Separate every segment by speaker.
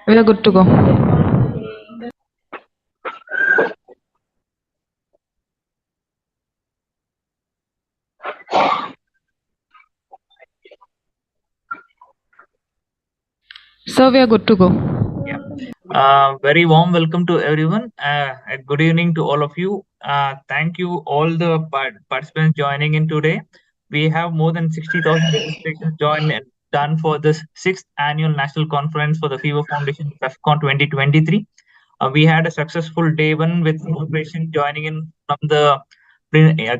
Speaker 1: We are good to go. So we are good to go.
Speaker 2: Yeah. Very warm welcome to everyone. Good evening to all of you. Thank you all the participants joining in today. We have more than 60,000 registrations done for this 6th annual national conference for the Fever Foundation FEFCON 2023. We had a successful day one with more patients joining in from the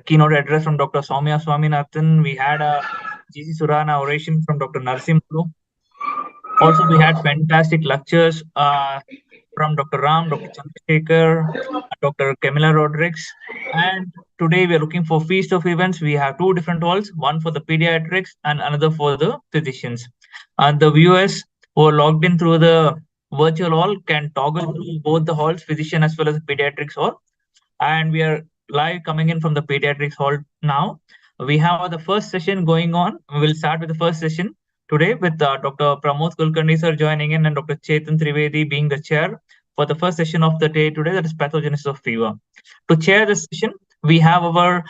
Speaker 2: keynote address from Dr. Soumya Swaminathan. We had a GC Surana oration from Dr. Narsimlu. Also, we had fantastic lectures from Dr. Ram, Dr. Chandrasekhar, Dr. Camila Rodriguez. And today we are looking for feast of events. We have two different halls, one for the pediatrics and another for the physicians. And the viewers who are logged in through the virtual hall can toggle through both the halls, physician as well as the pediatrics hall. And we are live coming in from the pediatrics hall now. We have the first session going on. We will start with the first session today with Dr. Pramod Kulkarni sir joining in and Dr. Chetan Trivedi being the chair for the first session of the day today, that is pathogenesis of fever. To chair this session, we have our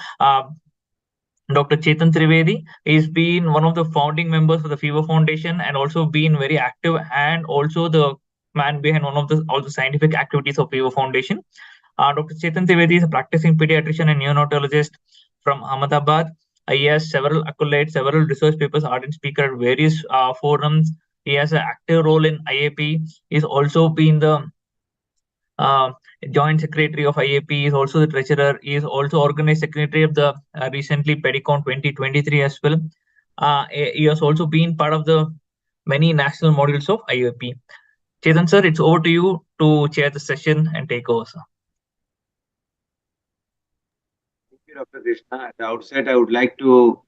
Speaker 2: Dr. Chetan Trivedi. He's been one of the founding members of the Fever Foundation and also been very active and also the man behind one of the all the scientific activities of Fever Foundation. Dr. Chetan Trivedi is a practicing pediatrician and neonatologist from Ahmedabad. He has several accolades, several research papers, ardent speaker at various forums. He has an active role in IAP. He's also been the Joint Secretary of IAP. He is also the treasurer. He is also organized secretary of the recently Pedicon 2023 as well. He has also been part of the many national modules of IAP. Chetan sir, it's over to you to chair the session and take over, sir.
Speaker 3: Thank you, Dr. Krishna. At the outset, I would like to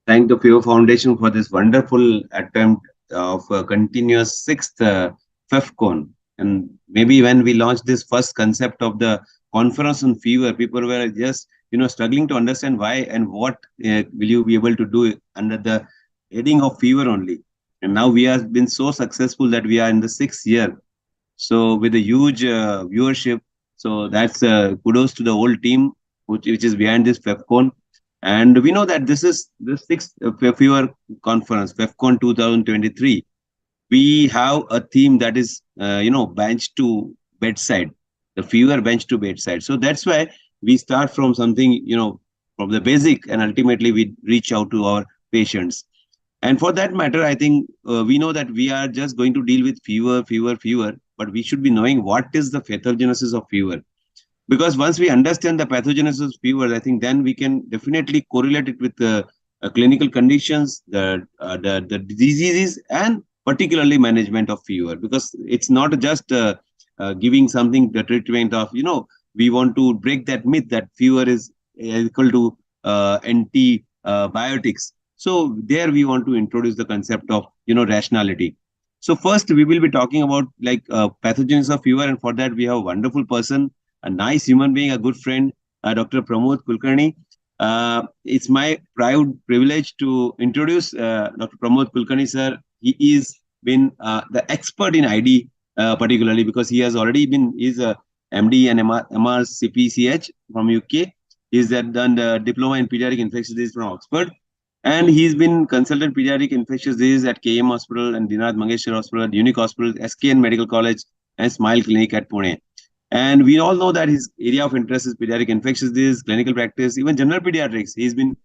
Speaker 3: thank the Fever Foundation for this wonderful attempt of a continuous 6th FEFCON. And maybe when we launched this first concept of the conference on fever, people were just struggling to understand why and what will you be able to do under the heading of fever only. And now we have been so successful that we are in the 6th year. So with a huge viewership, so that's kudos to the whole team which is behind this FEFCON. And we know that this is the 6th fever conference, FEFCON 2023. We have a theme that is, bench to bedside, the fever bench to bedside. So that's why we start from something, from the basic, and ultimately we reach out to our patients. And for that matter, I think we know that we are just going to deal with fever, but we should be knowing what is the pathogenesis of fever. Because once we understand the pathogenesis of fever, I think then we can definitely correlate it with the clinical conditions, the diseases, and particularly management of fever. Because it's not just giving something the treatment of, we want to break that myth that fever is equal to antibiotics. So there we want to introduce the concept of, rationality. So first we will be talking about pathogenesis of fever, and for that we have a wonderful person, a nice human being, a good friend, Dr. Pramod Kulkarni. It's my proud privilege to introduce Dr. Pramod Kulkarni, sir. He is been the expert in ID, particularly because he has already been, he's a MD and MR CPCH from UK. He's done the diploma in pediatric infectious disease from Oxford. And he's been consultant pediatric infectious disease at KM Hospital and Dinath Mangeshwar Hospital, Unique Hospital, SKN Medical College, and Smile Clinic at Pune. And we all know that his area of interest is pediatric infectious disease, clinical practice, even general pediatrics. He's been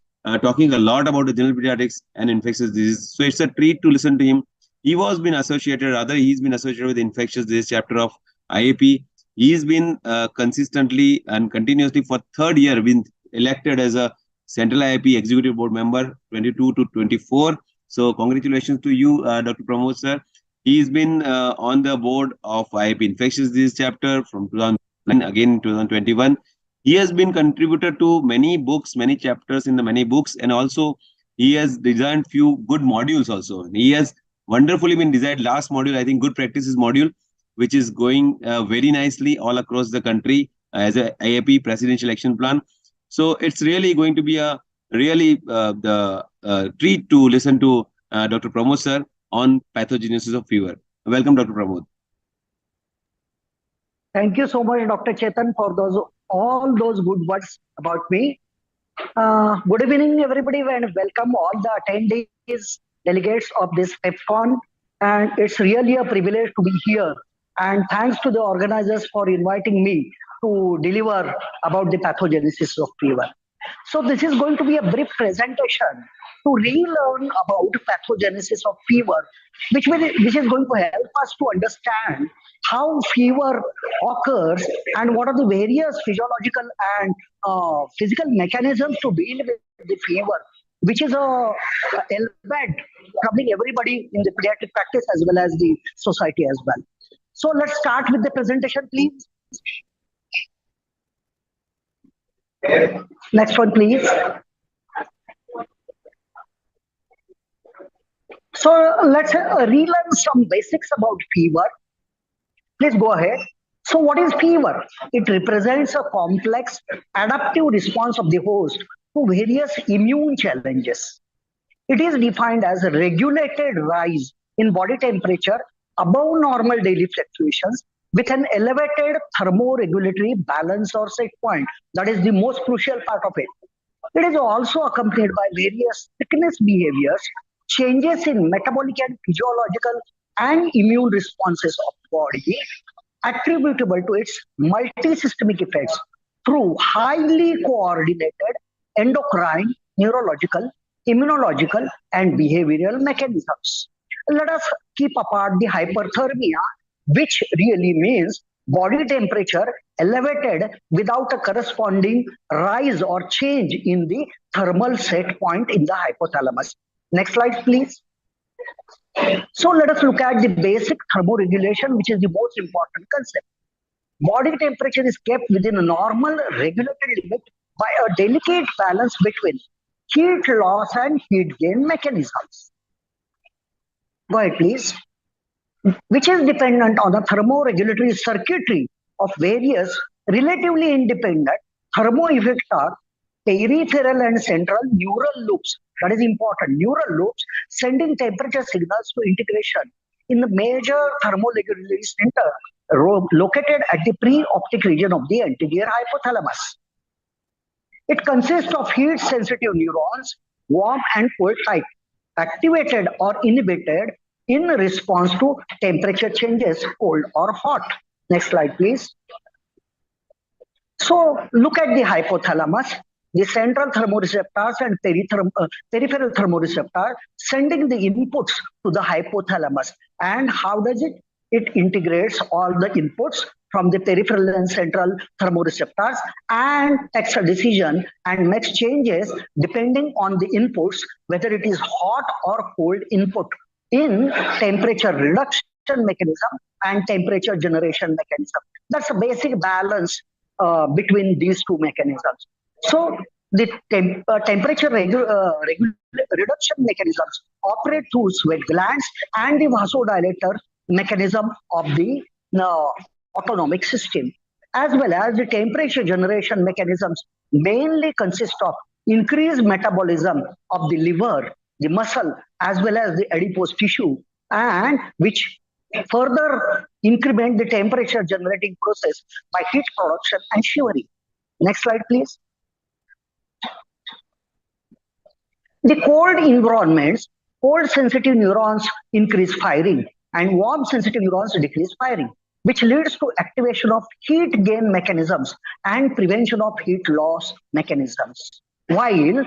Speaker 3: talking a lot about the general pediatrics and infectious disease. So it's a treat to listen to him. He's been associated with the infectious disease chapter of IAP. He's been consistently and continuously for 3rd year been elected as a Central IAP Executive Board member 22 to 24. So congratulations to you, Dr. Pramod, sir. He's been on the board of IAP Infectious Disease chapter from 2009, again in 2021. He has been contributor to many books, many chapters in the many books, and also he has designed few good modules also. He has wonderfully been designed last module, I think good practices module, which is going very nicely all across the country as a IAP presidential action plan. So it's really going to be a really treat to listen to Dr. Pramod sir on pathogenesis of fever. Welcome, Dr. Pramod.
Speaker 4: Thank you so much, Dr. Chetan, for all those good words about me. Good evening, everybody, and welcome all the attendees, delegates of this PEPCon. And it's really a privilege to be here. And thanks to the organizers for inviting me to deliver about the pathogenesis of fever. So this is going to be a brief presentation to relearn about pathogenesis of fever, which is going to help us to understand how fever occurs and what are the various physiological and physical mechanisms to deal with the fever, which is a element troubling everybody in the pediatric practice as well as the society as well. So let's start with the presentation, please. Next one, please. So let's relearn some basics about fever. Please go ahead. So what is fever? It represents a complex adaptive response of the host to various immune challenges. It is defined as a regulated rise in body temperature above normal daily fluctuations with an elevated thermoregulatory balance or set point. That is the most crucial part of it. It is also accompanied by various sickness behaviors, changes in metabolic and physiological and immune responses of the body, attributable to its multi-systemic effects through highly coordinated endocrine, neurological, immunological, and behavioral mechanisms. Let us keep apart the hyperthermia, which really means body temperature elevated without a corresponding rise or change in the thermal set point in the hypothalamus. Next slide, please. So let us look at the basic thermoregulation, which is the most important concept. Body temperature is kept within a normal regulated limit by a delicate balance between heat loss and heat gain mechanisms. Go ahead, please. Which is dependent on the thermoregulatory circuitry of various relatively independent thermoeffector, peripheral and central neural loops. That is important. Neural loops sending temperature signals to integration in the major thermoregulatory center located at the pre-optic region of the anterior hypothalamus. It consists of heat-sensitive neurons, warm and cold type, activated or inhibited in response to temperature changes, cold or hot. Next slide, please. So look at the hypothalamus, the central thermoreceptors and peripheral thermoreceptor sending the inputs to the hypothalamus. And how does it? It integrates all the inputs from the peripheral and central thermoreceptors and takes a decision and makes changes depending on the inputs, whether it is hot or cold input in temperature reduction mechanism and temperature generation mechanism. That's a basic balance between these two mechanisms. So the temperature reduction mechanisms operate through sweat glands and the vasodilator mechanism of the autonomic system, as well as the temperature generation mechanisms mainly consist of increased metabolism of the liver, the muscle, as well as the adipose tissue, and which further increment the temperature generating process by heat production and shivering. Next slide, please. The cold environments, cold sensitive neurons increase firing and warm sensitive neurons decrease firing, which leads to activation of heat gain mechanisms and prevention of heat loss mechanisms. While,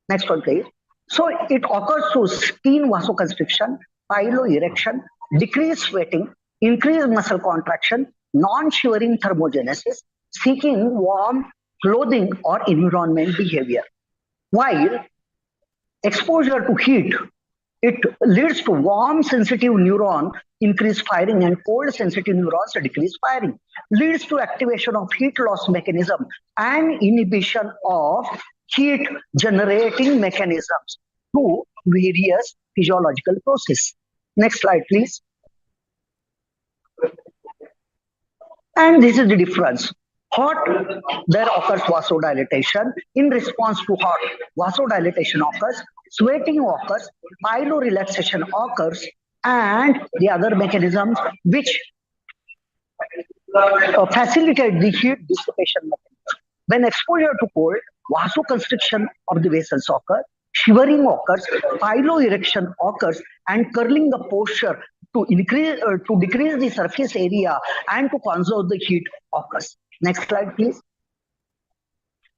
Speaker 4: next one please. So it occurs through skin vasoconstriction, piloerection, decreased sweating, increased muscle contraction, non-shivering thermogenesis, seeking warm clothing or environment behavior. While exposure to heat, it leads to warm sensitive neuron increase firing and cold sensitive neurons decrease firing, leads to activation of heat loss mechanism and inhibition of heat generating mechanisms through various physiological processes. Next slide, please. And this is the difference. Hot, there occurs vasodilatation. In response to hot, vasodilatation occurs, sweating occurs, pylorelaxation occurs, and the other mechanisms which facilitate the heat dissipation mechanism. When exposure to cold, vasoconstriction of the vessels occurs, shivering occurs, piloerection occurs, and curling the posture to decrease the surface area and to conserve the heat occurs. Next slide, please.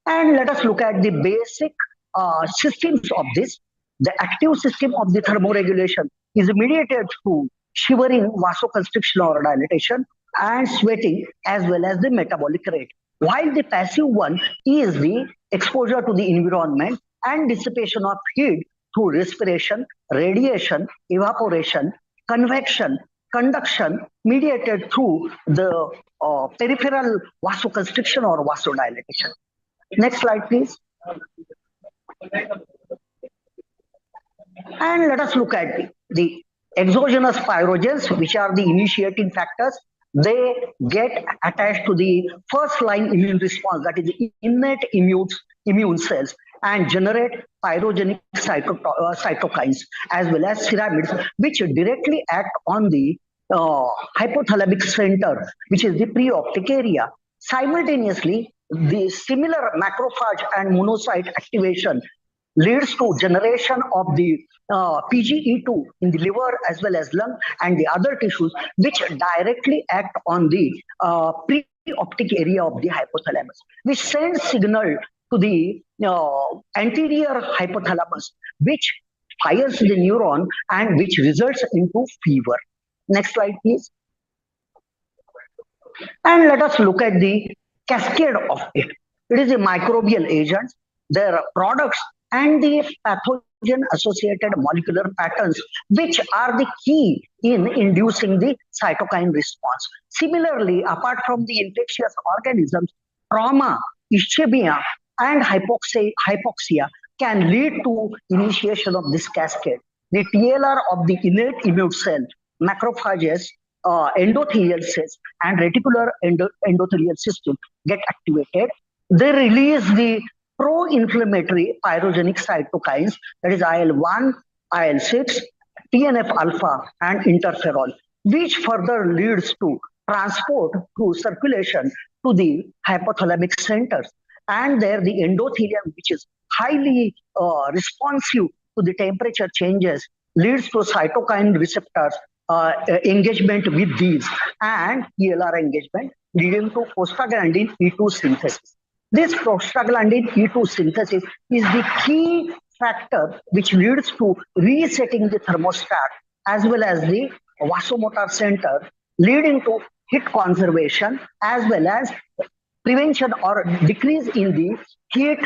Speaker 4: And let us look at the basic systems of this. The active system of the thermoregulation is mediated through shivering, vasoconstriction or dilatation, and sweating, as well as the metabolic rate. While the passive one is the exposure to the environment and dissipation of heat through respiration, radiation, evaporation, convection, conduction, mediated through the peripheral vasoconstriction or vasodilatation. Next slide, please. And let us look at the exogenous pyrogens, which are the initiating factors. They get attached to the first line immune response, that is the innate immune cells, and generate pyrogenic cytokines as well as ceramides, which directly act on the hypothalamic center, which is the preoptic area. Simultaneously, the similar macrophage and monocyte activation leads to generation of the PGE2 in the liver as well as lung and the other tissues, which directly act on the preoptic area of the hypothalamus, which sends signal to the anterior hypothalamus, which fires the neuron and which results into fever. Next slide, please. And let us look at the cascade of it. It is a microbial agents, their products, and the pathogen associated molecular patterns, which are the key in inducing the cytokine response. Similarly, apart from the infectious organisms, trauma, ischemia, and hypoxia can lead to initiation of this cascade. The TLR of the innate immune cell, macrophages, endothelial cells, and reticular endothelial system get activated. They release the pro-inflammatory pyrogenic cytokines, that is IL-1, IL-6, TNF-alpha, and interferon, which further leads to transport through circulation to the hypothalamic centers. And there the endothelium, which is highly responsive to the temperature changes, leads to cytokine receptors engagement with these and ELR engagement, leading to prostaglandin E2 synthesis. This prostaglandin E2 synthesis is the key factor which leads to resetting the thermostat as well as the vasomotor center, leading to heat conservation as well as prevention or decrease in the heat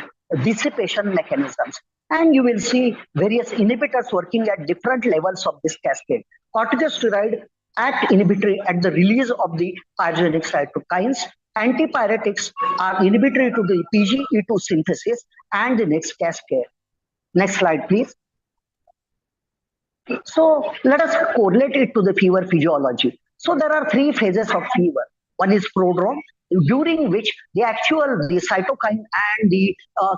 Speaker 4: dissipation mechanisms. And you will see various inhibitors working at different levels of this cascade. Corticosteroid act inhibitory at the release of the pyrogenic cytokines. Antipyretics are inhibitory to the PGE2 synthesis and the next cascade. Next slide, please. So let us correlate it to the fever physiology. So there are three phases of fever. One is prodrome, during which the cytokine and the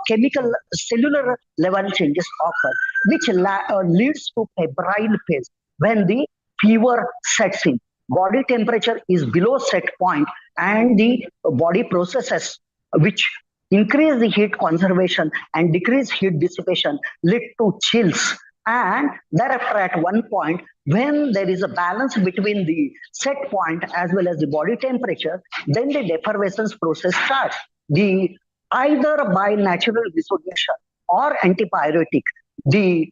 Speaker 4: chemical cellular level changes occur, which leads to febrile phase when the fever sets in. Body temperature is below set point and the body processes which increase the heat conservation and decrease heat dissipation lead to chills. And thereafter, at one point, when there is a balance between the set point as well as the body temperature, then the defervescence process starts. Either by natural dissociation or antipyretic, the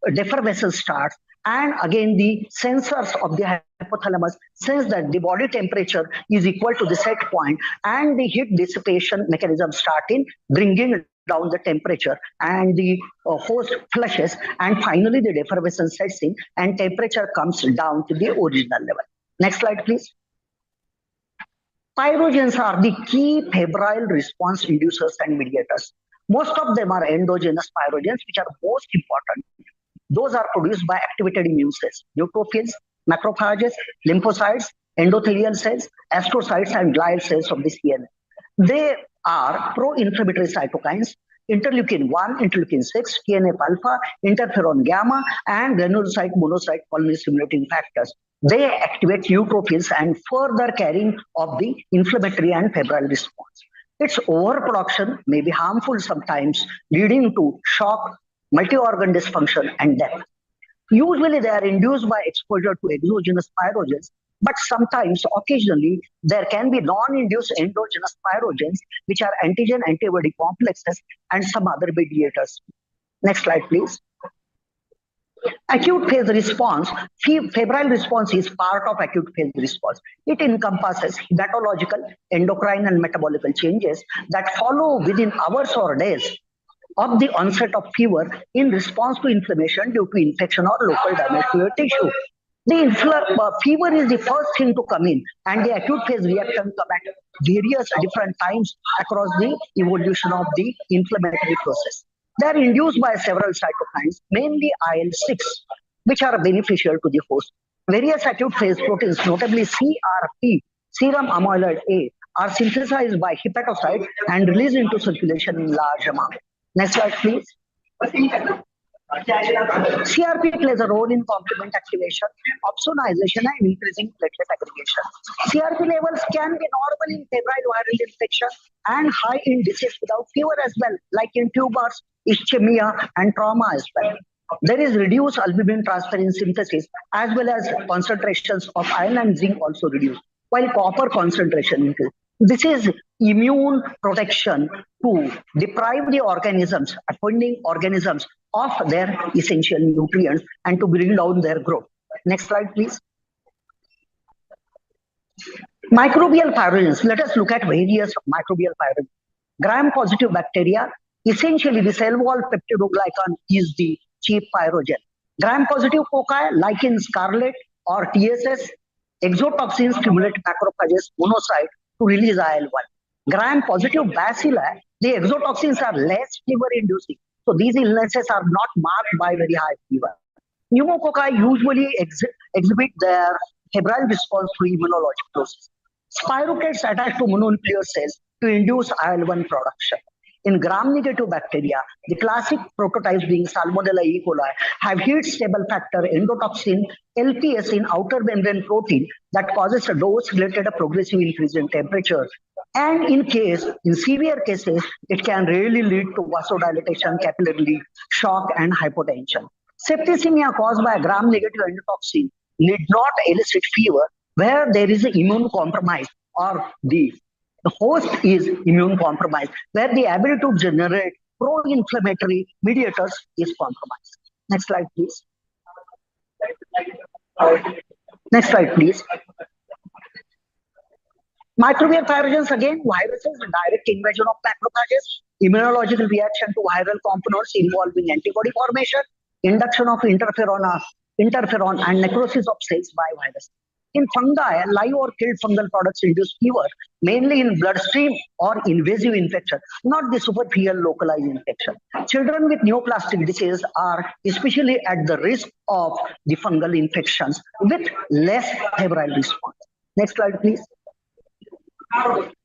Speaker 4: defervescence starts. And again, the sensors of the hypothalamus sense that the body temperature is equal to the set point, and the heat dissipation mechanism start in bringing down the temperature, and the host flushes, and finally the defervescence sets in and temperature comes down to the original level. Next slide, please. Pyrogens are the key febrile response inducers and mediators. Most of them are endogenous pyrogens, which are most important. Those are produced by activated immune cells, neutrophils, macrophages, lymphocytes, endothelial cells, astrocytes, and glial cells of the CNS. They are pro-inflammatory cytokines, interleukin-1, interleukin-6, TNF-alpha, interferon-gamma, and granulocyte monocyte colony-stimulating factors. They activate neutrophils and further carrying of the inflammatory and febrile response. Its overproduction may be harmful sometimes, leading to shock, multi-organ dysfunction, and death. Usually, they are induced by exposure to exogenous pyrogens, but sometimes, occasionally, there can be non-induced endogenous pyrogens, which are antigen-antibody complexes and some other mediators. Next slide, please. Acute phase response, febrile response is part of acute phase response. It encompasses hematological, endocrine, and metabolic changes that follow within hours or days of the onset of fever in response to inflammation due to infection or local damage to your tissue. The fever is the first thing to come in, and the acute phase reaction come at various different times across the evolution of the inflammatory process. They are induced by several cytokines, mainly IL-6, which are beneficial to the host. Various acute phase proteins, notably CRP, serum amyloid A, are synthesized by hepatocytes and released into circulation in large amount. Next slide, please. CRP plays a role in complement activation, opsonization, and increasing platelet aggregation. CRP levels can be normal in febrile viral infection and high in disease without fever as well, like in tumors, ischemia, and trauma as well. There is reduced albumin transferrin synthesis as well as concentrations of iron and zinc also reduced, while copper concentration increases. This is immune protection to deprive the organisms, offending organisms, of their essential nutrients and to bring down their growth. Next slide, please. Microbial pyrogens. Let us look at various microbial pyrogens. Gram-positive bacteria, essentially the cell wall peptidoglycan is the chief pyrogen. Gram-positive cocci, like in scarlet or TSS, exotoxins stimulate macrophages monocyte to release IL-1. Gram-positive bacilli, the exotoxins are less fever-inducing. So these illnesses are not marked by very high fever. Pneumococci usually exhibit their febrile response to immunologic process. Spirochetes attach to mononuclear cells to induce IL-1 production. In gram-negative bacteria, the classic prototypes being Salmonella E. coli have heat-stable factor endotoxin LPS in outer membrane protein that causes a dose-related progressive increase in temperature. And in severe cases, it can really lead to vasodilation, capillary leak, shock, and hypotension. Septicemia caused by gram-negative endotoxin need not elicit fever where there is an immune compromise or the host is immune compromised, where the ability to generate pro-inflammatory mediators is compromised. Next slide, please. Next slide, please. Microbial pyrogens, again, viruses, direct invasion of macrophages, immunological reaction to viral components involving antibody formation, induction of interferon and necrosis of cells by virus. In fungi, live or killed fungal products induce fever, mainly in bloodstream or invasive infection, not the superficial localized infection. Children with neoplastic disease are especially at the risk of the fungal infections with less febrile response. Next slide, please.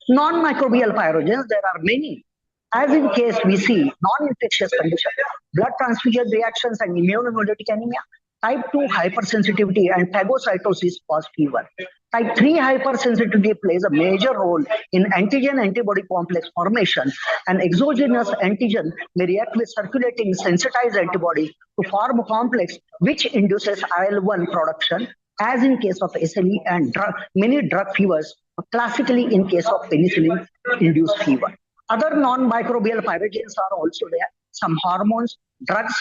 Speaker 4: Non-microbial pyrogens, there are many. As in case we see non-infectious conditions, blood transfusion reactions and immunohemolytic anemia, type 2 hypersensitivity and phagocytosis cause fever. Type 3 hypersensitivity plays a major role in antigen-antibody complex formation, and exogenous antigen may react with circulating sensitized antibodies to form a complex which induces IL-1 production, as in case of SLE and many drug fevers, classically in case of penicillin-induced fever. Other non-microbial pyrogens are also there. Some hormones, drugs,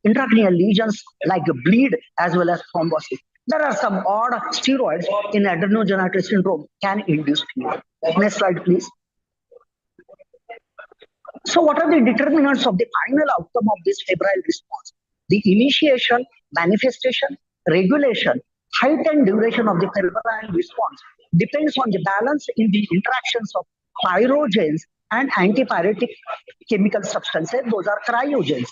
Speaker 4: intracranial lesions like bleed as well as thrombosis. There are some odd steroids in adrenogenital syndrome can induce fever. Next slide, please. So what are the determinants of the final outcome of this febrile response? The initiation, manifestation, regulation, height and duration of the febrile response depends on the balance in the interactions of pyrogens and antipyretic chemical substances. Those are cryogens,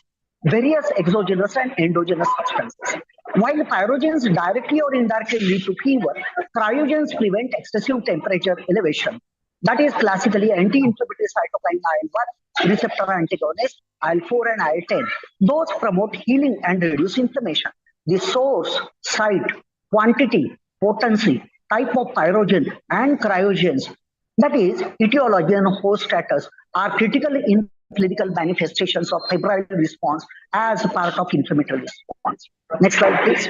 Speaker 4: various exogenous and endogenous substances. While pyrogens directly or indirectly lead to fever, cryogens prevent excessive temperature elevation. That is classically anti-inflammatory cytokine IL-1, receptor antagonist, IL-4 and IL-10. Those promote healing and reduce inflammation. The source, site, quantity, potency, type of pyrogen, and cryogens, that is, etiology and host status, are critical in clinical manifestations of febrile response as part of inflammatory response. Next slide, please.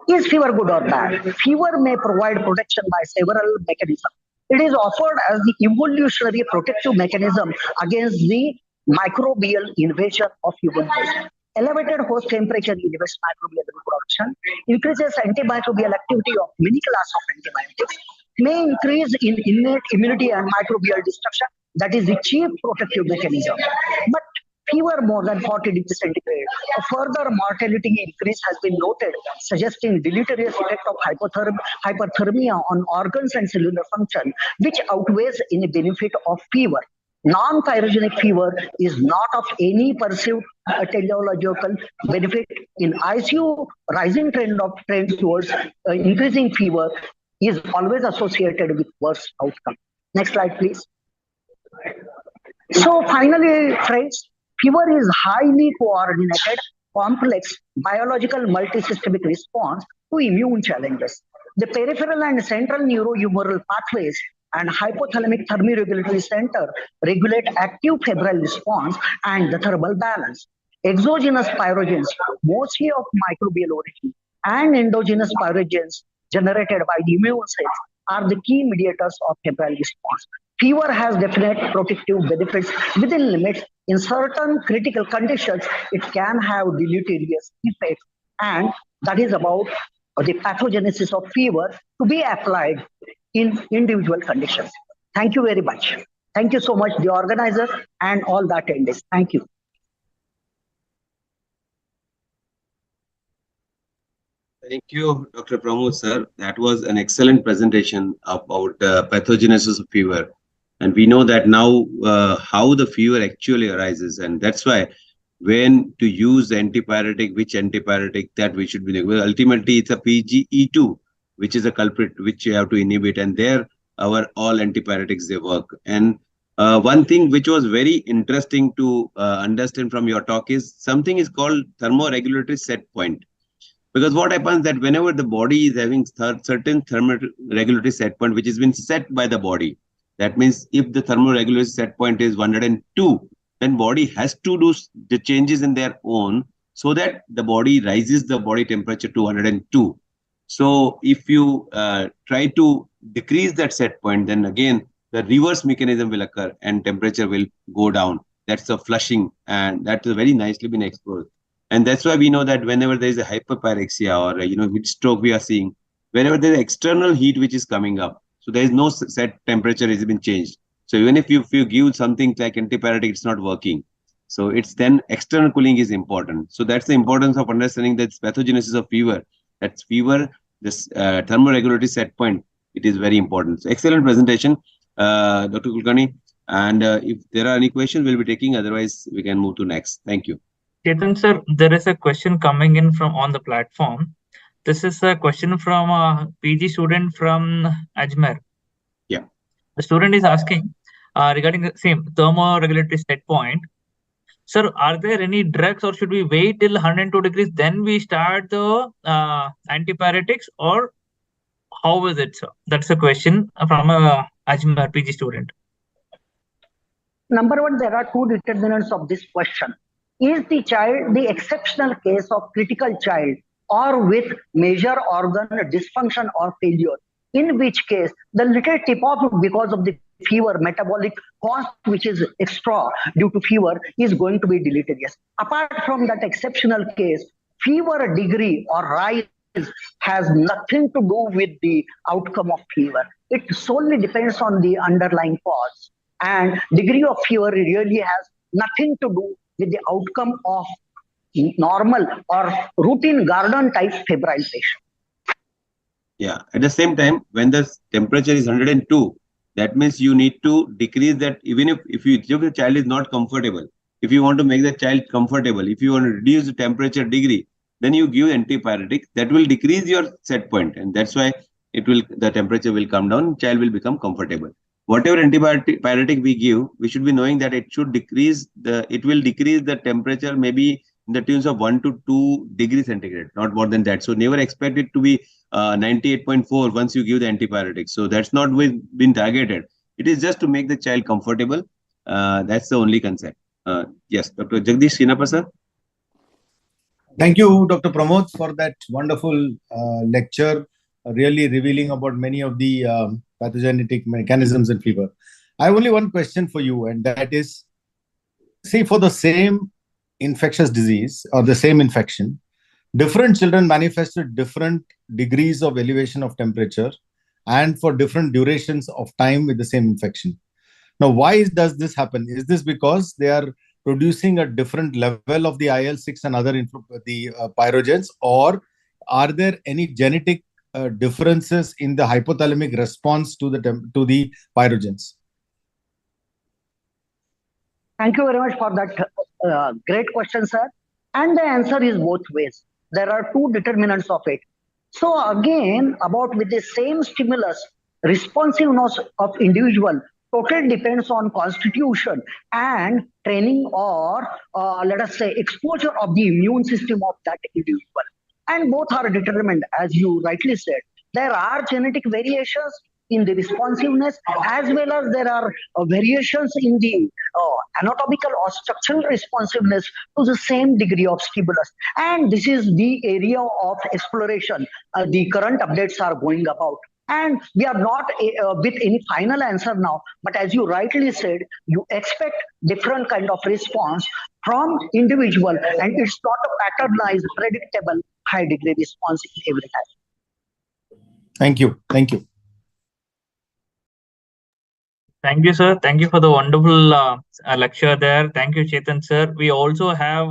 Speaker 4: Is fever good or bad? Fever may provide protection by several mechanisms. It is offered as the evolutionary protective mechanism against the microbial invasion of human host. Elevated host temperature inhibits microbial reproduction, increases antimicrobial activity of many classes of antibiotics, may increase in innate immunity and microbial destruction. That is the chief protective mechanism. But fever more than 40 degrees centigrade, a further mortality increase has been noted, suggesting deleterious effect of hyperthermia on organs and cellular function, which outweighs any benefit of fever. Non-pyrogenic fever is not of any perceived teleological benefit. In ICU, rising trend towards increasing fever is always associated with worse outcome. Next slide, please. So finally, friends, fever is highly coordinated, complex, biological multisystemic response to immune challenges. The peripheral and central neurohumoral pathways and hypothalamic thermoregulatory center regulate active febrile response and the thermal balance. Exogenous pyrogens, mostly of microbial origin, and endogenous pyrogens generated by the immune cells are the key mediators of febrile response. Fever has definite protective benefits within limits. In certain critical conditions, it can have deleterious effects, and that is about the pathogenesis of fever to be applied in individual conditions. Thank you very much. Thank you so much, the organizers and all the attendees. Thank you.
Speaker 3: Thank you, Dr. Pramod, sir. That was an excellent presentation about pathogenesis of fever. And we know that now how the fever actually arises. And that's why when to use antipyretic, which antipyretic that we should be doing. Well, ultimately, it's a PGE2, which is a culprit which you have to inhibit. And there, all antipyretics, they work. And one thing which was very interesting to understand from your talk is something is called thermoregulatory set point. Because what happens that whenever the body is having certain thermoregulatory set point, which has been set by the body, that means if the thermoregulatory set point is 102, then body has to do the changes in their own so that the body rises the body temperature to 102. So if you try to decrease that set point, then again, the reverse mechanism will occur and temperature will go down. That's a flushing, and that is very nicely been explored. And that's why we know that whenever there is a hyperpyrexia or heat stroke we are seeing, whenever there is external heat which is coming up, so there is no set temperature has been changed. So even if you give something like antipyretic, it's not working. So it's then external cooling is important. So that's the importance of understanding that pathogenesis of fever. That's fever, this thermoregulatory set point. It is very important. So excellent presentation, Dr. Kulkarni. And if there are any questions, we'll be taking. Otherwise, we can move to next. Thank you.
Speaker 2: Chetan sir, there is a question coming in from on the platform. This is a question from a PG student from Ajmer.
Speaker 3: Yeah.
Speaker 2: The student is asking regarding the same thermoregulatory set point. Sir, are there any drugs or should we wait till 102 degrees then we start the antipyretics, or how is it, sir? That's a question from a Ajmer PG student.
Speaker 4: Number one, there are two determinants of this question. Is the child the exceptional case of critical child or with major organ dysfunction or failure? In which case, the little tip off because of the fever, metabolic cost, which is extra due to fever, is going to be deleterious. Apart from that exceptional case, fever degree or rise has nothing to do with the outcome of fever. It solely depends on the underlying cause. And degree of fever really has nothing to do with the outcome of normal or routine garden type febrile patient.
Speaker 3: Yeah. At the same time, when the temperature is 102, that means you need to decrease that. Even if the child is not comfortable, if you want to make the child comfortable, if you want to reduce the temperature degree, then you give antipyretic. That will decrease your set point, and that's why the temperature will come down. Child will become comfortable. Whatever antipyretic we give, we should be knowing that it will decrease the temperature maybe in the tunes of 1 to 2 degrees centigrade, not more than that. So never expect it to be 98.4 once you give the antipyretics. So that's not been targeted. It is just to make the child comfortable. That's the only concept. Yes, Dr. Jagdish Sinappa, sir.
Speaker 5: Thank you, Dr. Pramod, for that wonderful lecture, really revealing about many of the pathogenetic mechanisms in fever. I have only one question for you, and that is, see, for the same infectious disease or the same infection, different children manifested different degrees of elevation of temperature and for different durations of time with the same infection. Now, why does this happen? Is this because they are producing a different level of the IL-6 and other pyrogens, or are there any genetic differences in the hypothalamic response to the pyrogens?
Speaker 4: Thank you very much for that great question, sir. And the answer is both ways. There are two determinants of it. So again, about with the same stimulus, responsiveness of individual totally depends on constitution and training, or let us say exposure of the immune system of that individual. And both are determined, as you rightly said. There are genetic variations in the responsiveness, as well as there are variations in the anatomical or structural responsiveness to the same degree of stimulus. And this is the area of exploration the current updates are going about. And we are not with any final answer now, but as you rightly said, you expect different kind of response from individual, and it's not a patternized, predictable, high degree response in every time.
Speaker 5: Thank you. Thank you.
Speaker 2: Thank you, sir. Thank you for the wonderful lecture there. Thank you, Chetan, sir. We also have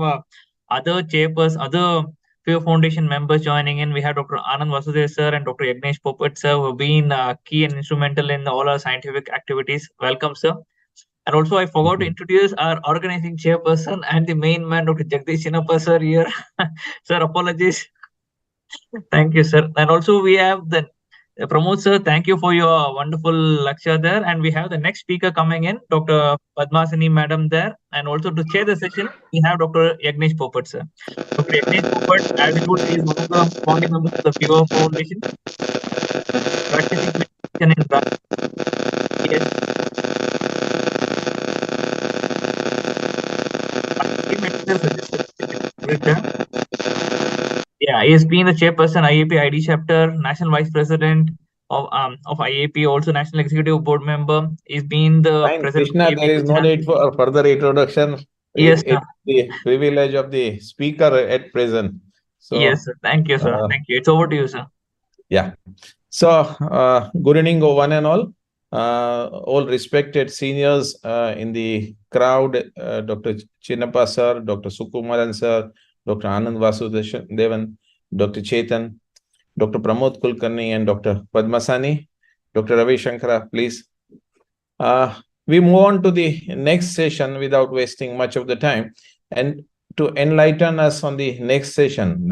Speaker 2: other chairpersons, other Fever Foundation members joining in. We have Dr. Anand Vasudev, sir, and Dr. Yagnesh Popat, sir, who have been key and instrumental in all our scientific activities. Welcome, sir. And also, I forgot to introduce our organizing chairperson and the main man, Dr. Jagdish Sinappa, sir, here. Sir, apologies. Thank you, sir. And also, we have the Pramod, sir, thank you for your wonderful lecture there. And we have the next speaker coming in, Dr. Padmasani madam there. And also to chair the session, we have Dr. Yagnesh Popat, sir. Dr. Yagnesh Popat, as I told, is one of the founding members of the Fever Foundation. Practicing medicine in Yeah, he has been the chairperson, IAP ID chapter, national vice president of IAP, also national executive board member. He's been the
Speaker 6: Fine,
Speaker 2: president.
Speaker 6: Krishna, there is no need for further introduction.
Speaker 2: Yes,
Speaker 6: It's the privilege of the speaker at present. So,
Speaker 2: yes, sir. Thank you, sir. Thank you. It's over to you, sir.
Speaker 6: Yeah. So, good evening, one and all respected seniors in the crowd, Dr. Chinnappa sir, Dr. Sukumaran sir, Dr. Anand Vasudevan, Dr. Chetan, Dr. Pramod Kulkarni, and Dr. Padmasani. Dr. Ravi Shankara, please. We move on to the next session without wasting much of the time. And to enlighten us on the next session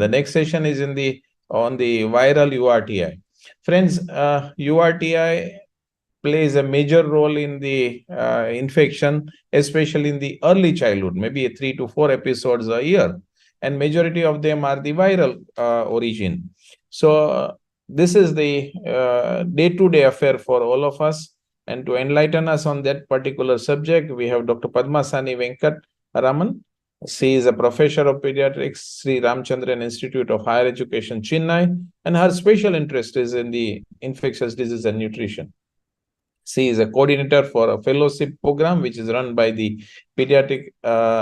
Speaker 6: is on the viral URTI. Friends, URTI plays a major role in the infection, especially in the early childhood, maybe 3 to 4 episodes a year. And majority of them are the viral origin. So this is the day-to-day affair for all of us. And to enlighten us on that particular subject, we have Dr. Padmasani Venkat Raman. She is a professor of pediatrics, Sri Ramchandran Institute of Higher Education, Chennai, and her special interest is in the infectious disease and nutrition. She is a coordinator for a fellowship program, which is run by the Pediatric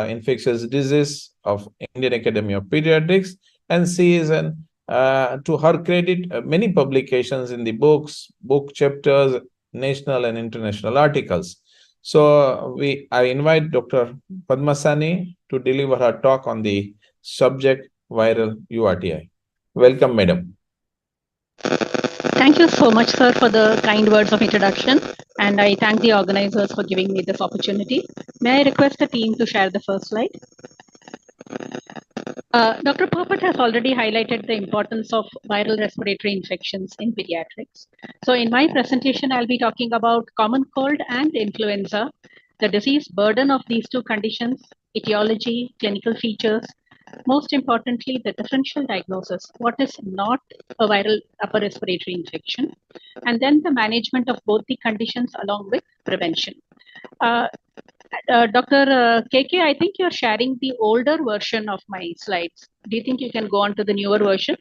Speaker 6: Infectious Disease of Indian Academy of Pediatrics. And she is, to her credit, many publications in the books, book chapters, national and international articles. So I invite Dr. Padmasani to deliver her talk on the subject viral URTI. Welcome, madam.
Speaker 7: Thank you so much, sir, for the kind words of introduction. And I thank the organizers for giving me this opportunity. May I request the team to share the first slide? Dr. Popat has already highlighted the importance of viral respiratory infections in pediatrics. So in my presentation, I'll be talking about common cold and influenza, the disease burden of these two conditions, etiology, clinical features, Most importantly, the differential diagnosis, what is not a viral upper respiratory infection, and then the management of both the conditions along with prevention. Dr. KK, I think you're sharing the older version of my slides. Do you think you can go on to the newer version?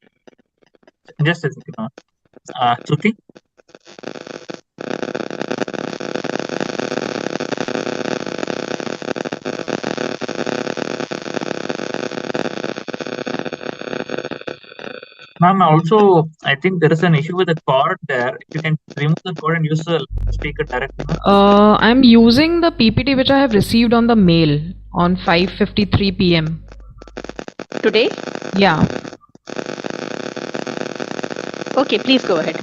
Speaker 2: Just a second. Shruti? Ma'am, also, I think there is an issue with the cord there. If you can remove the cord and use the speaker directly, ma'am.
Speaker 1: I'm using the PPT which I have received on the mail on 5:53 p.m.
Speaker 7: Today?
Speaker 1: Yeah.
Speaker 7: Okay, please go ahead.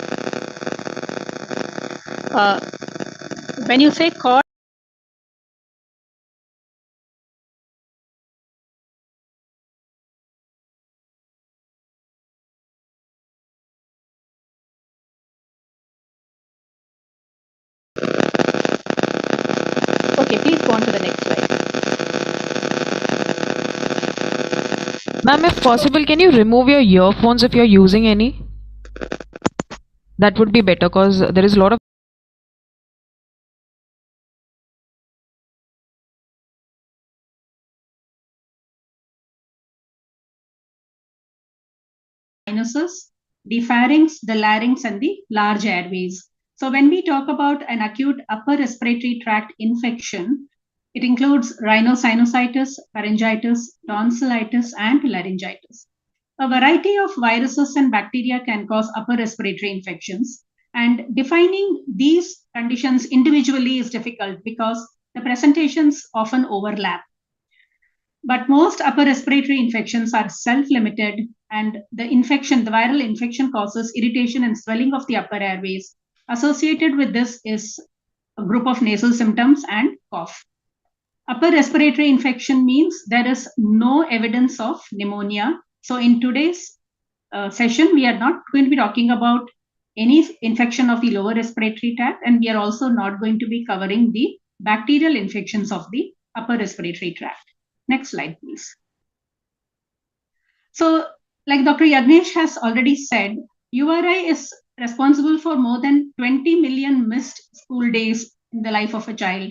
Speaker 7: When you say cord, okay, please go on to the next slide.
Speaker 1: Ma'am, if possible, can you remove your earphones if you're using any? That would be better because there is a lot of
Speaker 8: sinuses, the pharynx, the larynx, and the large airways. So when we talk about an acute upper respiratory tract infection, it includes rhinosinusitis, pharyngitis, tonsillitis, and laryngitis. A variety of viruses and bacteria can cause upper respiratory infections, and defining these conditions individually is difficult because the presentations often overlap. But most upper respiratory infections are self-limited, and the viral infection causes irritation and swelling of the upper airways. Associated with this is a group of nasal symptoms and cough. Upper respiratory infection means there is no evidence of pneumonia. So in today's session, we are not going to be talking about any infection of the lower respiratory tract, and we are also not going to be covering the bacterial infections of the upper respiratory tract. Next slide, please. So, like Dr. Yagnesh has already said, URI is responsible for more than 20 million missed school days in the life of a child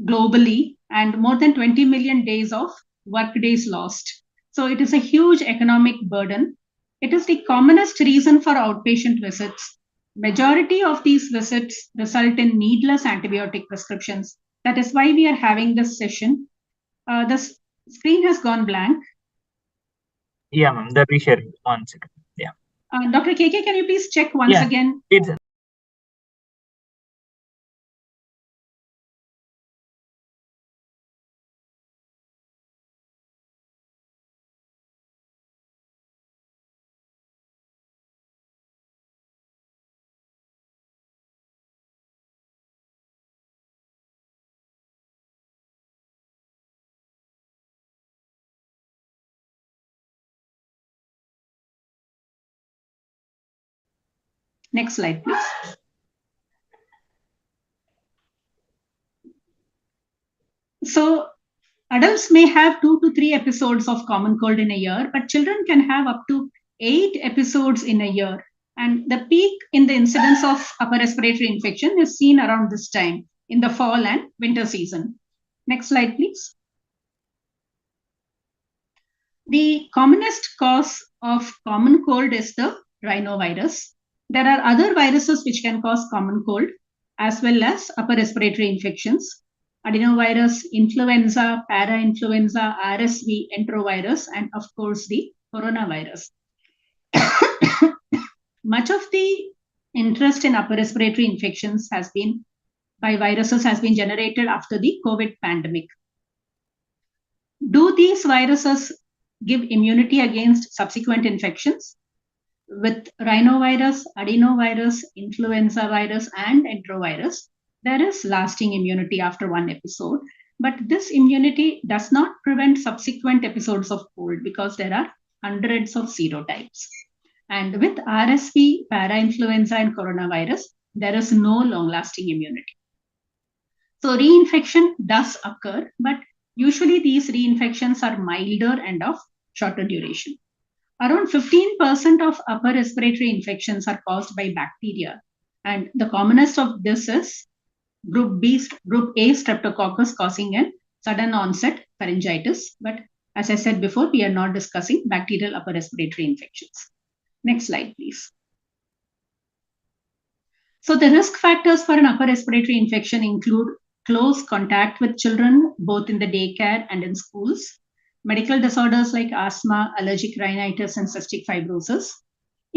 Speaker 8: globally, and more than 20 million days of work days lost. So it is a huge economic burden. It is the commonest reason for outpatient visits. Majority of these visits result in needless antibiotic prescriptions. That is why we are having this session. The screen has gone blank.
Speaker 2: Yeah, ma'am. The resharing. 1 second. Yeah.
Speaker 8: Dr. KK, can you please check once again?
Speaker 2: It's
Speaker 8: Next slide, please. So adults may have 2 to 3 episodes of common cold in a year, but children can have up to 8 episodes in a year. And the peak in the incidence of upper respiratory infection is seen around this time in the fall and winter season. Next slide, please. The commonest cause of common cold is the rhinovirus. There are other viruses which can cause common cold as well as upper respiratory infections. Adenovirus, influenza, parainfluenza, RSV, enterovirus, and of course the coronavirus. Much of the interest in upper respiratory infections by viruses has been generated after the COVID pandemic. Do these viruses give immunity against subsequent infections? With rhinovirus, adenovirus, influenza virus, and enterovirus, there is lasting immunity after one episode. But this immunity does not prevent subsequent episodes of cold because there are hundreds of serotypes. And with RSV, parainfluenza, and coronavirus, there is no long-lasting immunity. So reinfection does occur, but usually these reinfections are milder and of shorter duration. Around 15% of upper respiratory infections are caused by bacteria. And the commonest of this is Group A streptococcus causing a sudden onset pharyngitis. But as I said before, we are not discussing bacterial upper respiratory infections. Next slide, please. So the risk factors for an upper respiratory infection include close contact with children, both in the daycare and in schools, medical disorders like asthma, allergic rhinitis, and cystic fibrosis,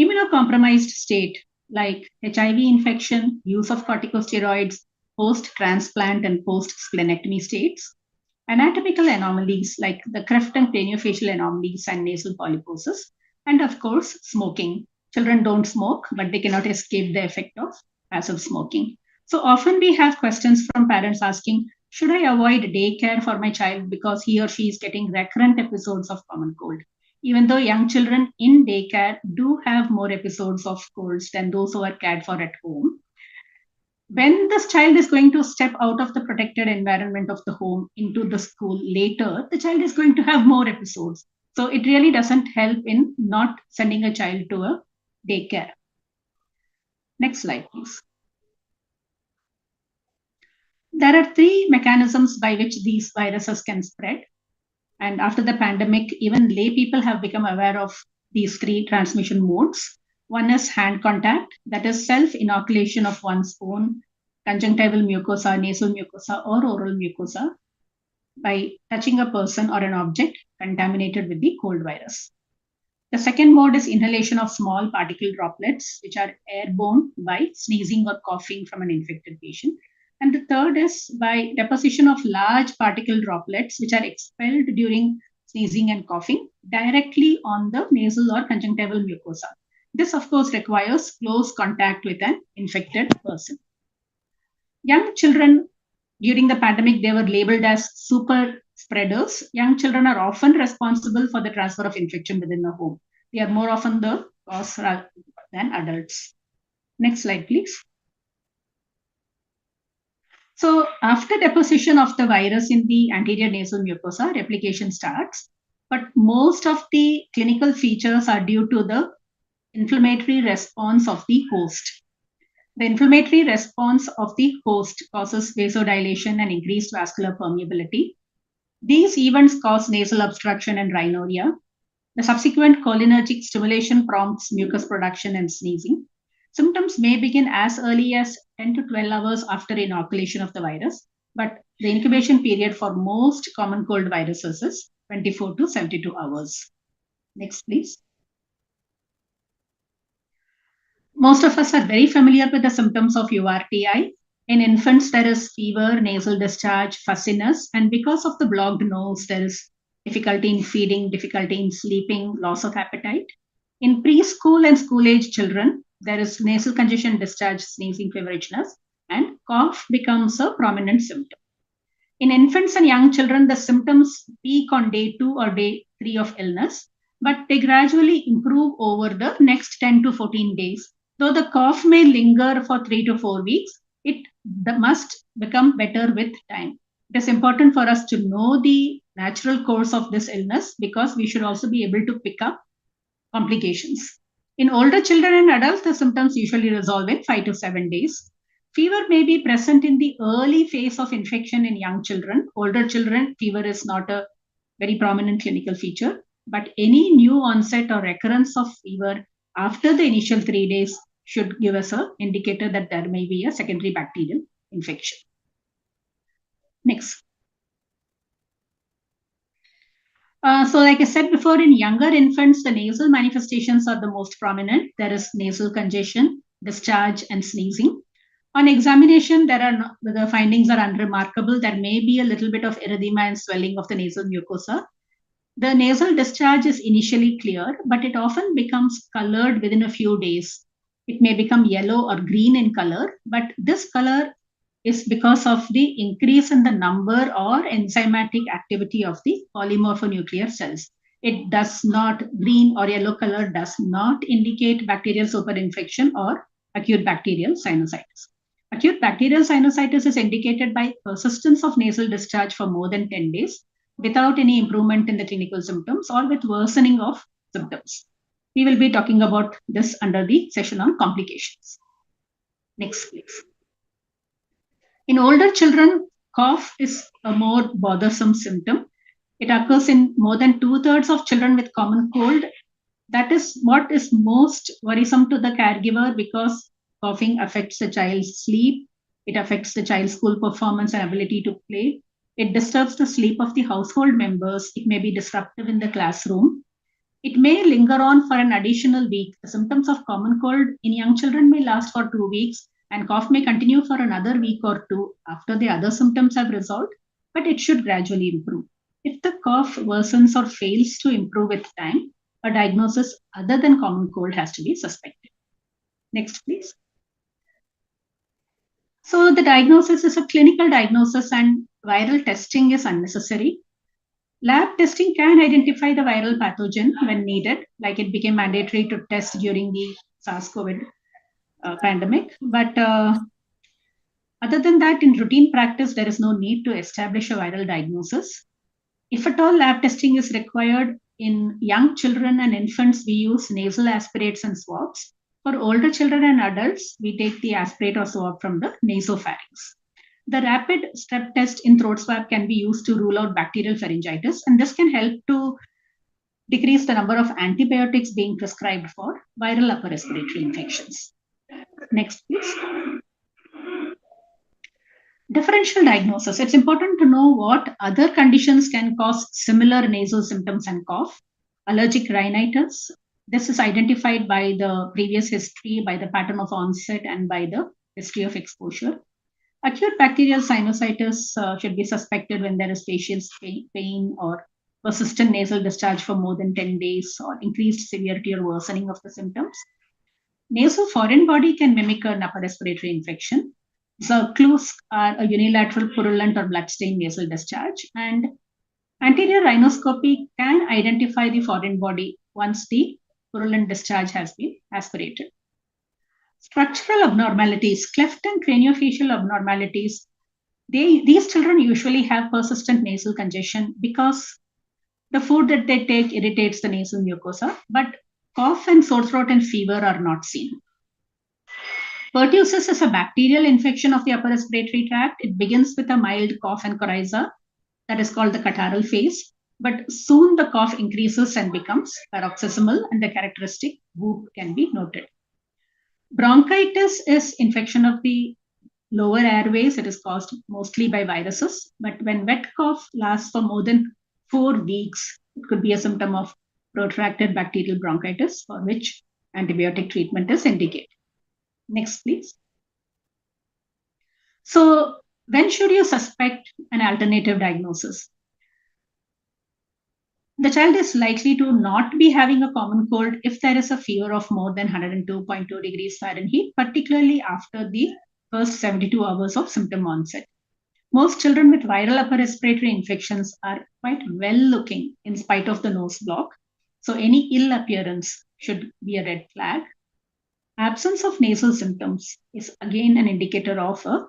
Speaker 8: immunocompromised state like HIV infection, use of corticosteroids, post-transplant and post-splenectomy states, anatomical anomalies like the cleft and craniofacial anomalies and nasal polyposis, and of course, smoking. Children don't smoke, but they cannot escape the effect of passive smoking. So often we have questions from parents asking, should I avoid daycare for my child because he or she is getting recurrent episodes of common cold? Even though young children in daycare do have more episodes of colds than those who are cared for at home, when this child is going to step out of the protected environment of the home into the school later, the child is going to have more episodes. So it really doesn't help in not sending a child to a daycare. Next slide, please. There are three mechanisms by which these viruses can spread. And after the pandemic, even lay people have become aware of these three transmission modes. One is hand contact, that is self-inoculation of one's own conjunctival mucosa, nasal mucosa, or oral mucosa by touching a person or an object contaminated with the cold virus. The second mode is inhalation of small particle droplets, which are airborne by sneezing or coughing from an infected patient. And the third is by deposition of large particle droplets, which are expelled during sneezing and coughing directly on the nasal or conjunctival mucosa. This, of course, requires close contact with an infected person. Young children, during the pandemic, they were labeled as super spreaders. Young children are often responsible for the transfer of infection within the home. They are more often the cause than adults. Next slide, please. So after deposition of the virus in the anterior nasal mucosa, replication starts. But most of the clinical features are due to the inflammatory response of the host. The inflammatory response of the host causes vasodilation and increased vascular permeability. These events cause nasal obstruction and rhinorrhea. The subsequent cholinergic stimulation prompts mucus production and sneezing. Symptoms may begin as early as 10 to 12 hours after inoculation of the virus, but the incubation period for most common cold viruses is 24 to 72 hours. Next, please. Most of us are very familiar with the symptoms of URTI. In infants, there is fever, nasal discharge, fussiness, and because of the blocked nose, there is difficulty in feeding, difficulty in sleeping, loss of appetite. In preschool and school-age children, there is nasal congestion, discharge, sneezing, feverigeness, and cough becomes a prominent symptom. In infants and young children, the symptoms peak on day 2 or day 3 of illness, but they gradually improve over the next 10 to 14 days. Though the cough may linger for 3 to 4 weeks, it must become better with time. It is important for us to know the natural course of this illness because we should also be able to pick up complications. In older children and adults, the symptoms usually resolve in 5 to 7 days. Fever may be present in the early phase of infection in young children. Older children, fever is not a very prominent clinical feature, but any new onset or recurrence of fever after the initial 3 days should give us an indicator that there may be a secondary bacterial infection. Next. So like I said before, in younger infants, the nasal manifestations are the most prominent. There is nasal congestion, discharge, and sneezing. On examination, the findings are unremarkable. There may be a little bit of erythema and swelling of the nasal mucosa. The nasal discharge is initially clear, but it often becomes colored within a few days. It may become yellow or green in color, but this color is because of the increase in the number or enzymatic activity of the polymorphonuclear cells. It does not, green or yellow color does not indicate bacterial superinfection or acute bacterial sinusitis. Acute bacterial sinusitis is indicated by persistence of nasal discharge for more than 10 days. without any improvement in the clinical symptoms or with worsening of symptoms. We will be talking about this under the session on complications. Next, please. In older children, cough is a more bothersome symptom. It occurs in more than 2/3 of children with common cold. That is what is most worrisome to the caregiver because coughing affects the child's sleep. It affects the child's school performance and ability to play. It disturbs the sleep of the household members. It may be disruptive in the classroom. It may linger on for an additional week. The symptoms of common cold in young children may last for 2 weeks, and cough may continue for another week or two after the other symptoms have resolved, but it should gradually improve. If the cough worsens or fails to improve with time, a diagnosis other than common cold has to be suspected. Next, please. So the diagnosis is a clinical diagnosis and viral testing is unnecessary. Lab testing can identify the viral pathogen when needed, like it became mandatory to test during the SARS-CoV pandemic. But other than that, in routine practice, there is no need to establish a viral diagnosis. If at all lab testing is required, in young children and infants, we use nasal aspirates and swabs. For older children and adults, we take the aspirate or swab from the nasopharynx. The rapid strep test in throat swab can be used to rule out bacterial pharyngitis, and this can help to decrease the number of antibiotics being prescribed for viral upper respiratory infections. Next, please. Differential diagnosis. It's important to know what other conditions can cause similar nasal symptoms and cough. Allergic rhinitis. This is identified by the previous history, by the pattern of onset, and by the history of exposure. Acute bacterial sinusitis should be suspected when there is facial pain or persistent nasal discharge for more than 10 days or increased severity or worsening of the symptoms. Nasal foreign body can mimic an upper respiratory infection. So clues are a unilateral purulent or bloodstained nasal discharge, and anterior rhinoscopy can identify the foreign body once the purulent discharge has been aspirated. Structural abnormalities, cleft and craniofacial abnormalities, these children usually have persistent nasal congestion because the food that they take irritates the nasal mucosa, but cough and sore throat and fever are not seen. Pertussis is a bacterial infection of the upper respiratory tract. It begins with a mild cough and coryza that is called the catarrhal phase, but soon the cough increases and becomes paroxysmal and the characteristic whoop can be noted. Bronchitis is infection of the lower airways. It is caused mostly by viruses, but when wet cough lasts for more than 4 weeks, it could be a symptom of protracted bacterial bronchitis for which antibiotic treatment is indicated. Next, please. So when should you suspect an alternative diagnosis? The child is likely to not be having a common cold if there is a fever of more than 102.2 degrees Fahrenheit, particularly after the first 72 hours of symptom onset. Most children with viral upper respiratory infections are quite well looking in spite of the nose block. So any ill appearance should be a red flag. Absence of nasal symptoms is again an indicator of a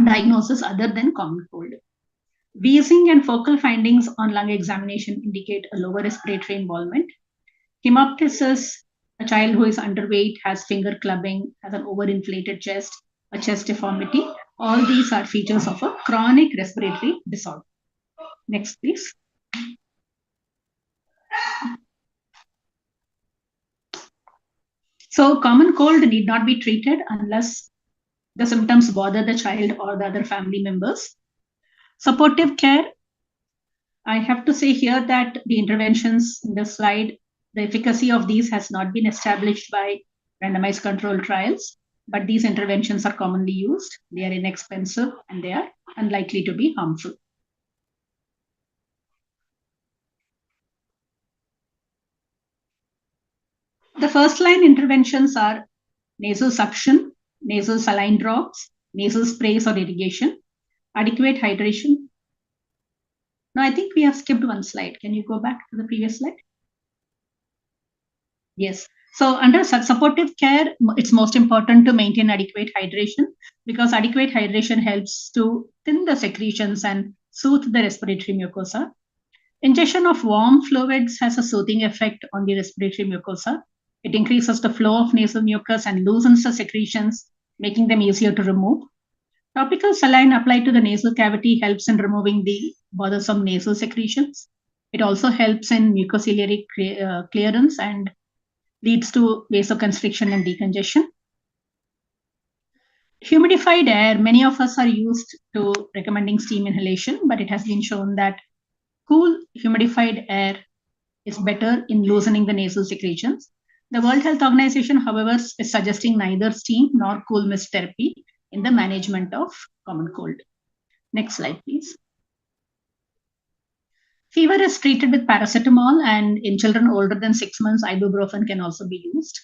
Speaker 8: diagnosis other than common cold. Wheezing and focal findings on lung examination indicate a lower respiratory involvement. Hemoptysis, a child who is underweight, has finger clubbing, has an overinflated chest, a chest deformity. All these are features of a chronic respiratory disorder. Next, please. So common cold need not be treated unless the symptoms bother the child or the other family members. Supportive care, I have to say here that the interventions in this slide, the efficacy of these has not been established by randomized controlled trials, but these interventions are commonly used. They are inexpensive and they are unlikely to be harmful. The first line interventions are nasal suction, nasal saline drops, nasal sprays or irrigation, adequate hydration. No, I think we have skipped one slide. Can you go back to the previous slide? Yes. So under supportive care, it's most important to maintain adequate hydration because adequate hydration helps to thin the secretions and soothe the respiratory mucosa. Ingestion of warm fluids has a soothing effect on the respiratory mucosa. It increases the flow of nasal mucus and loosens the secretions, making them easier to remove. Topical saline applied to the nasal cavity helps in removing the bothersome nasal secretions. It also helps in mucociliary clearance and leads to vasoconstriction and decongestion. Humidified air, many of us are used to recommending steam inhalation, but it has been shown that cool humidified air is better in loosening the nasal secretions. The World Health Organization, however, is suggesting neither steam nor cool mist therapy in the management of common cold. Next slide, please. Fever is treated with paracetamol, and in children older than 6 months, ibuprofen can also be used.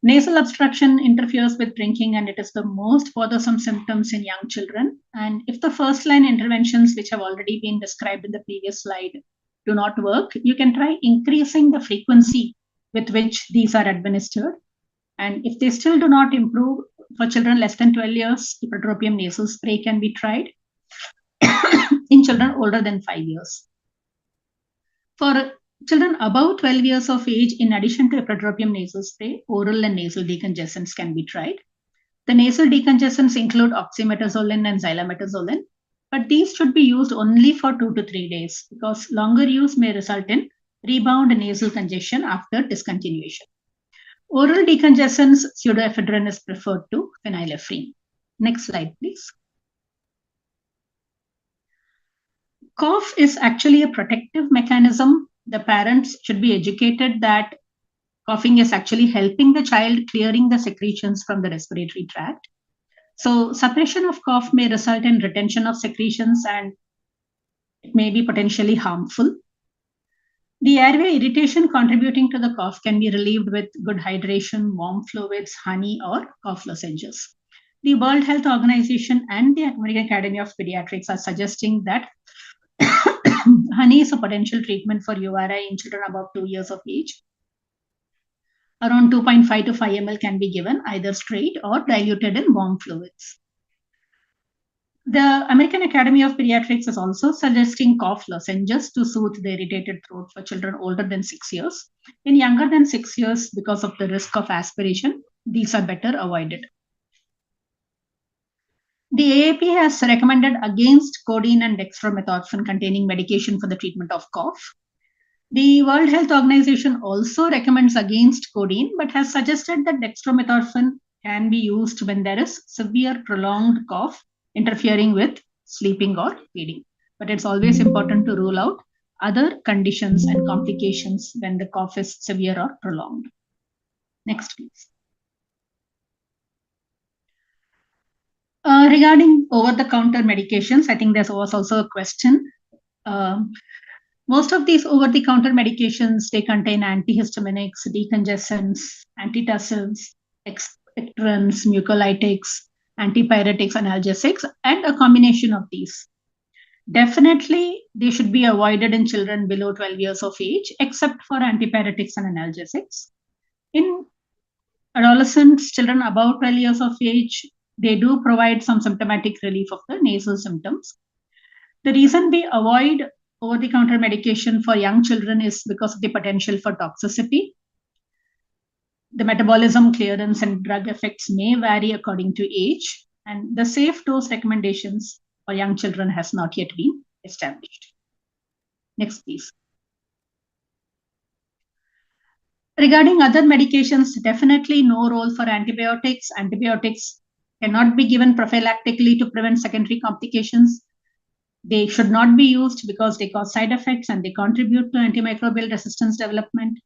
Speaker 8: Nasal obstruction interferes with drinking, and it is the most bothersome symptoms in young children. And if the first line interventions, which have already been described in the previous slide, do not work, you can try increasing the frequency with which these are administered. And if they still do not improve, for children less than 12 years, ipratropium nasal spray can be tried. In children older than 5 years. For children above 12 years of age, in addition to ipratropium nasal spray, oral and nasal decongestants can be tried. The nasal decongestants include oxymetazoline and xylometazoline, but these should be used only for 2 to 3 days because longer use may result in rebound nasal congestion after discontinuation. Oral decongestants, pseudoephedrine is preferred to phenylephrine. Next slide, please. Cough is actually a protective mechanism. The parents should be educated that coughing is actually helping the child clearing the secretions from the respiratory tract. So suppression of cough may result in retention of secretions and it may be potentially harmful. The airway irritation contributing to the cough can be relieved with good hydration, warm fluids, honey, or cough lozenges. The World Health Organization and the American Academy of Pediatrics are suggesting that honey is a potential treatment for URI in children above 2 years of age. Around 2.5 to 5 ml can be given either straight or diluted in warm fluids. The American Academy of Pediatrics is also suggesting cough lozenges to soothe the irritated throat for children older than 6 years. In younger than 6 years, because of the risk of aspiration, these are better avoided. The AAP has recommended against codeine and dextromethorphan containing medication for the treatment of cough. The World Health Organization also recommends against codeine, but has suggested that dextromethorphan can be used when there is severe prolonged cough interfering with sleeping or feeding. But it's always important to rule out other conditions and complications when the cough is severe or prolonged. Next, please. Regarding over-the-counter medications, I think there was also a question. Most of these over-the-counter medications, they contain antihistaminics, decongestants, antitussives, expectorants, mucolytics, antipyretics, analgesics, and a combination of these. Definitely, they should be avoided in children below 12 years of age, except for antipyretics and analgesics. In adolescents, children above 12 years of age, they do provide some symptomatic relief of the nasal symptoms. The reason we avoid over-the-counter medication for young children is because of the potential for toxicity. The metabolism, clearance, and drug effects may vary according to age, and the safe dose recommendations for young children has not yet been established. Next, please. Regarding other medications, definitely no role for antibiotics. Antibiotics cannot be given prophylactically to prevent secondary complications. They should not be used because they cause side effects and they contribute to antimicrobial resistance development.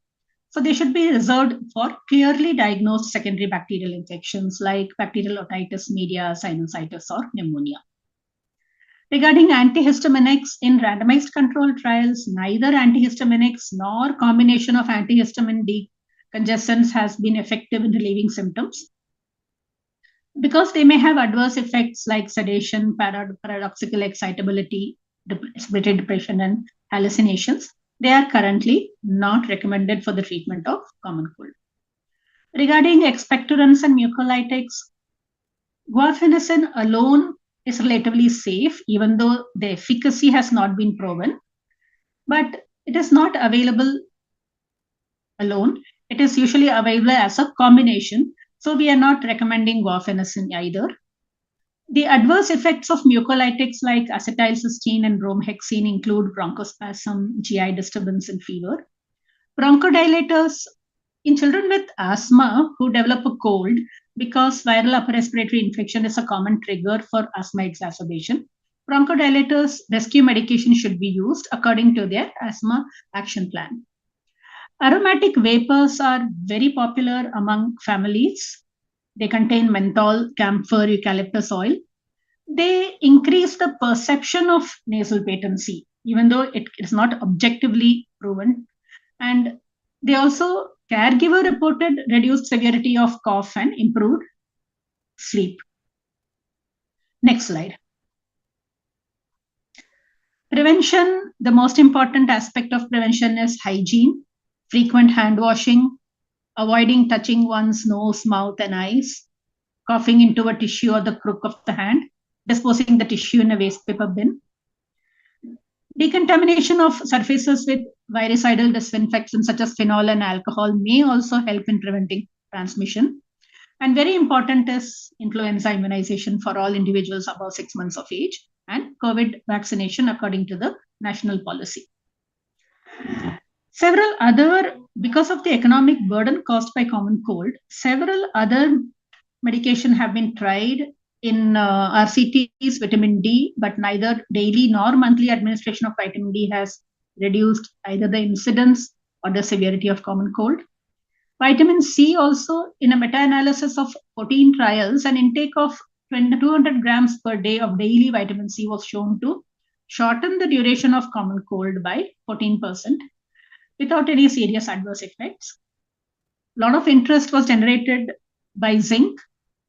Speaker 8: So they should be reserved for clearly diagnosed secondary bacterial infections like bacterial otitis media, sinusitis, or pneumonia. Regarding antihistaminics, in randomized controlled trials, neither antihistaminics nor combination of antihistamine decongestants has been effective in relieving symptoms. Because they may have adverse effects like sedation, paradoxical excitability, respiratory depression, and hallucinations, they are currently not recommended for the treatment of common cold. Regarding expectorants and mucolytics, guaifenesin alone is relatively safe, even though the efficacy has not been proven. But it is not available alone. It is usually available as a combination. So we are not recommending guaifenesin either. The adverse effects of mucolytics like acetylcysteine and bromhexine include bronchospasm, GI disturbance, and fever. Bronchodilators in children with asthma who develop a cold, because viral upper respiratory infection is a common trigger for asthma exacerbation, bronchodilators rescue medication should be used according to their asthma action plan. Aromatic vapors are very popular among families. They contain menthol, camphor, eucalyptus oil. They increase the perception of nasal patency, even though it is not objectively proven. And they also, caregiver reported reduced severity of cough and improved sleep. Next slide. Prevention, the most important aspect of prevention is hygiene, frequent hand washing, avoiding touching one's nose, mouth, and eyes, coughing into a tissue or the crook of the hand, disposing the tissue in a waste paper bin. Decontamination of surfaces with virucidal disinfectants such as phenol and alcohol may also help in preventing transmission. And very important is influenza immunization for all individuals above 6 months of age and COVID vaccination according to the national policy. Several other, because of the economic burden caused by common cold, several other medications have been tried in RCTs, vitamin D, but neither daily nor monthly administration of vitamin D has reduced either the incidence or the severity of common cold. Vitamin C also, in a meta-analysis of 14 trials, an intake of 200 grams per day of daily vitamin C was shown to shorten the duration of common cold by 14% without any serious adverse effects. A lot of interest was generated by zinc,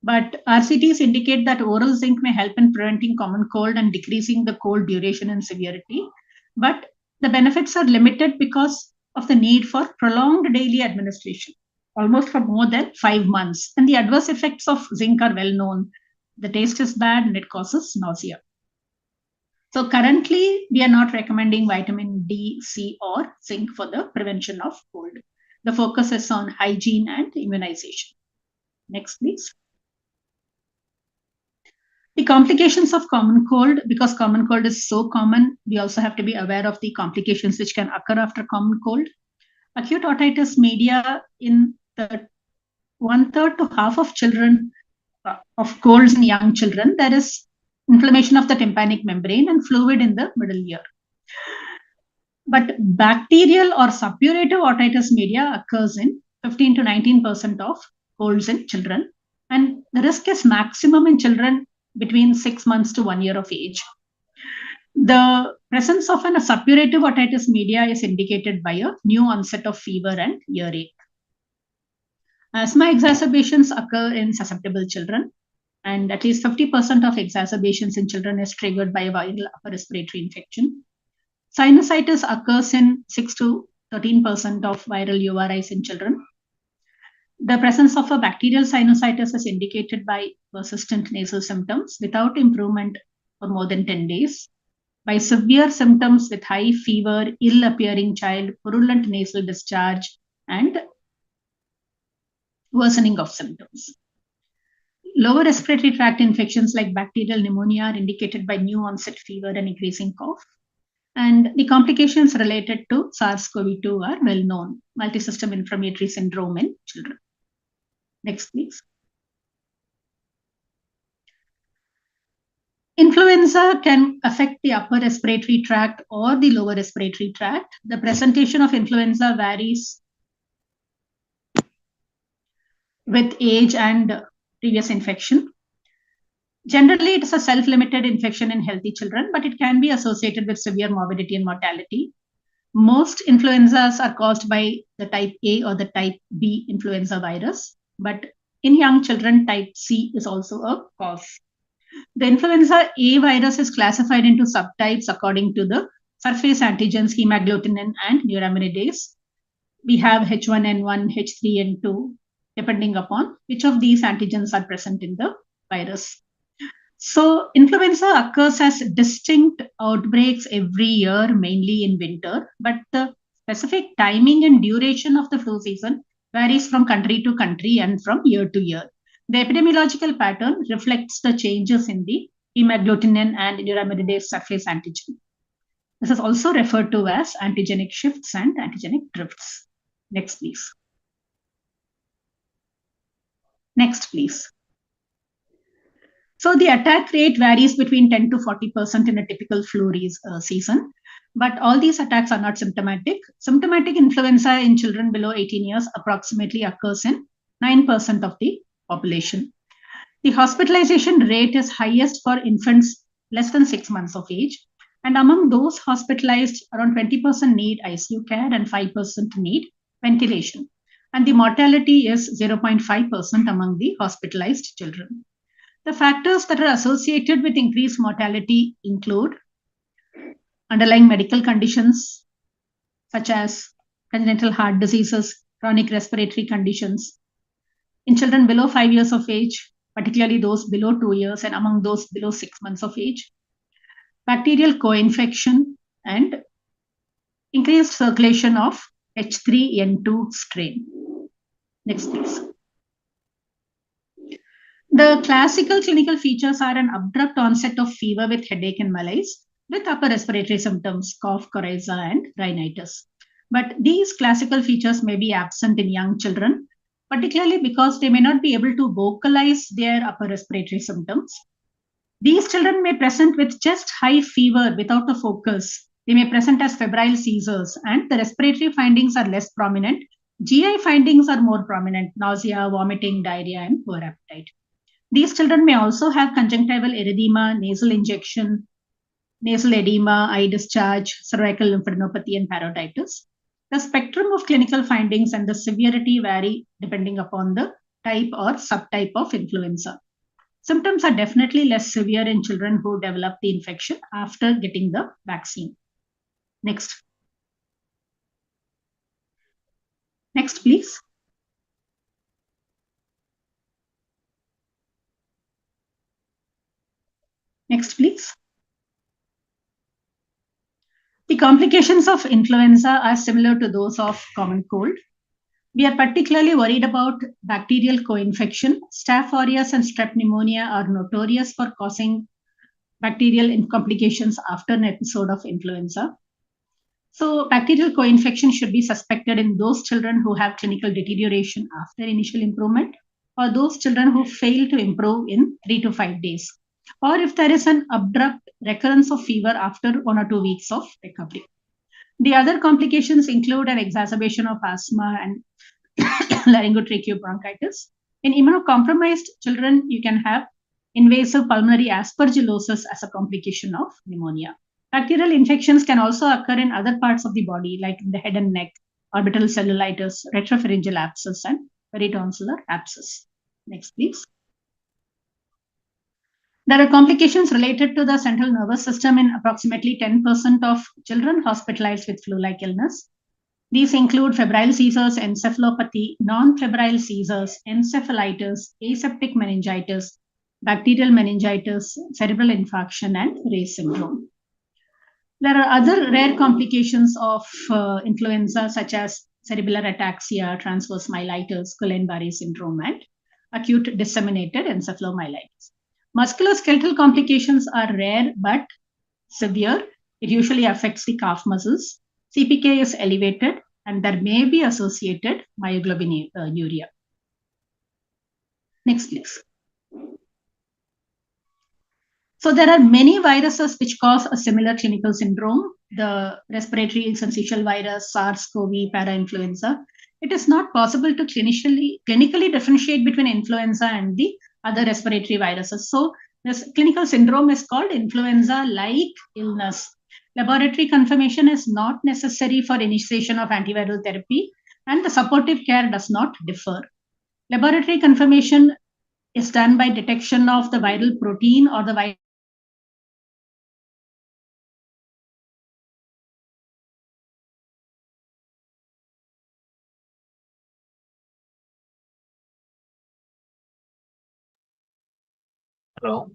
Speaker 8: but RCTs indicate that oral zinc may help in preventing common cold and decreasing the cold duration and severity. But the benefits are limited because of the need for prolonged daily administration, almost for more than 5 months. And the adverse effects of zinc are well known. The taste is bad and it causes nausea. So currently, we are not recommending vitamin D, C, or zinc for the prevention of cold. The focus is on hygiene and immunization. Next, please. The complications of common cold, because common cold is so common, we also have to be aware of the complications which can occur after common cold. Acute otitis media in the 1/3 to half of children of colds in young children, there is inflammation of the tympanic membrane and fluid in the middle ear. But bacterial or suppurative otitis media occurs in 15 to 19% of colds in children. And the risk is maximum in children between 6 months to 1 year of age. The presence of a suppurative otitis media is indicated by a new onset of fever and earache. Asthma exacerbations occur in susceptible children, and at least 50% of exacerbations in children is triggered by a viral upper respiratory infection. Sinusitis occurs in 6 to 13% of viral URIs in children. The presence of a bacterial sinusitis is indicated by persistent nasal symptoms without improvement for more than 10 days, by severe symptoms with high fever, ill-appearing child, purulent nasal discharge, and worsening of symptoms. Lower respiratory tract infections like bacterial pneumonia are indicated by new onset fever and increasing cough. And the complications related to SARS-CoV-2 are well known, multisystem inflammatory syndrome in children. Next, please. Influenza can affect the upper respiratory tract or the lower respiratory tract. The presentation of influenza varies with age and previous infection. Generally, it is a self-limited infection in healthy children, but it can be associated with severe morbidity and mortality. Most influenzas are caused by the type A or the type B influenza virus, but in young children, type C is also a cause. The influenza A virus is classified into subtypes according to the surface antigens hemagglutinin and neuraminidase. We have H1N1, H3N2, depending upon which of these antigens are present in the virus. So influenza occurs as distinct outbreaks every year, mainly in winter, but the specific timing and duration of the flu season varies from country to country and from year to year. The epidemiological pattern reflects the changes in the hemagglutinin and neuraminidase surface antigen. This is also referred to as antigenic shifts and antigenic drifts. Next, please. Next, please. So the attack rate varies between 10 to 40% in a typical flu season, but all these attacks are not symptomatic. Symptomatic influenza in children below 18 years approximately occurs in 9% of the population. The hospitalization rate is highest for infants less than 6 months of age. And among those hospitalized, around 20% need ICU care and 5% need ventilation. And the mortality is 0.5% among the hospitalized children. The factors that are associated with increased mortality include underlying medical conditions such as congenital heart diseases, chronic respiratory conditions. In children below 5 years of age, particularly those below 2 years and among those below 6 months of age, bacterial co-infection and increased circulation of H3N2 strain. Next, please. The classical clinical features are an abrupt onset of fever with headache and malaise, with upper respiratory symptoms, cough, coryza, and rhinitis. But these classical features may be absent in young children, particularly because they may not be able to vocalize their upper respiratory symptoms. These children may present with just high fever without a focus. They may present as febrile seizures, and the respiratory findings are less prominent. GI findings are more prominent: nausea, vomiting, diarrhea, and poor appetite. These children may also have conjunctival erythema, nasal injection, nasal edema, eye discharge, cervical lymphadenopathy, and parotitis. The spectrum of clinical findings and the severity vary depending upon the type or subtype of influenza. Symptoms are definitely less severe in children who develop the infection after getting the vaccine. Next. Next, please. Next, please. The complications of influenza are similar to those of common cold. We are particularly worried about bacterial co-infection. Staph aureus and strep pneumonia are notorious for causing bacterial complications after an episode of influenza. So bacterial co-infection should be suspected in those children who have clinical deterioration after initial improvement, or those children who fail to improve in 3 to 5 days, or if there is an abrupt recurrence of fever after 1 or 2 weeks of recovery. The other complications include an exacerbation of asthma and laryngotracheal bronchitis. In immunocompromised children, you can have invasive pulmonary aspergillosis as a complication of pneumonia. Bacterial infections can also occur in other parts of the body, like in the head and neck, orbital cellulitis, retropharyngeal abscess, and peritonsillar abscess. Next, please. There are complications related to the central nervous system in approximately 10% of children hospitalized with flu-like illness. These include febrile seizures, encephalopathy, non-febrile seizures, encephalitis, aseptic meningitis, bacterial meningitis, cerebral infarction, and Ray's syndrome. There are other rare complications of influenza, such as cerebellar ataxia, transverse myelitis, Guillain-Barré syndrome, and acute disseminated encephalomyelitis. Musculoskeletal complications are rare but severe. It usually affects the calf muscles. CPK is elevated, and there may be associated myoglobinuria. Next, please. So there are many viruses which cause a similar clinical syndrome. The respiratory syncytial virus, SARS-CoV, parainfluenza. It is not possible to clinically differentiate between influenza and the other respiratory viruses. So this clinical syndrome is called influenza-like illness. Laboratory confirmation is not necessary for initiation of antiviral therapy, and the supportive care does not differ. Laboratory confirmation is done by detection of the viral protein or the viral.
Speaker 2: Hello.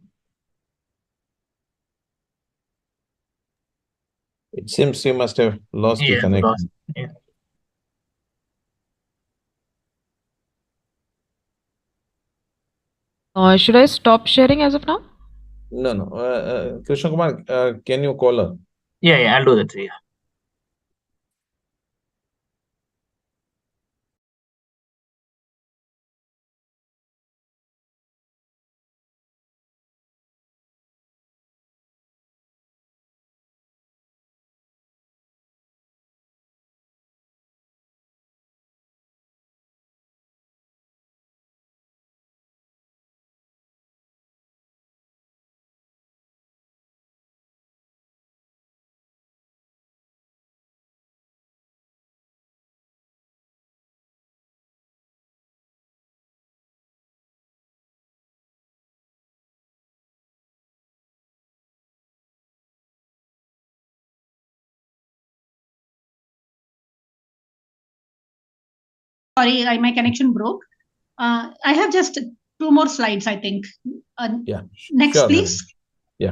Speaker 6: It seems you must have lost the
Speaker 2: Yeah,
Speaker 6: connection.
Speaker 2: lost. Yeah.
Speaker 1: Should I stop sharing as of now?
Speaker 6: No. Krishna Kumar, can you call her?
Speaker 2: Yeah, I'll do that. Yeah.
Speaker 8: Sorry, my connection broke. I have just 2 more slides, I think.
Speaker 6: Yeah.
Speaker 8: Next,
Speaker 6: Sure,
Speaker 8: please.
Speaker 6: Yeah.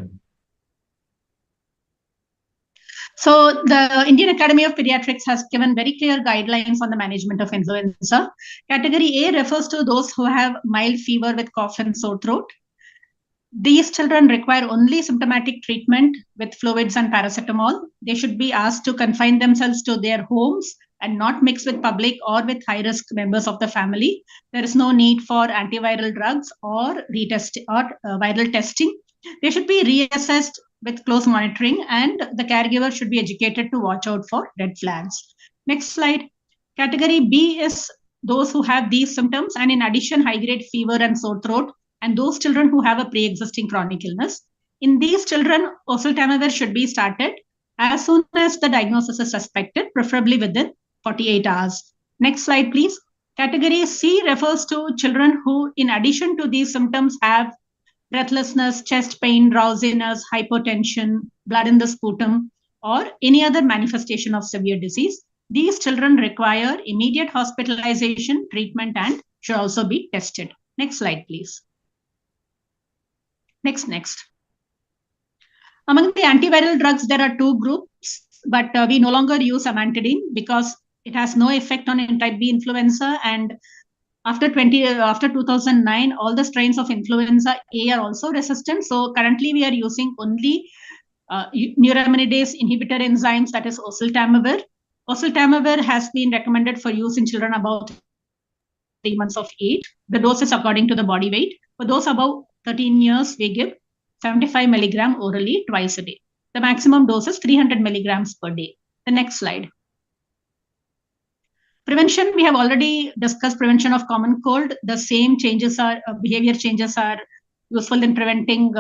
Speaker 8: So the Indian Academy of Pediatrics has given very clear guidelines on the management of influenza. Category A refers to those who have mild fever with cough and sore throat. These children require only symptomatic treatment with fluids and paracetamol. They should be asked to confine themselves to their homes and not mix with public or with high-risk members of the family. There is no need for antiviral drugs or retest or viral testing. They should be reassessed with close monitoring, and the caregiver should be educated to watch out for red flags. Next slide. Category B is those who have these symptoms and in addition high-grade fever and sore throat, and those children who have a pre-existing chronic illness. In these children, oseltamivir should be started as soon as the diagnosis is suspected, preferably within 48 hours. Next slide, please. Category C refers to children who, in addition to these symptoms, have breathlessness, chest pain, drowsiness, hypotension, blood in the sputum, or any other manifestation of severe disease. These children require immediate hospitalization, treatment, and should also be tested. Next slide, please. Next. Among the antiviral drugs, there are 2 groups, but we no longer use amantadine because it has no effect on type B influenza, and after 2009, all the strains of influenza A are also resistant. So currently we are using only neuraminidase inhibitor enzymes, that is oseltamivir. Oseltamivir has been recommended for use in children about 3 months of age. The dose is according to the body weight. For those above 13 years, we give 75 milligram orally twice a day. The maximum dose is 300 milligrams per day. The next slide. Prevention, we have already discussed prevention of common cold. The same changes are, behavior changes are useful in preventing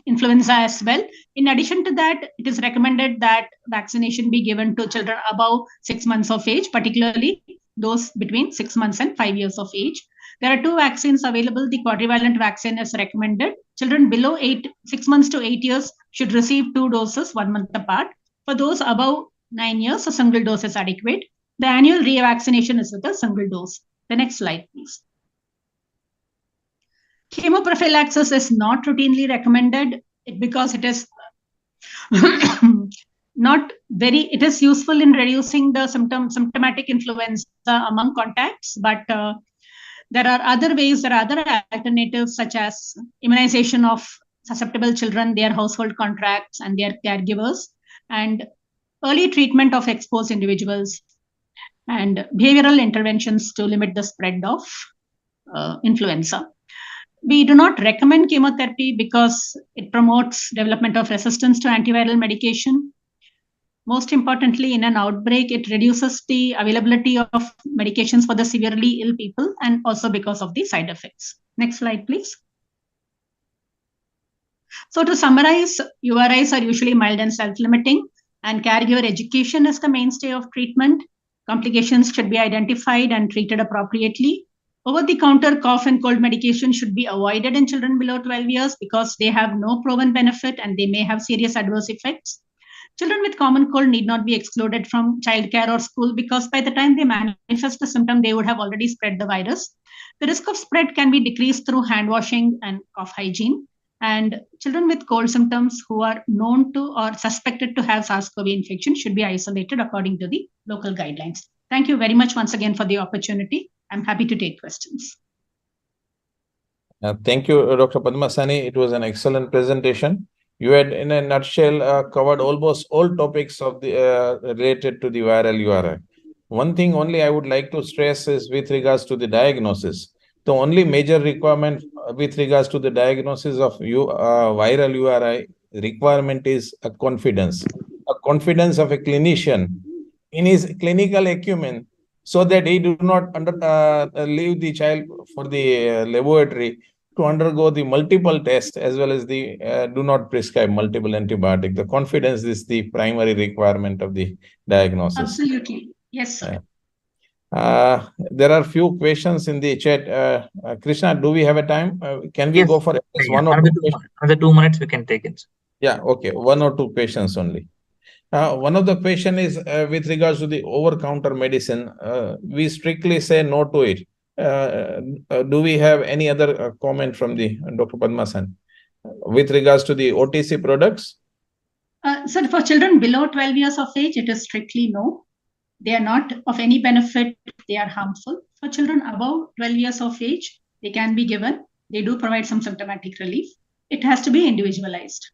Speaker 8: influenza as well. In addition to that, it is recommended that vaccination be given to children above 6 months of age, particularly those between 6 months and 5 years of age. There are 2 vaccines available. The quadrivalent vaccine is recommended. Children below 6 months to 8 years should receive 2 doses 1 month apart. For those above 9 years, a single dose is adequate. The annual revaccination is with a single dose. The next slide, please. Chemoprophylaxis is not routinely recommended because it is it is useful in reducing the symptomatic influenza among contacts, but there are other ways, there are other alternatives such as immunization of susceptible children, their household contacts, and their caregivers, and early treatment of exposed individuals, and behavioral interventions to limit the spread of influenza. We do not recommend chemotherapy because it promotes development of resistance to antiviral medication. Most importantly, in an outbreak, it reduces the availability of medications for the severely ill people, and also because of the side effects. Next slide, please. So to summarize, URIs are usually mild and self-limiting, and caregiver education is the mainstay of treatment. Complications should be identified and treated appropriately. Over-the-counter cough and cold medication should be avoided in children below 12 years because they have no proven benefit and they may have serious adverse effects. Children with common cold need not be excluded from childcare or school because by the time they manifest the symptom, they would have already spread the virus. The risk of spread can be decreased through hand washing and cough hygiene. And children with cold symptoms who are known to or suspected to have SARS-CoV infection should be isolated according to the local guidelines. Thank you very much once again for the opportunity. I'm happy to take questions.
Speaker 6: Thank you, Dr. Padmasani. It was an excellent presentation. You had, in a nutshell, covered almost all topics of the related to the viral URI. One thing only I would like to stress is with regards to the diagnosis. The only major requirement with regards to the diagnosis of viral URI requirement is a confidence of a clinician in his clinical acumen, so that he do not leave the child for the laboratory to undergo the multiple tests, as well as the do not prescribe multiple antibiotics. The confidence is the primary requirement of the diagnosis.
Speaker 8: Absolutely. Yes, sir.
Speaker 6: There are few questions in the chat. Krishna, do we have a time? Can we go for at least one or two questions?
Speaker 2: Another 2 minutes we can take it.
Speaker 6: Yeah, okay. 1 or 2 questions only. One of the question is with regards to the over-counter medicine. We strictly say no to it. Do we have any other comment from the Dr. Padmasan with regards to the OTC products?
Speaker 8: So for children below 12 years of age, it is strictly no. They are not of any benefit. They are harmful. For children above 12 years of age, they can be given. They do provide some symptomatic relief. It has to be individualized.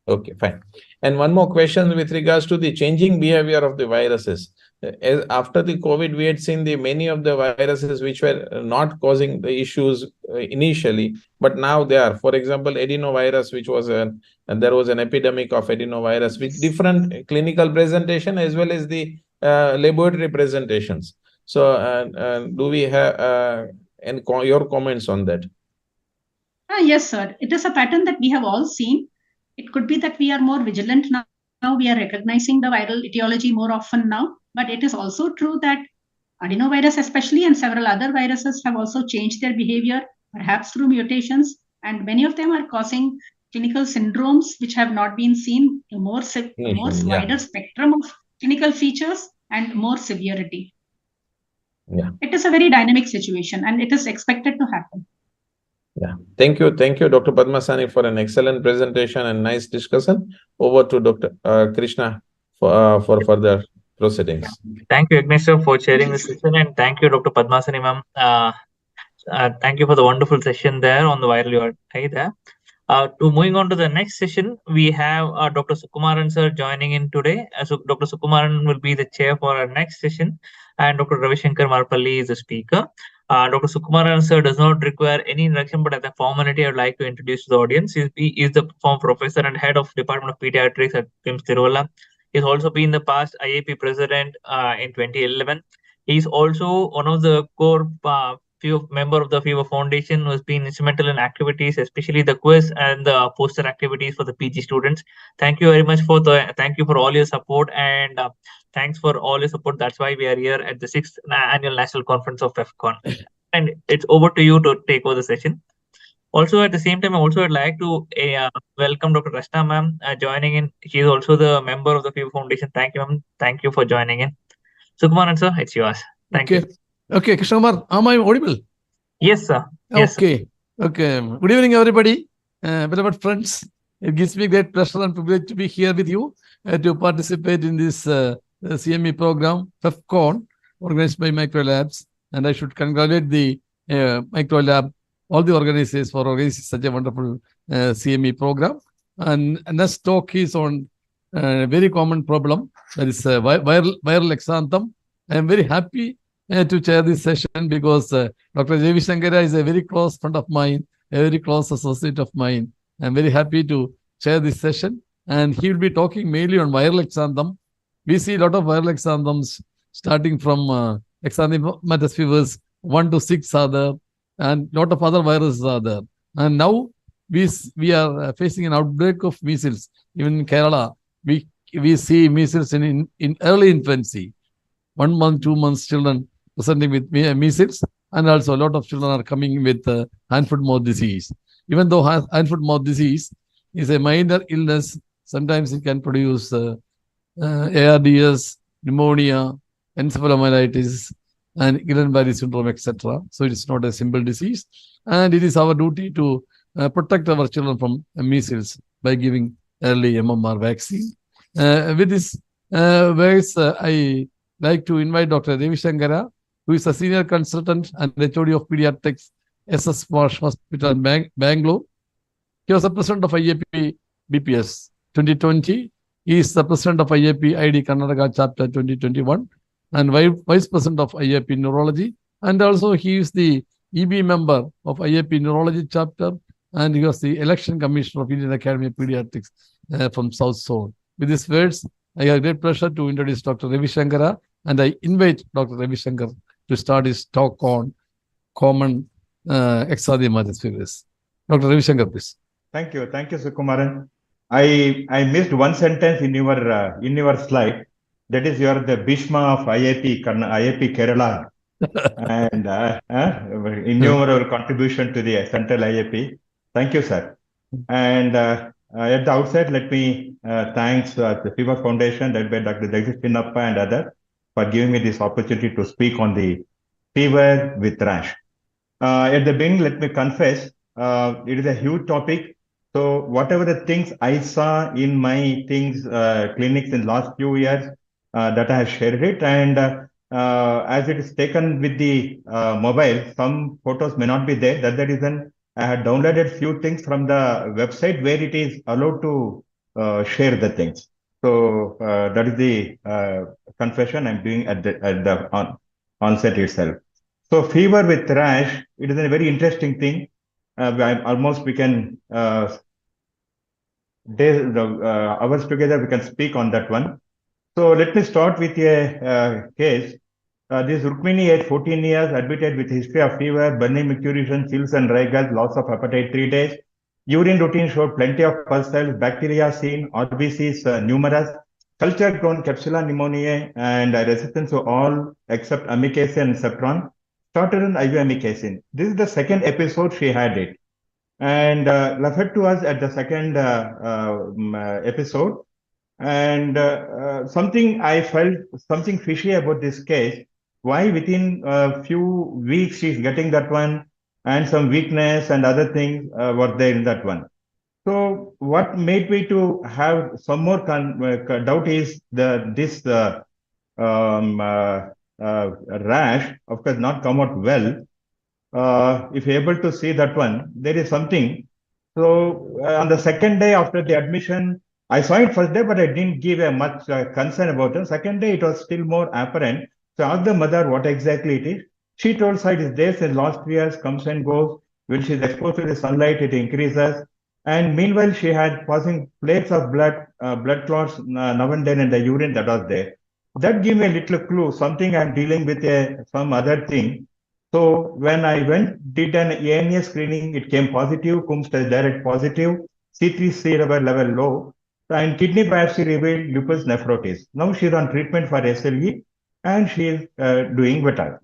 Speaker 6: Okay, fine. And one more question with regards to the changing behavior of the viruses. After the COVID, we had seen the many of the viruses which were not causing the issues initially, but now they are. For example, adenovirus, which was there was an epidemic of adenovirus with different clinical presentation as well as the laboratory presentations. So, do we have your comments on that?
Speaker 8: Yes, sir. It is a pattern that we have all seen. It could be that we are more vigilant now. Now we are recognizing the viral etiology more often now. But it is also true that adenovirus especially and several other viruses have also changed their behavior, perhaps through mutations. And many of them are causing clinical syndromes which have not been seen, a more wider spectrum of clinical features and more severity.
Speaker 6: Yeah.
Speaker 8: It is a very dynamic situation and it is expected to happen.
Speaker 6: Yeah, thank you, Dr. Padmasani, for an excellent presentation and nice discussion. Over to Dr. Krishna for further proceedings.
Speaker 2: Thank you, Ignesh, sir, for sharing this session, and thank you, Dr. Padmasani, ma'am. Thank you for the wonderful session there on the viral URTI there. Moving on to the next session, we have Dr. Sukumaran sir joining in today. So Dr. Sukumaran will be the chair for our next session, and Dr. Ravishankar Marpalli is the speaker. Dr. Sukumaran sir does not require any introduction, but as a formality, I would like to introduce the audience. He is the former professor and head of Department of Pediatrics at KIMS Tiruvalla. He's also been the past IAP president in 2011. He's also one of the core member of the Fever Foundation, who has been instrumental in activities, especially the quiz and the poster activities for the PG students. Thank you very much thank you for all your support, and thanks for all your support. That's why we are here at the 6th Annual National Conference of FCON. And it's over to you to take over the session. Also, at the same time, I also would like to welcome Dr. Rashna ma'am joining in. She is also the member of the Fever Foundation. Thank you, ma'am. Thank you for joining in. Sukumaran sir, it's yours. Thank you.
Speaker 9: Okay, Krishnamar, am I audible?
Speaker 2: Yes, sir. Yes,
Speaker 9: okay. Sir. Okay. Good evening, everybody. Beloved friends, it gives me great pleasure and privilege to be here with you to participate in this CME program, FCON, organized by Microlabs. And I should congratulate the Microlab, all the organizers for organizing such a wonderful CME program. And this talk is on a very common problem, that is viral exanthem. I am very happy to chair this session because Dr. Ravishankar is a very close friend of mine, a very close associate of mine. I am very happy to chair this session, and he will be talking mainly on viral exanthem. We see a lot of viral exanthems starting from exanthematous fevers 1 to 6 are there, and a lot of other viruses are there. And now we are facing an outbreak of measles. Even in Kerala, we see measles in early infancy. 1 month, 2 months children presenting with measles, and also a lot of children are coming with hand, foot, mouth disease. Even though hand, foot, mouth disease is a minor illness, sometimes it can produce ARDS, pneumonia, encephalomyelitis, and Guillain-Barré syndrome, etc. So it is not a simple disease, and it is our duty to protect our children from measles by giving early MMR vaccine. With this words, I like to invite Dr. Ravi Shankara, who is a senior consultant and HOD of Pediatrics SS Marsh Hospital, Bangalore. He was the president of IAP BPS 2020. He is the president of IAP ID Karnataka chapter 2021 and vice president of IAP Neurology. And also he is the EB member of IAP Neurology chapter, and he was the election commissioner of Indian Academy of Pediatrics from South Zone. With these words, I have great pleasure to introduce Dr. Ravi Shankara, and I invite Dr. Ravi Shankar to start his talk on common exanthems virus. Dr. Ravi Shankar, please.
Speaker 10: Thank you, Sukumaran. I missed one sentence in your slide. That is, you are the Bhishma of IAP Kerala, and innumerable contribution to the central IAP. Thank you, sir. And at the outset, let me thanks the Fever Foundation, led by Dr. Jagdish Chinnappa and others, for giving me this opportunity to speak on the fever with rash. At the beginning, let me confess, it is a huge topic. So whatever the things I saw in my clinics in last few years, that I have shared it, and as it is taken with the mobile, some photos may not be there. That's the reason I had downloaded few things from the website where it is allowed to share the things. So that is the confession I'm doing at the onset itself. So fever with rash, it is a very interesting thing. We can hours together, we can speak on that one. So let me start with a case. This Rukmini, age 14 years, admitted with history of fever, burning micturition, chills and dry gulp, loss of appetite 3 days. Urine routine showed plenty of pus cells, bacteria seen, RBCs numerous, culture grown Klebsiella pneumoniae, and resistance to all except amikacin and Septron. Started on IV amikacin. This is the second episode she had it, and referred to us at the second episode. And something I felt something fishy about this case. Why within a few weeks she's getting that one, and some weakness and other things were there in that one. So what made me to have some more doubt is this rash, of course, not come out well. If you're able to see that one, there is something. So on the second day after the admission, I saw it first day, but I didn't give a much concern about it. Second day, it was still more apparent. So I asked the mother what exactly it is. She told her it is there since last 3 years, comes and goes. When she's exposed to the sunlight, it increases. And meanwhile, she had passing plates of blood clots now and then in the urine that was there. That gave me a little clue, something I'm dealing with some other thing. So when I did an ANA screening, it came positive, Coombs test direct positive, C3 level low, and kidney biopsy revealed lupus nephritis. Now she's on treatment for SLE, and she is doing better.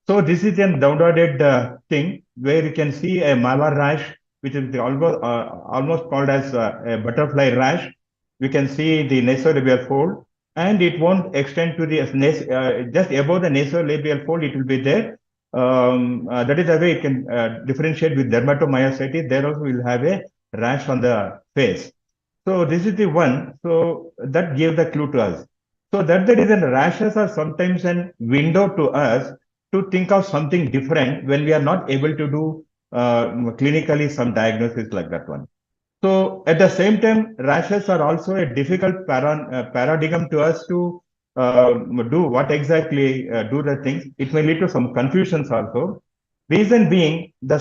Speaker 10: So this is a downloaded thing where you can see a malar rash, which is almost called as a butterfly rash. We can see the nasolabial fold, and it won't extend to the just above the nasolabial fold. It will be there. That is the way it can differentiate with dermatomyositis. There also will have a rash on the face. So this is the one. So that gave the clue to us. So that's the reason rashes are sometimes a window to us to think of something different when we are not able to do clinically some diagnosis like that one. So at the same time, rashes are also a difficult paradigm to us to do what exactly do the things. It may lead to some confusions also. Reason being, the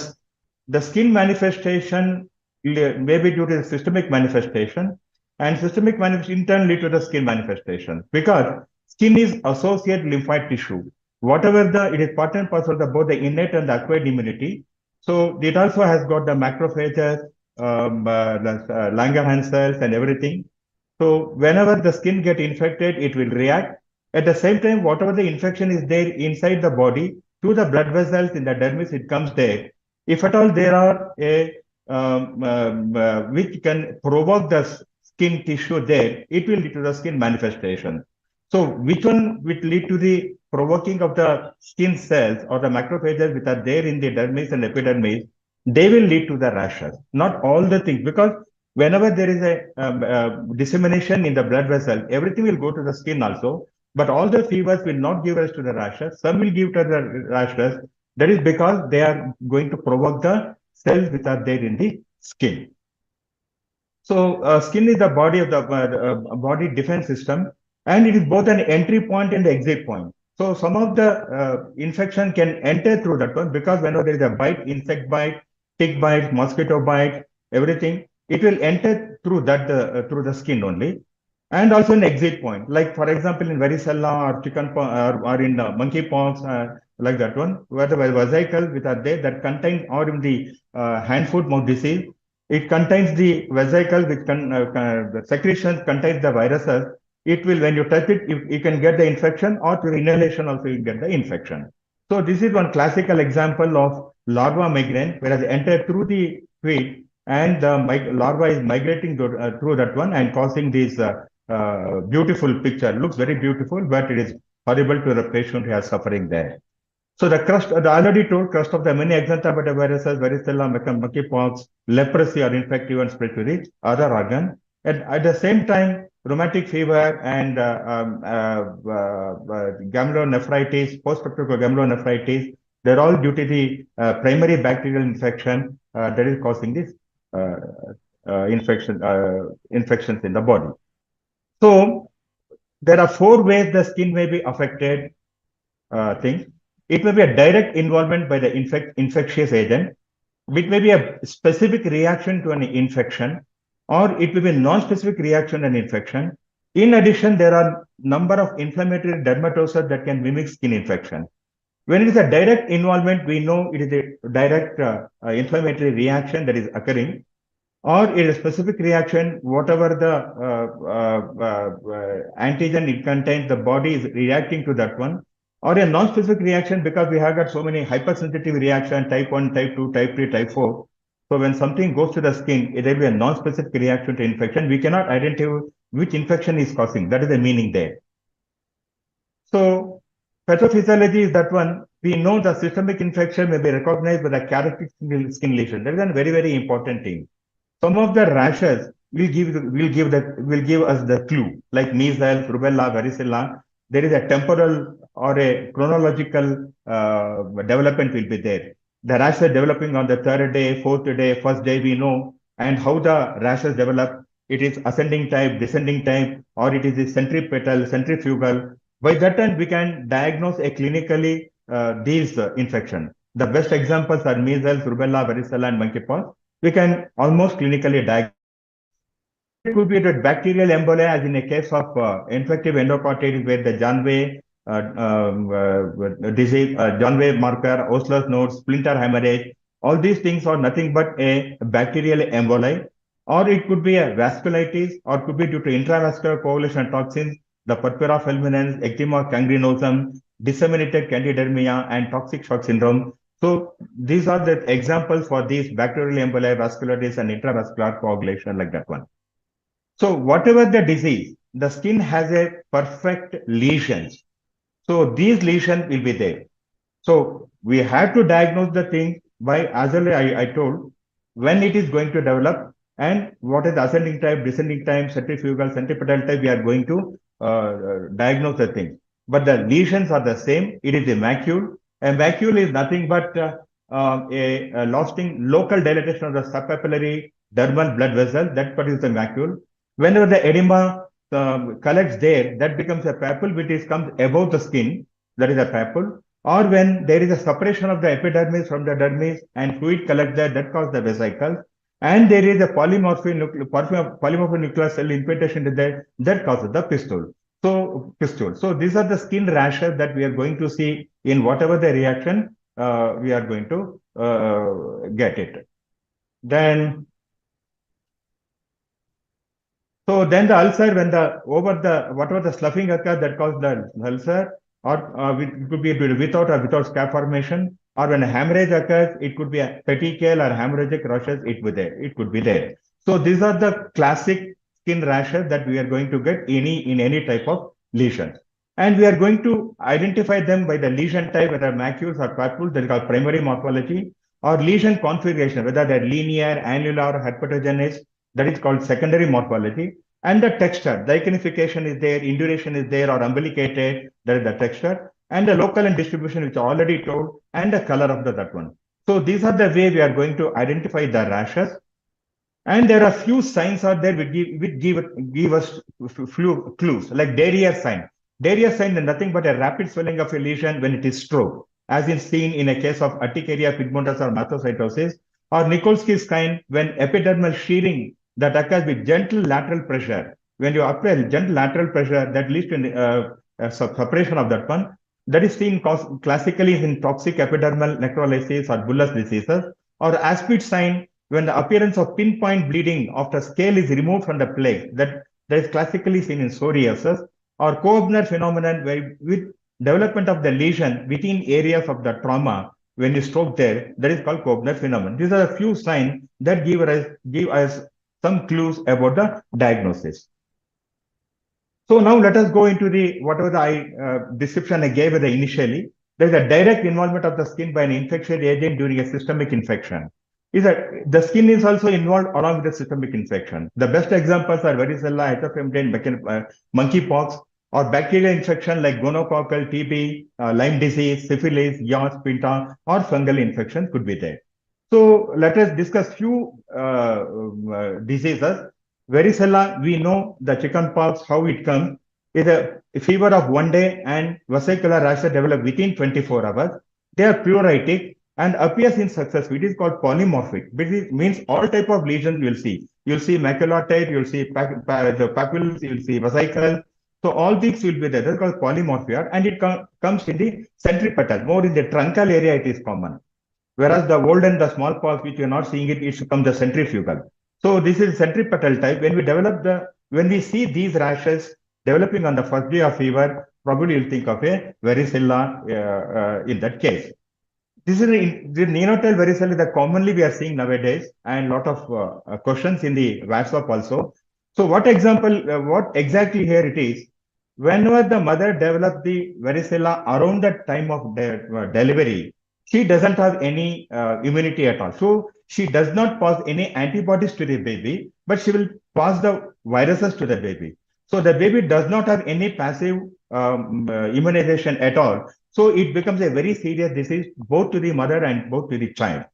Speaker 10: skin manifestation may be due to the systemic manifestation, and systemic manifestation in turn lead to the skin manifestation, because skin is associated lymphoid tissue. Whatever it is part and parcel of both the innate and the acquired immunity. So it also has got the macrophages, the Langerhans cells and everything. So whenever the skin gets infected, it will react. At the same time, whatever the infection is there inside the body, to the blood vessels in the dermis, it comes there. If at all there are which can provoke the skin tissue there, it will lead to the skin manifestation. So which one will lead to the provoking of the skin cells or the macrophages which are there in the dermis and epidermis? they will lead to the rashes. Not all the things, because whenever there is a dissemination in the blood vessel, everything will go to the skin also. But all the fevers will not give rise to the rashes. Some will give to the rashes. That is because they are going to provoke the cells which are there in the skin. So skin is the body of the body defense system, and it is both an entry point and exit point. So some of the infection can enter through that one, because whenever there is a bite, insect bite, tick bite, mosquito bite, everything, it will enter through that through the skin only. And also an exit point, like for example in varicella or chicken or in monkeypox, like that one, where the vesicles which are there that contain, or in the hand foot mouth disease, it contains the vesicle which the secretions contains the viruses. It will, when you touch it, you can get the infection, or through inhalation also you get the infection. So this is one classical example of larva migrant, whereas enter through the feet, and the larva is migrating through that one and causing this beautiful picture. Looks very beautiful, but it is horrible to the patient who is suffering there. So the crust, the already told crust of the many exanthems, varicella, monkeypox, leprosy are infective and spread to the other organ. And at the same time, rheumatic fever and glomerulonephritis, post-structural glomerulonephritis, they're all due to the primary bacterial infection that is causing this infections in the body. So there are 4 ways the skin may be affected. Things. It may be a direct involvement by the infectious agent. It may be a specific reaction to an infection, or it may be a non-specific reaction to an infection. In addition, there are number of inflammatory dermatoses that can mimic skin infection. When it is a direct involvement, we know it is a direct inflammatory reaction that is occurring, or it is a specific reaction, whatever the antigen it contains, the body is reacting to that one. Or a non-specific reaction, because we have got so many hypersensitive reaction, type 1, type 2, type 3, type 4. So when something goes to the skin, it will be a non-specific reaction to infection. We cannot identify which infection is causing. That is the meaning there. So pathophysiology is that one. We know the systemic infection may be recognized by the characteristic skin lesion. That is a very, very important thing. Some of the rashes will give us the clue, like measles, rubella, varicella. There is a temporal or a chronological development will be there. The rashes developing on the 3rd day, 4th day, 1st day, we know, and how the rashes develop. It is ascending type, descending type, or it is the centripetal, centrifugal. By that time, we can diagnose a clinically these infections. The best examples are measles, rubella, varicella, and monkeypox. We can almost clinically diagnose. It could be the bacterial emboli, as in a case of infective endocarditis, where the Janway disease, Janway marker, Osler's node, splinter hemorrhage. All these things are nothing but a bacterial emboli, or it could be a vasculitis, or could be due to intravascular coagulation toxins, the purpura fulminans, eczema gangrenosum, disseminated candidermia, and toxic shock syndrome. So these are the examples for these bacterial emboli, vasculitis, and intravascular coagulation, like that one. So whatever the disease, the skin has a perfect lesions. So these lesions will be there. So we have to diagnose the thing by, as I told, when it is going to develop, and what is the ascending type, descending type, centrifugal, centripetal type, we are going to diagnose the thing. But the lesions are the same. It is a macule. A macule is nothing but a lasting local dilatation of the subpapillary dermal blood vessel that produces the macule. Whenever the edema collects there, that becomes a papule which comes above the skin, that is a papule. Or when there is a separation of the epidermis from the dermis and fluid collects there, that causes the vesicles. And there is a polymorphic nuclear cell infiltration there, that causes the pustule. So these are the skin rashes that we are going to see in whatever the reaction we are going to get it. Then the ulcer, when whatever the sloughing occurs, that causes the ulcer, or it could be without or without scab formation, or when a hemorrhage occurs, it could be a petechial or hemorrhagic rashes. It could be there. So these are the classic skin rashes that we are going to get in any type of lesion, and we are going to identify them by the lesion type, whether macules or papules. That is called primary morphology. or lesion configuration, whether they're linear, annular, heterogeneous, that is called secondary morphology. And the texture, lichenification is there, induration is there, or umbilicated, that is the texture. And the local and distribution, which I already told, and the color of that one. So these are the way we are going to identify the rashes. And there are few signs out there which give us few clues, like diarrhea sign. Diarrhea sign is nothing but a rapid swelling of a lesion when it is stroke, as is seen in a case of urticaria pigmentosa or mastocytosis, or Nikolsky's sign when epidermal shearing that occurs with gentle lateral pressure. When you apply gentle lateral pressure, that leads to separation of that one. That is seen classically in toxic epidermal necrolysis or bullous diseases, or Aspid sign when the appearance of pinpoint bleeding after scale is removed from the plaque, that is classically seen in psoriasis, or Koebner phenomenon where with development of the lesion within areas of the trauma when you stroke there, that is called Koebner phenomenon. These are a few signs that give us some clues about the diagnosis. So now let us go into the whatever the description I gave initially. There is a direct involvement of the skin by an infectious agent during a systemic infection. Is that the skin is also involved along with the systemic infection. The best examples are varicella, hyperfembrine, monkeypox, or bacterial infection like gonococcal, TB, Lyme disease, syphilis, yaws, pinta, or fungal infection could be there. So let us discuss few diseases. Varicella, we know the chickenpox, how it comes, is a fever of 1 day and vesicular rashes develop within 24 hours. They are pleuritic and appears in successive. It is called polymorphic, but it means all type of lesions you will see. You'll see maculocyte, you'll see the papules, you'll see vesicles. So all these will be there. That's called polymorphia, and it comes in the centripetal, more in the truncal area it is common. Whereas the old and the smallpox, which you're not seeing it should come the centrifugal. So this is centripetal type. When we see these rashes developing on the first day of fever, probably you'll think of a varicella in that case. This is the neonatal varicella that commonly we are seeing nowadays, and lot of questions in the WhatsApp also. So what exactly here it is, whenever the mother develops the varicella around the time of delivery, she doesn't have any immunity at all. So she does not pass any antibodies to the baby, but she will pass the viruses to the baby. So the baby does not have any passive immunization at all. So it becomes a very serious disease, both to the mother and both to the child.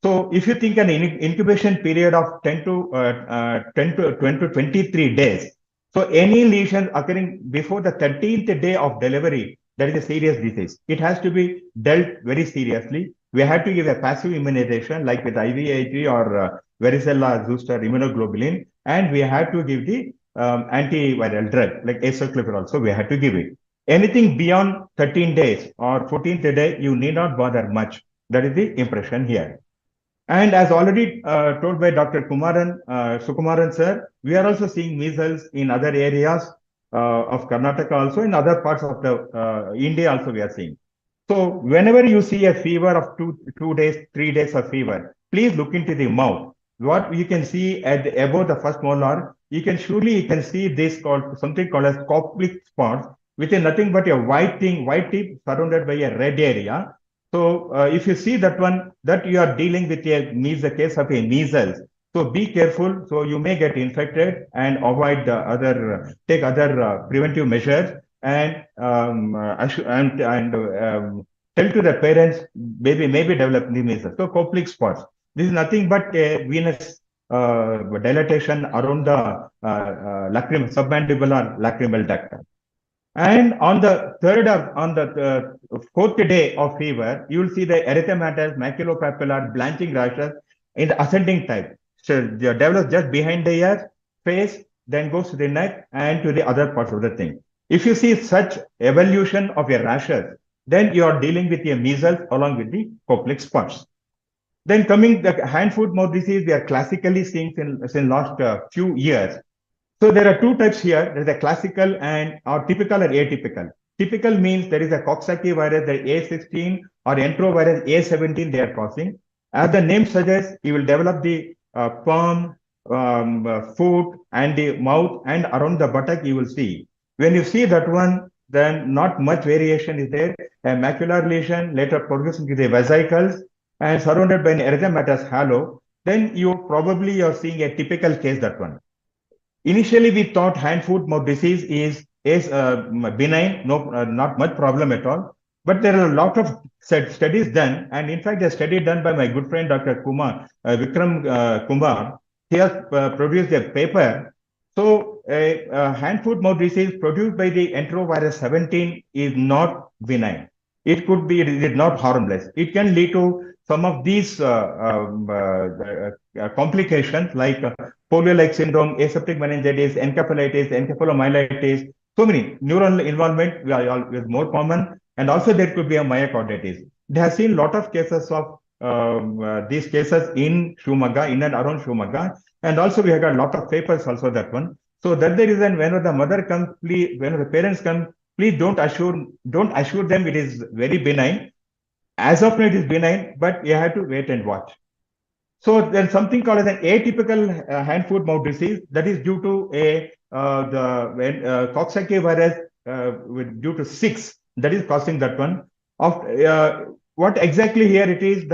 Speaker 10: So if you think an incubation period of 10 to 23 days, so any lesion occurring before the 13th day of delivery, that is a serious disease. It has to be dealt very seriously. We have to give a passive immunization like with IVIG or varicella zoster immunoglobulin, and we have to give the antiviral drug like acyclovir also we have to give it. Anything beyond 13 days or 14th day, you need not bother much. That is the impression here. And as already told by Dr. Sukumaran sir, we are also seeing measles in other areas of Karnataka, also in other parts of the India also we are seeing. So whenever you see a fever of 2 days, 3 days of fever, please look into the mouth. What you can see above the first molar, you can see this something called as Koplik spots, which is nothing but a white tip surrounded by a red area. So if you see that one, that you are dealing with a case of a measles. So be careful. So you may get infected and avoid take other preventive measures and tell to the parents baby may be developing the measles. So Koplik spots. This is nothing but a venous dilatation around the submandibular lacrimal duct. And on the fourth day of fever, you will see the erythematous, maculopapular, blanching rashes in the ascending type. So they develop just behind the ear, face, then goes to the neck and to the other parts of the thing. If you see such evolution of your rashes, then you are dealing with your measles along with the Koplik spots. Then coming the hand, foot, mouth disease, we are classically seeing since last few years. So there are two types here. There is a classical or typical or atypical. Typical means there is a Coxsackie virus, the A16 or enterovirus A17 they are causing. As the name suggests, you will develop the palm, foot and the mouth, and around the buttock you will see. When you see that one, then not much variation is there. A macular lesion later progressing to the vesicles, and surrounded by an erythematous halo, then you probably are seeing a typical case, that one. Initially, we thought hand, foot, mouth disease is benign, not much problem at all. But there are a lot of studies done, and in fact, a study done by my good friend Dr. Vikram Kumar. He has produced a paper. So, hand, foot, mouth disease produced by the enterovirus 17 is not benign. It could be, it is not harmless. It can lead to some of these complications like polio-like syndrome, aseptic meningitis, encephalitis, encephalomyelitis, so many. Neural involvement is more common, and also there could be a myocarditis. They have seen a lot of cases of these cases in Shumaga, in and around Shumaga, and also we have got a lot of papers also, that one. So that's the reason whenever the mother comes, please, whenever the parents come, please don't assure them it is very benign. As of now, it is benign, but you have to wait and watch. So there's something called as an atypical hand, foot, mouth disease that is due to the Coxsackie virus due to 6 that is causing that one. What exactly here it is,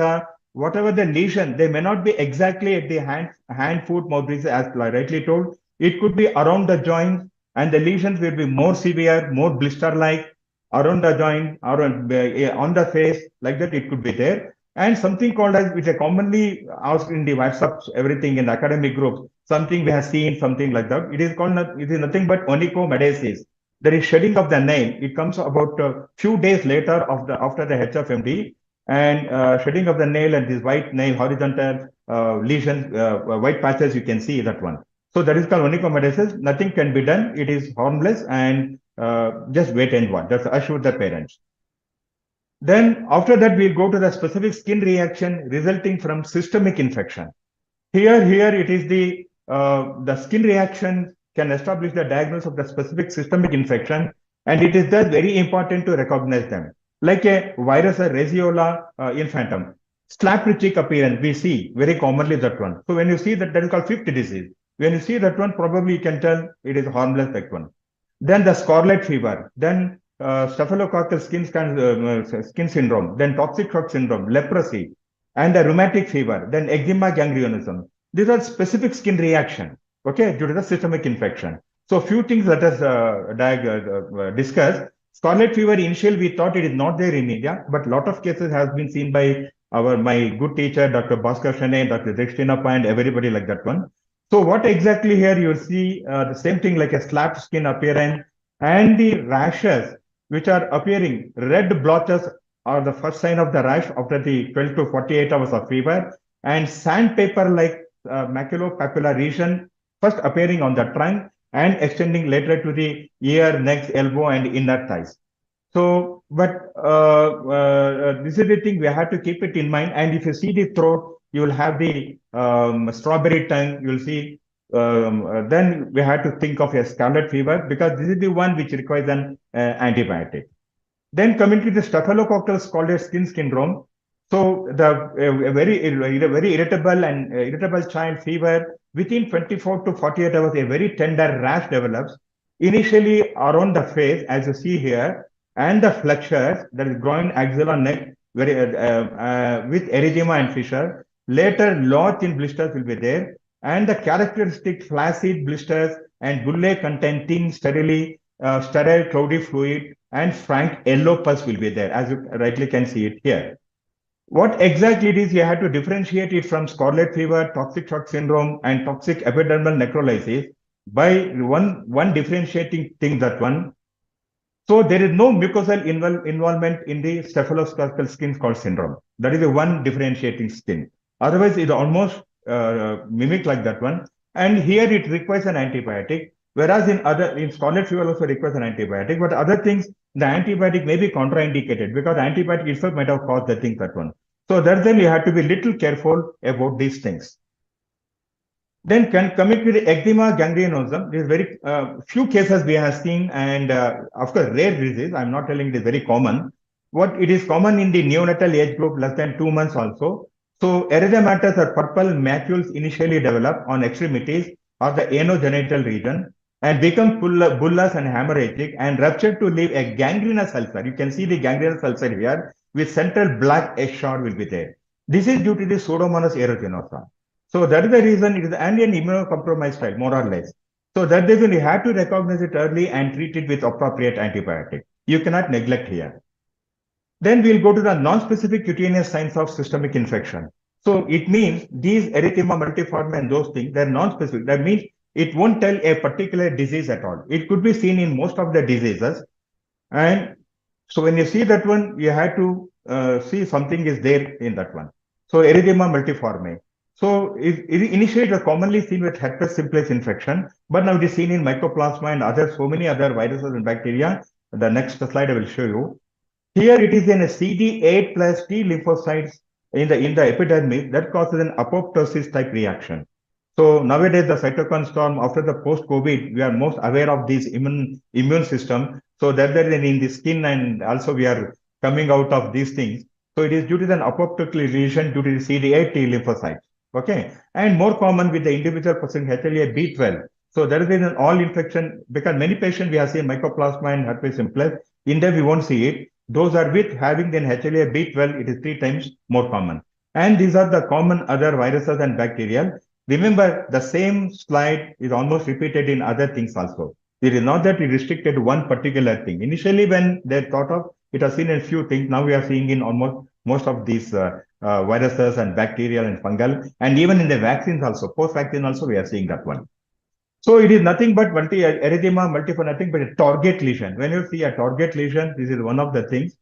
Speaker 10: whatever the lesion, they may not be exactly at the hand, foot, mouth disease as rightly told. It could be around the joints, and the lesions will be more severe, more blister-like around the joint, around on the face, like that it could be there. And something called as, which are commonly asked in the WhatsApp, everything in the academic groups, something we have seen, something like that. It is called, it is nothing but onychomedesis. There is shedding of the nail. It comes about a few days later after the HFMD, and shedding of the nail and this white nail, horizontal lesions, white patches, you can see that one. So that is called onychomedesis. Nothing can be done. It is harmless, and just wait and watch. Just assure the parents. Then after that, we'll go to the specific skin reaction resulting from systemic infection. Here it is the skin reaction can establish the diagnosis of the specific systemic infection, and it is thus very important to recognize them. Like a virus, a Rhesiola infantum, slap cheek appearance, we see very commonly that one. So when you see that, that is called fifth disease. When you see that one, probably you can tell it is harmless, that one. Then the scarlet fever, then staphylococcal skin syndrome, then toxic shock syndrome, leprosy, and the rheumatic fever, then eczema gangrionism. These are specific skin reaction, okay, due to the systemic infection. So few things let us discuss. Scarlet fever, initially we thought it is not there in India, but a lot of cases has been seen by my good teacher, Dr. Bhaskar Shane, Dr. Dextinappa, and everybody like that one. So what exactly here you see the same thing like a slapped skin appearance, and the rashes which are appearing, red blotches are the first sign of the rash after the 12 to 48 hours of fever, and sandpaper like maculopapular region first appearing on the trunk and extending later to the ear, neck, elbow, and inner thighs. So, but this is the thing we have to keep it in mind. And if you see the throat, you will have the strawberry tongue, you will see, then we have to think of a scarlet fever, because this is the one which requires an antibiotic. Then coming to the staphylococcal scarlet skin syndrome. So the very irritable child fever, within 24 to 48 hours, a very tender rash develops, initially around the face, as you see here, and the flexures, that is groin, axilla, neck, with erythema and fissure. Later, large thin blisters will be there, and the characteristic flaccid blisters and bullae contain thin, sterile cloudy fluid, and frank yellow pus will be there, as you rightly can see it here. What exactly it is, you have to differentiate it from scarlet fever, toxic shock syndrome, and toxic epidermal necrolysis by one differentiating thing, that one. So there is no mucosal involvement in the staphylococcal skin scar syndrome. That is the one differentiating skin. Otherwise, it almost mimic like that one. And here it requires an antibiotic, whereas in scarlet fever also requires an antibiotic. But other things, the antibiotic may be contraindicated because antibiotic itself might have caused the thing, that one. So that's then you have to be little careful about these things. Then coming to the eczema gangrionism, there is very few cases we have seen, and of course rare disease. I'm not telling it is very common. What it is common in the neonatal age group, less than 2 months also. So erythematous or purple macules initially develop on extremities or the anogenital region and become bullous and hemorrhagic and rupture to leave a gangrenous ulcer. You can see the gangrenous ulcer here with central black shot will be there. This is due to the Pseudomonas aeruginosa. So that is the reason it is an immunocompromised child, more or less. So that reason you have to recognize it early and treat it with appropriate antibiotic. You cannot neglect here. Then we'll go to the non-specific cutaneous signs of systemic infection. So it means these erythema multiforme and those things, they're non-specific. That means it won't tell a particular disease at all. It could be seen in most of the diseases. And so when you see that one, you have to see something is there in that one. So erythema multiforme. So initially it was commonly seen with herpes simplex infection, but now it is seen in mycoplasma and so many other viruses and bacteria. The next slide I will show you. Here it is in a CD8 plus T lymphocytes in the epidermis that causes an apoptosis type reaction. So nowadays the cytokine storm after the post-COVID, we are most aware of this immune system. So that in the skin and also we are coming out of these things. So it is due to an apoptotic lesion due to the CD8 T lymphocytes. Okay, and more common with the individual person HLA-B12. So that is in all infection because many patients we have seen mycoplasma and herpes simplex. In them we won't see it. Those are with having then HLA-B12, it is 3 times more common. And these are the common other viruses and bacteria. Remember, the same slide is almost repeated in other things also. It is not that we restricted one particular thing. Initially, when they thought of, it was seen in few things. Now we are seeing in almost most of these viruses and bacterial and fungal. And even in the vaccines also, post-vaccine also, we are seeing that one. So it is nothing but erythema multiforme, nothing but a target lesion. When you see a target lesion, this is one of the things.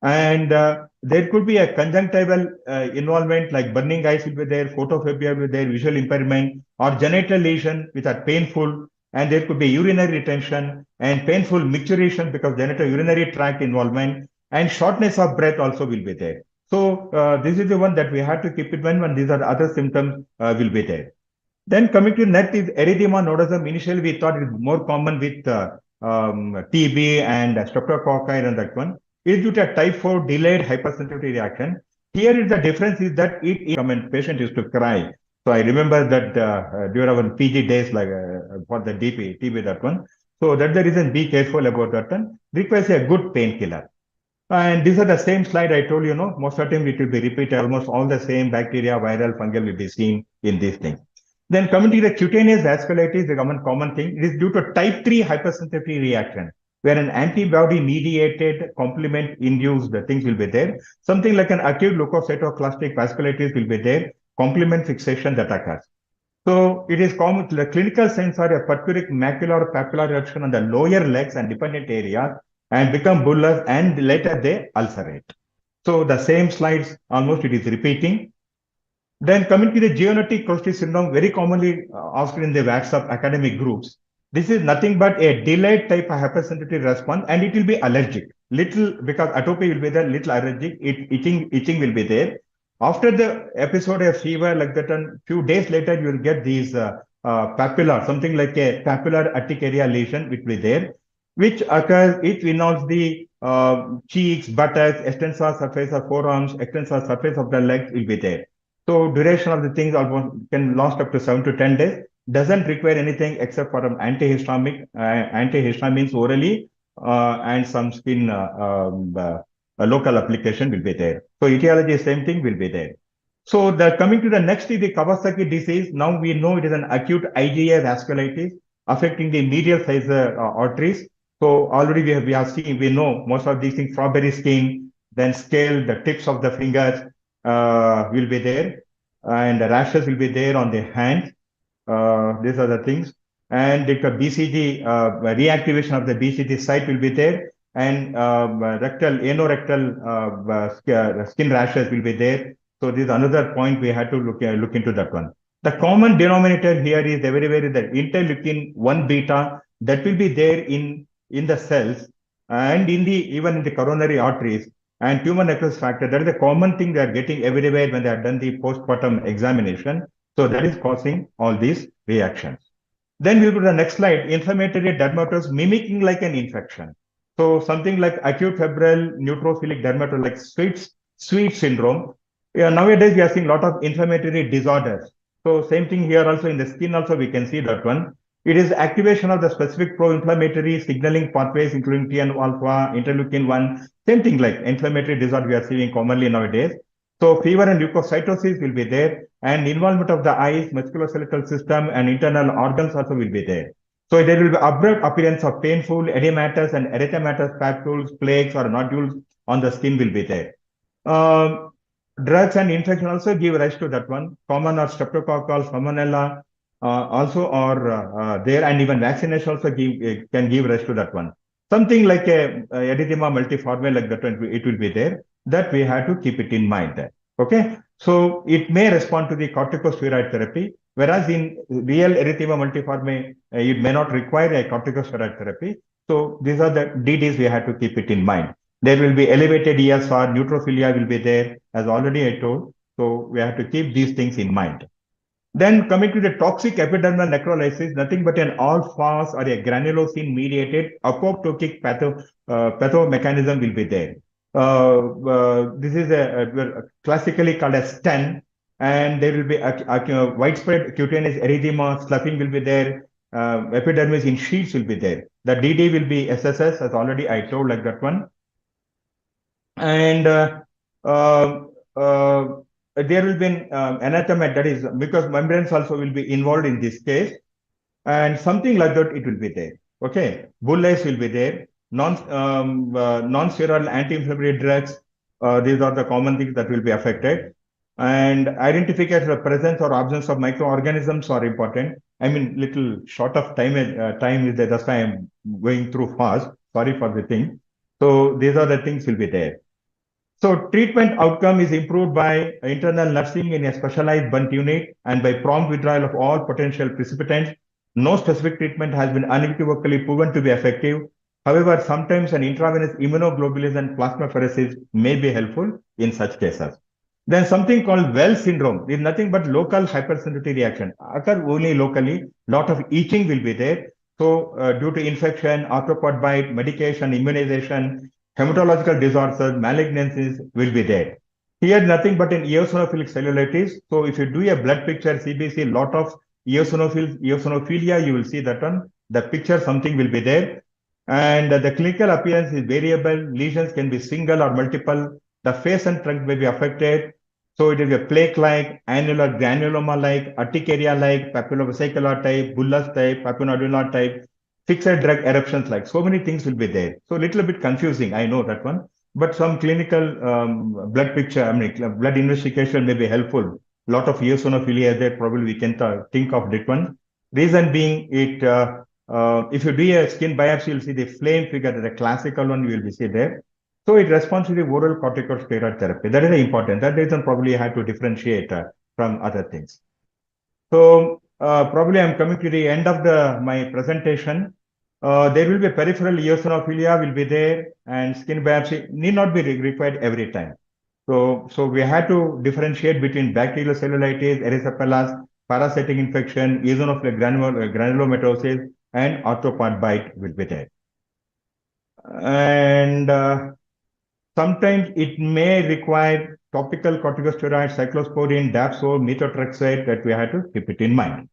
Speaker 10: And there could be a conjunctival involvement like burning eyes will be there, photophobia will be there, visual impairment, or genital lesion which are painful. And there could be urinary retention and painful micturition because genital urinary tract involvement and shortness of breath also will be there. So this is the one that we have to keep in mind when these are the other symptoms will be there. Then coming to next is erythema nodosum. Initially, we thought it is more common with TB and streptococci and that one. It is due to a type 4 delayed hypersensitivity reaction. Here is the difference is that patient used to cry. So I remember that during our PG days, like for the TB that one. So that's the reason be careful about that one. Requires a good painkiller. And these are the same slide I told you, most of the time it will be repeated. Almost all the same bacteria, viral, fungal will be seen in these things. Then coming to the cutaneous vasculitis, the common thing, it is due to type 3 hypersensitivity reaction, where an antibody-mediated complement-induced things will be there. Something like an acute leukocytoclastic vasculitis will be there, complement fixation that occurs. So it is common, the clinical signs are a purpuric macular papillary eruption on the lower legs and dependent areas and become bullous and later they ulcerate. So the same slides, almost it is repeating. Then coming to the zoonotic crusty syndrome, very commonly asked in the WhatsApp academic groups. This is nothing but a delayed type of hypersensitivity response, and it will be allergic. Little because atopy will be there, little allergic. Itching will be there. After the episode of fever like that, and few days later you will get these papilla, something like a papillary urticaria lesion, which will be there, which occurs. It involves the cheeks, buttocks, extensor surface of forearms, extensor surface of the legs will be there. So duration of the things almost can last up to 7 to 10 days. Doesn't require anything except for an antihistamines orally and some skin local application will be there. So etiology, same thing will be there. So coming to the next is the Kawasaki disease. Now we know it is an acute IgA vasculitis affecting the medial size arteries. So already we know most of these things, strawberry skin, then scale, the tips of the fingers, will be there, and the rashes will be there on the hands. These are the things, and the BCG reactivation of the BCG site will be there, and anorectal skin rashes will be there. So this is another point we had to look into that one. The common denominator here is everywhere the interleukin 1 beta that will be there in the cells and even in the coronary arteries. And tumor necrosis factor, that is a common thing they are getting everywhere when they have done the postpartum examination. So that is causing all these reactions. Then we'll go to the next slide, inflammatory dermatitis mimicking like an infection. So something like acute febrile neutrophilic dermatitis, like sweet syndrome. Nowadays, we are seeing a lot of inflammatory disorders. So same thing here also in the skin also we can see that one. It is activation of the specific pro-inflammatory signaling pathways, including TNF-alpha, interleukin-1, same thing like inflammatory disorder we are seeing commonly nowadays. So fever and leukocytosis will be there, and involvement of the eyes, musculoskeletal system, and internal organs also will be there. So there will be abrupt appearance of painful edematous and erythematous papules, plaques, or nodules on the skin will be there. Drugs and infection also give rise to that one. Common or streptococcal, salmonella also are there, and even vaccination also can give rise to that one. Something like a erythema multiforme like that one, it will be there. That we have to keep it in mind. Okay, so it may respond to the corticosteroid therapy, whereas in real erythema multiforme, it may not require a corticosteroid therapy. So these are the DDs we have to keep it in mind. There will be elevated ESR, neutrophilia will be there, as already I told. So we have to keep these things in mind. Then coming to the toxic epidermal necrolysis, nothing but an all-fast or a granulosine mediated apoptotic pathomechanism will be there. This is classically called as STEN, and there will be widespread cutaneous erythema, sloughing will be there, epidermis in sheets will be there. The DD will be SSS, as already I told like that one. And there will be anatomate, that is because membranes also will be involved in this case, and something like that it will be there. Okay, bullets will be there, non-steroidal anti-inflammatory drugs. These are the common things that will be affected, and identification of presence or absence of microorganisms are important. I mean, little short of time is there. That's why I'm going through fast. Sorry for the thing. So these are the things will be there. So treatment outcome is improved by internal nursing in a specialized bunt unit and by prompt withdrawal of all potential precipitants. No specific treatment has been unequivocally proven to be effective. However, sometimes an intravenous immunoglobulin and plasmapheresis may be helpful in such cases. Then something called Wells syndrome is nothing but local hypersensitivity reaction. Occur only locally. Lot of itching will be there. So due to infection, arthropod bite, medication, immunization, hematological disorders, malignancies will be there. Here, nothing but an eosinophilic cellulitis. So if you do a blood picture, CBC, lot of eosinophilia, you will see that one. The picture, something will be there. And the clinical appearance is variable. Lesions can be single or multiple. The face and trunk may be affected. So it is a plaque-like, annular granuloma-like, urticaria-like, papillovesicular type, bullous type, papinodular type, fixed drug eruptions, like so many things will be there. So a little bit confusing, I know that one, but some clinical blood picture, I mean, blood investigation may be helpful. Lot of eosinophilia there, probably we can think of that one. Reason being, it if you do a skin biopsy, you'll see the flame figure, the classical one you will be see there. So it responds to the oral corticosteroid therapy. That is important. That reason probably you have to differentiate from other things. So probably I'm coming to the end of my presentation. There will be peripheral eosinophilia will be there, and skin biopsy need not be required every time. So we had to differentiate between bacterial cellulitis, erysipelas, parasitic infection, eosinophilic granulomatosis, and arthropod bite will be there. And sometimes it may require topical corticosteroid, cyclosporin, dapsone, methotrexate, that we have to keep it in mind.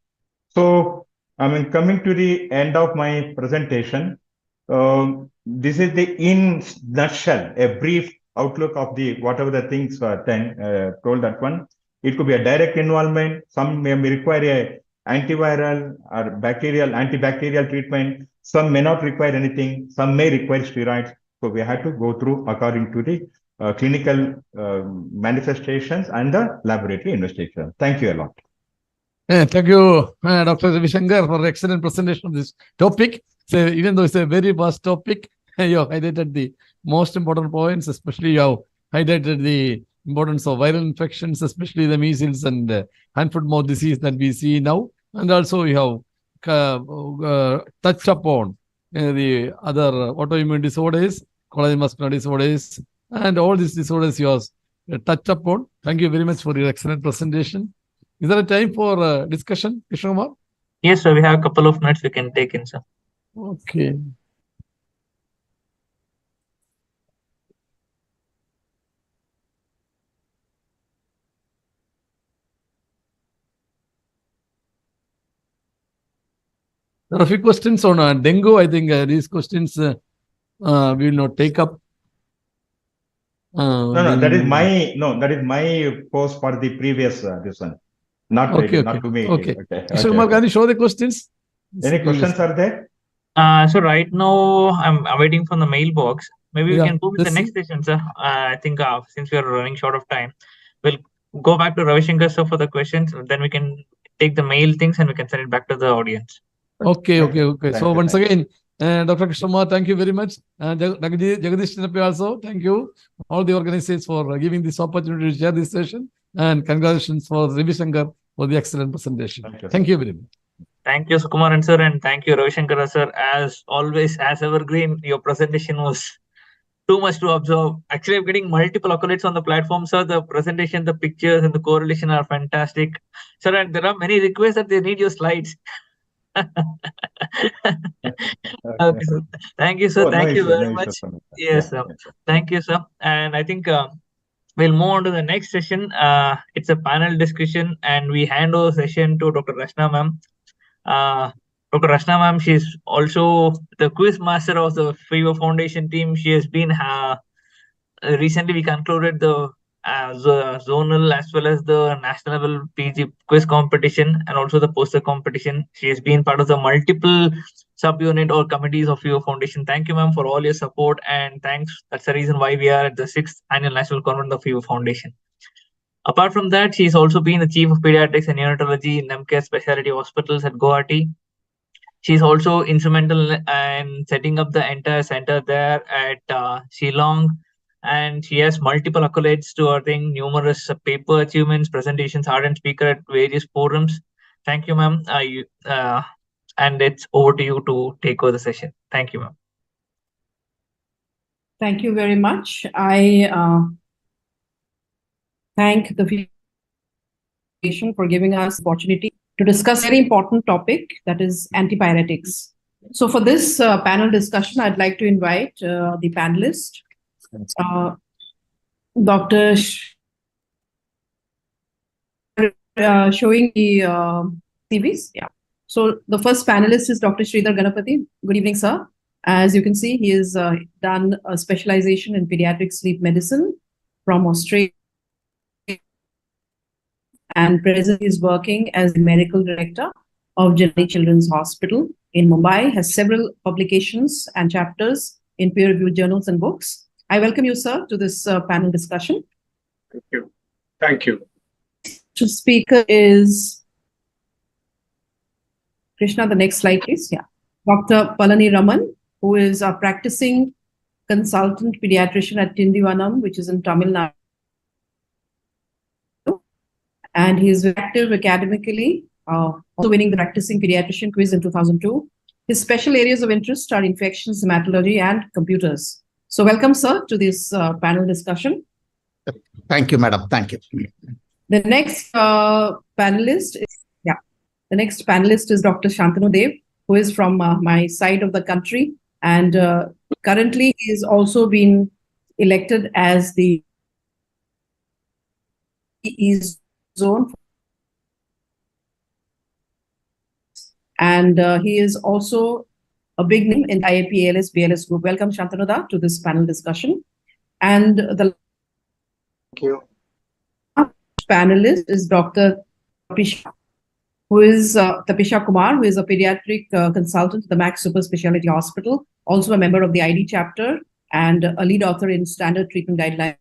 Speaker 10: So, I mean, coming to the end of my presentation, this is the in nutshell, a brief outlook of the whatever the things told that one. It could be a direct involvement. Some may require a antiviral or antibacterial treatment. Some may not require anything. Some may require steroids. So we have to go through according to the clinical manifestations and the laboratory investigation. Thank you a lot.
Speaker 9: Thank you, Dr. Ravishankar, for excellent presentation of this topic. So even though it's a very vast topic, you have highlighted the most important points, especially you have highlighted the importance of viral infections, especially the measles and hand, foot, mouth disease that we see now. And also you have touched upon the other autoimmune disorders, collagen muscular disorders, and all these disorders you have touched upon. Thank you very much for your excellent presentation. Is there a time for discussion, Krishna Kumar?
Speaker 2: Yes, sir. We have a couple of minutes we can take in, sir.
Speaker 9: Okay. There are a few questions on dengue. I think these questions we will not take up.
Speaker 10: That is my post for the previous this one. Not to me.
Speaker 9: Okay. Mr. Kumar, can you show the questions?
Speaker 10: Any questions are there?
Speaker 2: So right now I'm waiting for the mailbox. Maybe we can go with the next session, sir. I think since we are running short of time, we'll go back to Ravi Shankar sir for the questions. Then we can take the mail things and we can send it back to the audience.
Speaker 9: Okay. So once again, Dr. Krishnamma, thank you very much. Jagadish Chinappi also, thank you. All the organizers for giving this opportunity to share this session. And congratulations for Ravi Shankar for the excellent presentation. Thank you very much.
Speaker 2: Thank you, Sukumaran sir, and thank you, Ravi Shankar sir. As always, as evergreen, your presentation was too much to observe. Actually, I'm getting multiple accolades on the platform, sir. The presentation, the pictures, and the correlation are fantastic. Sir, and there are many requests that they need your slides. Okay, sir. Thank you, sir. Thank you very much. Yes, sir. Thank you, sir. And I think we'll move on to the next session. It's a panel discussion, and we hand over session to Dr. Rashna ma'am. Dr. Rashna ma'am, she's also the quiz master of the Fever Foundation team. She has been recently we concluded the zonal as well as the national level PG quiz competition and also the poster competition. She has been part of the multiple subunit or committees of Fever Foundation. Thank you, ma'am, for all your support, and thanks. That's the reason why we are at the 6th annual national conference of Fever Foundation. Apart from that, she's also been the chief of pediatrics and neonatology in Nemcare specialty hospitals at URTI. She's also instrumental in setting up the entire center there at Shillong, and she has multiple accolades to her thing, numerous paper achievements, presentations, ardent speaker at various forums. Thank you, ma'am. And it's over to you to take over the session. Thank you, ma'am.
Speaker 11: Thank you very much. I thank the Foundation for giving us the opportunity to discuss a very important topic, that is antipyretics. So for this panel discussion, I'd like to invite the panelists, Dr. Showing the CVs. Yeah. So the first panelist is Dr. Sridhar Ganapathy. Good evening, sir. As you can see, he has done a specialization in pediatric sleep medicine from Australia, and presently is working as the medical director of Janani Children's Hospital in Mumbai, has several publications and chapters in peer-reviewed journals and books. I welcome you, sir, to this panel discussion.
Speaker 12: Thank you. Thank you.
Speaker 11: The speaker is Krishna. The next slide, please. Yeah. Dr. Palani Raman, who is a practicing consultant pediatrician at Tindivanam, which is in Tamil Nadu. And he is active academically, also winning the practicing pediatrician quiz in 2002. His special areas of interest are infections, hematology, and computers. So welcome, sir, to this panel discussion.
Speaker 12: Thank you, madam. Thank you.
Speaker 11: The next panelist is Dr. Shantanu Dev, who is from my side of the country, and currently he is also been elected as the zone, and he is also a big name in IAP ALS BLS group. Welcome, Shantanu, to this panel discussion. And the panelist is Dr. Tapisha, who is Tapisha Kumar, who is a pediatric consultant at the Max Super Specialty Hospital, also a member of the ID chapter and a lead author in standard treatment guidelines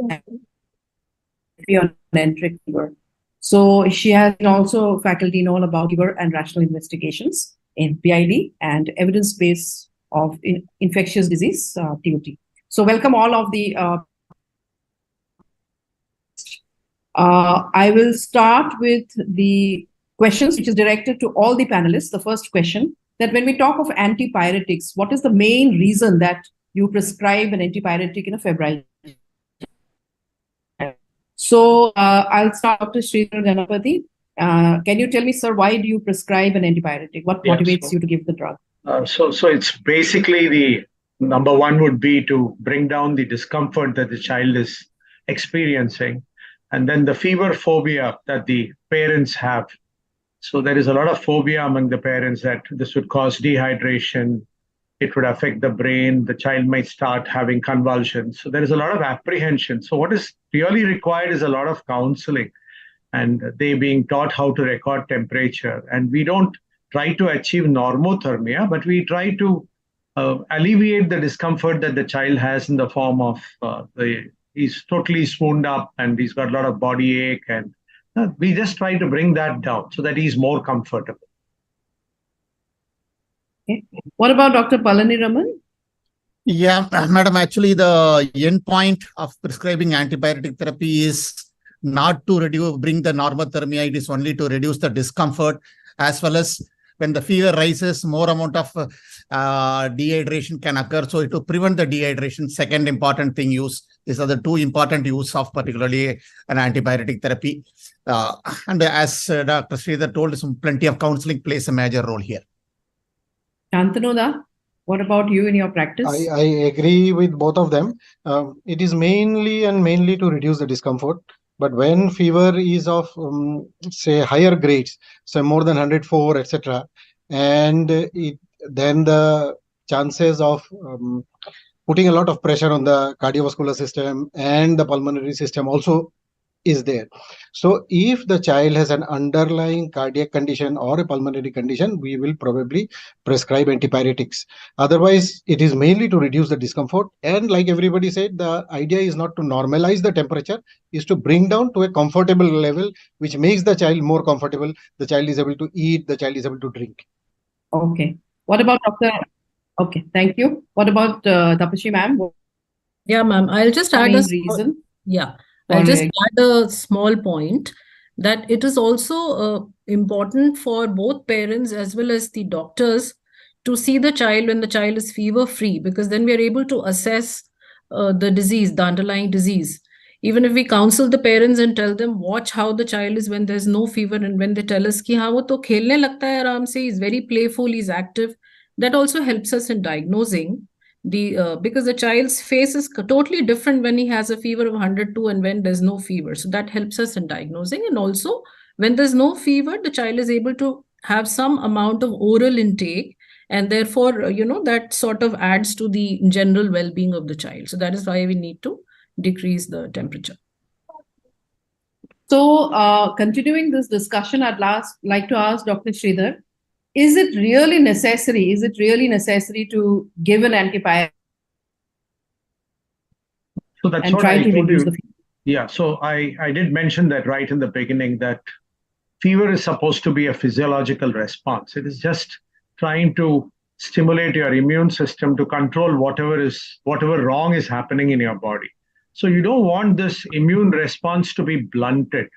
Speaker 11: on enteric fever. So she has also faculty in all about fever and rational investigations in PID and evidence base of infectious disease, TOT. So welcome all of the I will start with the questions, which is directed to all the panelists. The first question, that when we talk of antipyretics, what is the main reason that you prescribe an antipyretic in a febrile? So I'll start, Dr. Sridhar Ganapathy. Can you tell me, sir, why do you prescribe an antipyretic? What motivates you to give the drug?
Speaker 12: So it's basically the number one would be to bring down the discomfort that the child is experiencing, and then the fever phobia that the parents have. So there is a lot of phobia among the parents that this would cause dehydration, it would affect the brain. The child might start having convulsions. So there is a lot of apprehension. So what is really required is a lot of counseling, and they being taught how to record temperature. And we don't try to achieve normothermia, but we try to alleviate the discomfort that the child has in the form of he's totally swooned up and he's got a lot of body ache, and we just try to bring that down so that he's more comfortable.
Speaker 11: Okay. What about Dr. Palani Raman?
Speaker 13: Yeah, madam, actually the end point of prescribing antibiotic therapy is not to bring the normothermia, it is only to reduce the discomfort, as well as when the fever rises, more amount of dehydration can occur. So to prevent the dehydration, second important thing these are the two important use of particularly an antibiotic therapy. And as Dr. Sridhar told, plenty of counseling plays a major role here.
Speaker 11: Shantanu, what about you in your practice?
Speaker 14: I agree with both of them. It is mainly to reduce the discomfort. But when fever is of, say, higher grades, so more than 104, etc., and then the chances of putting a lot of pressure on the cardiovascular system and the pulmonary system also is there. So if the child has an underlying cardiac condition or a pulmonary condition, we will probably prescribe antipyretics. Otherwise, it is mainly to reduce the discomfort. And like everybody said, the idea is not to normalize the temperature, is to bring down to a comfortable level, which makes the child more comfortable. The child is able to eat, the child is able to drink.
Speaker 11: Okay. What about Dr. Okay, thank you. What about Tapashri ma'am?
Speaker 15: Yeah, ma'am. I'll just add a reason. Yeah. I'll just add a small point that it is also important for both parents as well as the doctors to see the child when the child is fever free, because then we are able to assess the disease, the underlying disease. Even if we counsel the parents and tell them, watch how the child is when there's no fever, and when they tell us ki haan wo to khelne lagta hai aaram se, he's very playful, he's active, that also helps us in diagnosing because the child's face is totally different when he has a fever of 102 and when there's no fever. So that helps us in diagnosing. And also when there's no fever, the child is able to have some amount of oral intake, and therefore, that sort of adds to the general well-being of the child. So that is why we need to decrease the temperature.
Speaker 11: So continuing this discussion, I'd like to ask Dr. Sridhar, is it really necessary? Is it really necessary to give an antibiotic?
Speaker 12: So that's
Speaker 11: and
Speaker 12: what
Speaker 11: try
Speaker 12: I
Speaker 11: to
Speaker 12: told
Speaker 11: reduce
Speaker 12: you.
Speaker 11: the fever?
Speaker 12: Yeah, so I did mention that right in the beginning, that fever is supposed to be a physiological response. It is just trying to stimulate your immune system to control whatever wrong is happening in your body. So you don't want this immune response to be blunted.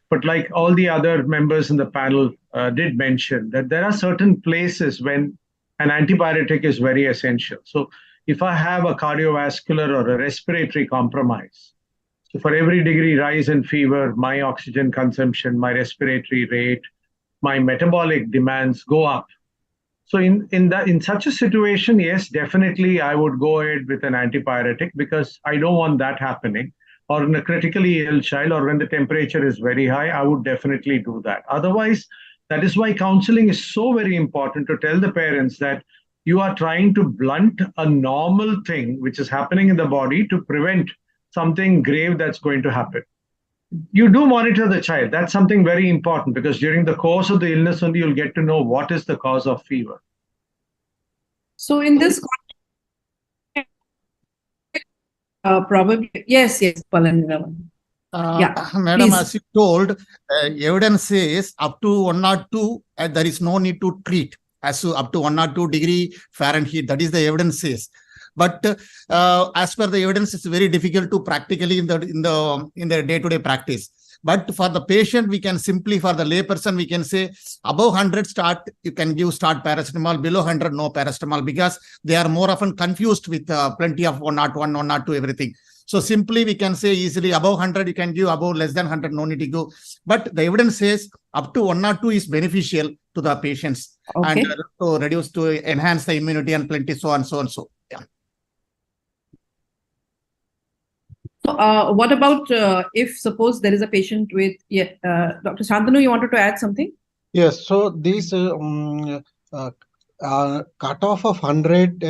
Speaker 12: But like all the other members in the panel did mention, that there are certain places when an antipyretic is very essential. So if I have a cardiovascular or a respiratory compromise, so for every degree rise in fever, my oxygen consumption, my respiratory rate, my metabolic demands go up. So in such a situation, yes, definitely I would go ahead with an antipyretic, because I don't want that happening. Or in a critically ill child, or when the temperature is very high, I would definitely do that. Otherwise, that is why counseling is so very important, to tell the parents that you are trying to blunt a normal thing which is happening in the body to prevent something grave that's going to happen. You do monitor the child. That's something very important, because during the course of the illness only you'll get to know what is the cause of fever.
Speaker 11: So in this probably, yes, Palani Raman.
Speaker 13: Madam,
Speaker 11: please.
Speaker 13: as you told, evidence says up to 102, there is no need to treat. As to up to 102 degree Fahrenheit, that is the evidence says. But as per the evidence, it's very difficult to practically in the day-to-day practice. But for the patient, we can simply, for the layperson, we can say above 100 you can give start paracetamol, below 100 no paracetamol, because they are more often confused with plenty of 101, 102, everything. So simply we can say easily above 100 you can give, above less than 100 no need to go. But the evidence says up to 102 is beneficial to the patients,
Speaker 11: Okay.
Speaker 13: and to reduce, to enhance the immunity and plenty so and so and so. Yeah.
Speaker 11: So what about if suppose there is a patient with, Dr. Shantanu, you wanted to add something?
Speaker 14: Yes, so these cutoff of 100.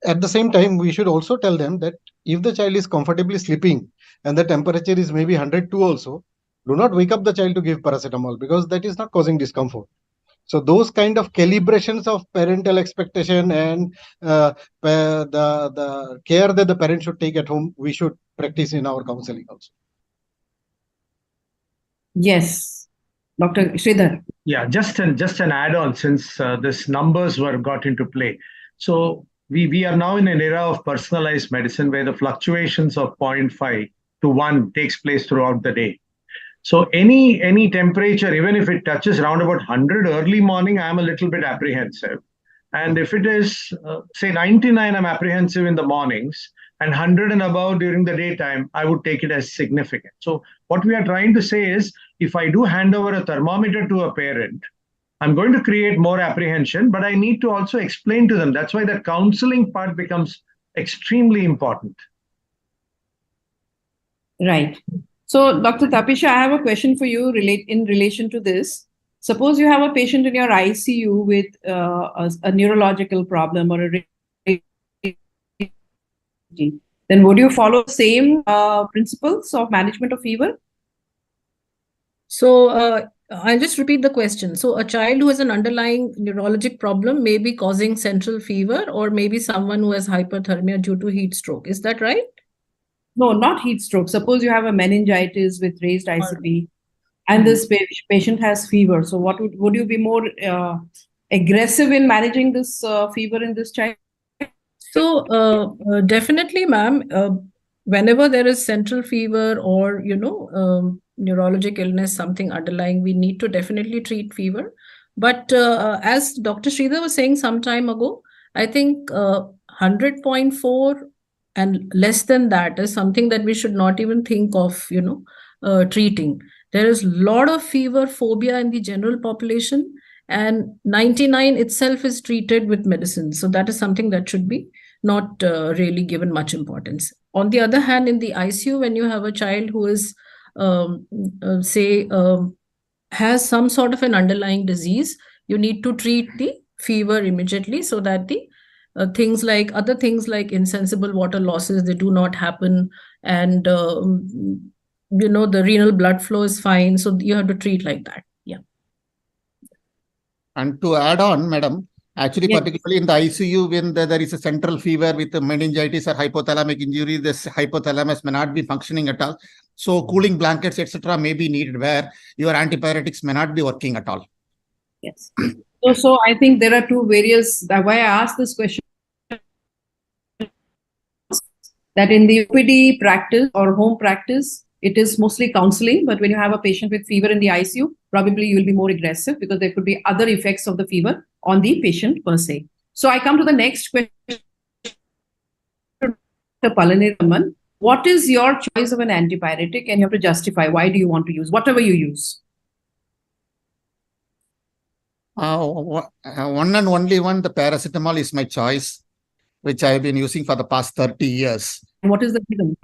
Speaker 14: At the same time, we should also tell them that if the child is comfortably sleeping and the temperature is maybe 102 also, do not wake up the child to give paracetamol, because that is not causing discomfort. So those kind of calibrations of parental expectation and the care that the parent should take at home, we should practice in our counseling also.
Speaker 11: Yes, Dr. Sridhar.
Speaker 12: Yeah, just an add-on, since this numbers were got into play. So we are now in an era of personalized medicine where the fluctuations of 0.5 to 1 takes place throughout the day. So any temperature, even if it touches around about 100 early morning, I'm a little bit apprehensive. And if it is, say, 99, I'm apprehensive in the mornings, and 100 and above during the daytime, I would take it as significant. So what we are trying to say is, if I do hand over a thermometer to a parent, I'm going to create more apprehension, but I need to also explain to them. That's why the counseling part becomes extremely important.
Speaker 11: Right. So, Dr. Tapisha, I have a question for you in relation to this. Suppose you have a patient in your ICU with a neurological problem or then would you follow the same principles of management of fever?
Speaker 15: So I'll just repeat the question. So a child who has an underlying neurologic problem may be causing central fever, or maybe someone who has hyperthermia due to heat stroke. Is that right?
Speaker 11: No, not heat stroke. Suppose you have a meningitis with raised ICP and this patient has fever. So what would you be more aggressive in managing this fever in this child?
Speaker 15: So definitely, ma'am, whenever there is central fever or, neurologic illness, something underlying, we need to definitely treat fever. But as Dr. Sridhar was saying some time ago, I think 100.4 and less than that is something that we should not even think of, treating. There is a lot of fever phobia in the general population, and 99 itself is treated with medicine. So that is something that should be not really given much importance. On the other hand, in the ICU, when you have a child who is, has some sort of an underlying disease, you need to treat the fever immediately so that the other things like insensible water losses, they do not happen, and the renal blood flow is fine, so you have to treat like that. Yeah.
Speaker 13: And to add on, madam, actually,
Speaker 15: Yes.
Speaker 13: particularly in the ICU, when there is a central fever with a meningitis or hypothalamic injury, this hypothalamus may not be functioning at all. So cooling blankets, etc., may be needed, where your antipyretics may not be working at all.
Speaker 11: Yes. So I think there are two various, that's why I asked this question, that in the OPD practice or home practice, it is mostly counseling, but when you have a patient with fever in the ICU, probably you will be more aggressive because there could be other effects of the fever on the patient per se. So I come to the next question. Dr. Palani, what is your choice of an antipyretic, and you have to justify why do you want to use whatever you use?
Speaker 13: One and only one, the paracetamol is my choice, which I have been using for the past 30 years.
Speaker 11: What is the reason?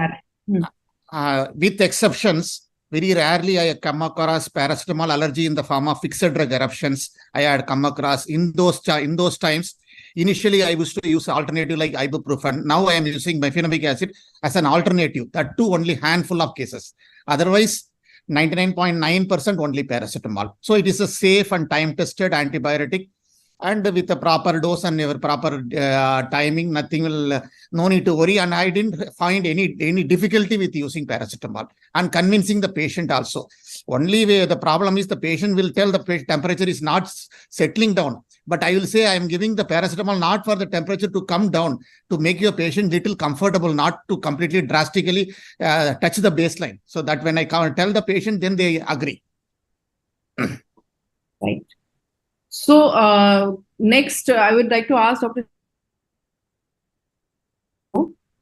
Speaker 13: With exceptions, very rarely I come across paracetamol allergy in the form of fixed drug eruptions. I had come across in those times. Initially, I used to use alternative like ibuprofen. Now I am using mefenamic acid as an alternative. That too, only handful of cases. Otherwise, 99.9% only paracetamol. So it is a safe and time-tested antibiotic. And with a proper dose and proper timing, nothing will, no need to worry. And I didn't find any difficulty with using paracetamol and convincing the patient also. Only way the problem is the patient will tell the temperature is not settling down. But I will say I am giving the paracetamol not for the temperature to come down, to make your patient little comfortable, not to completely drastically touch the baseline. So that when I tell the patient, then they agree.
Speaker 11: Right. So next, I would like to ask Dr.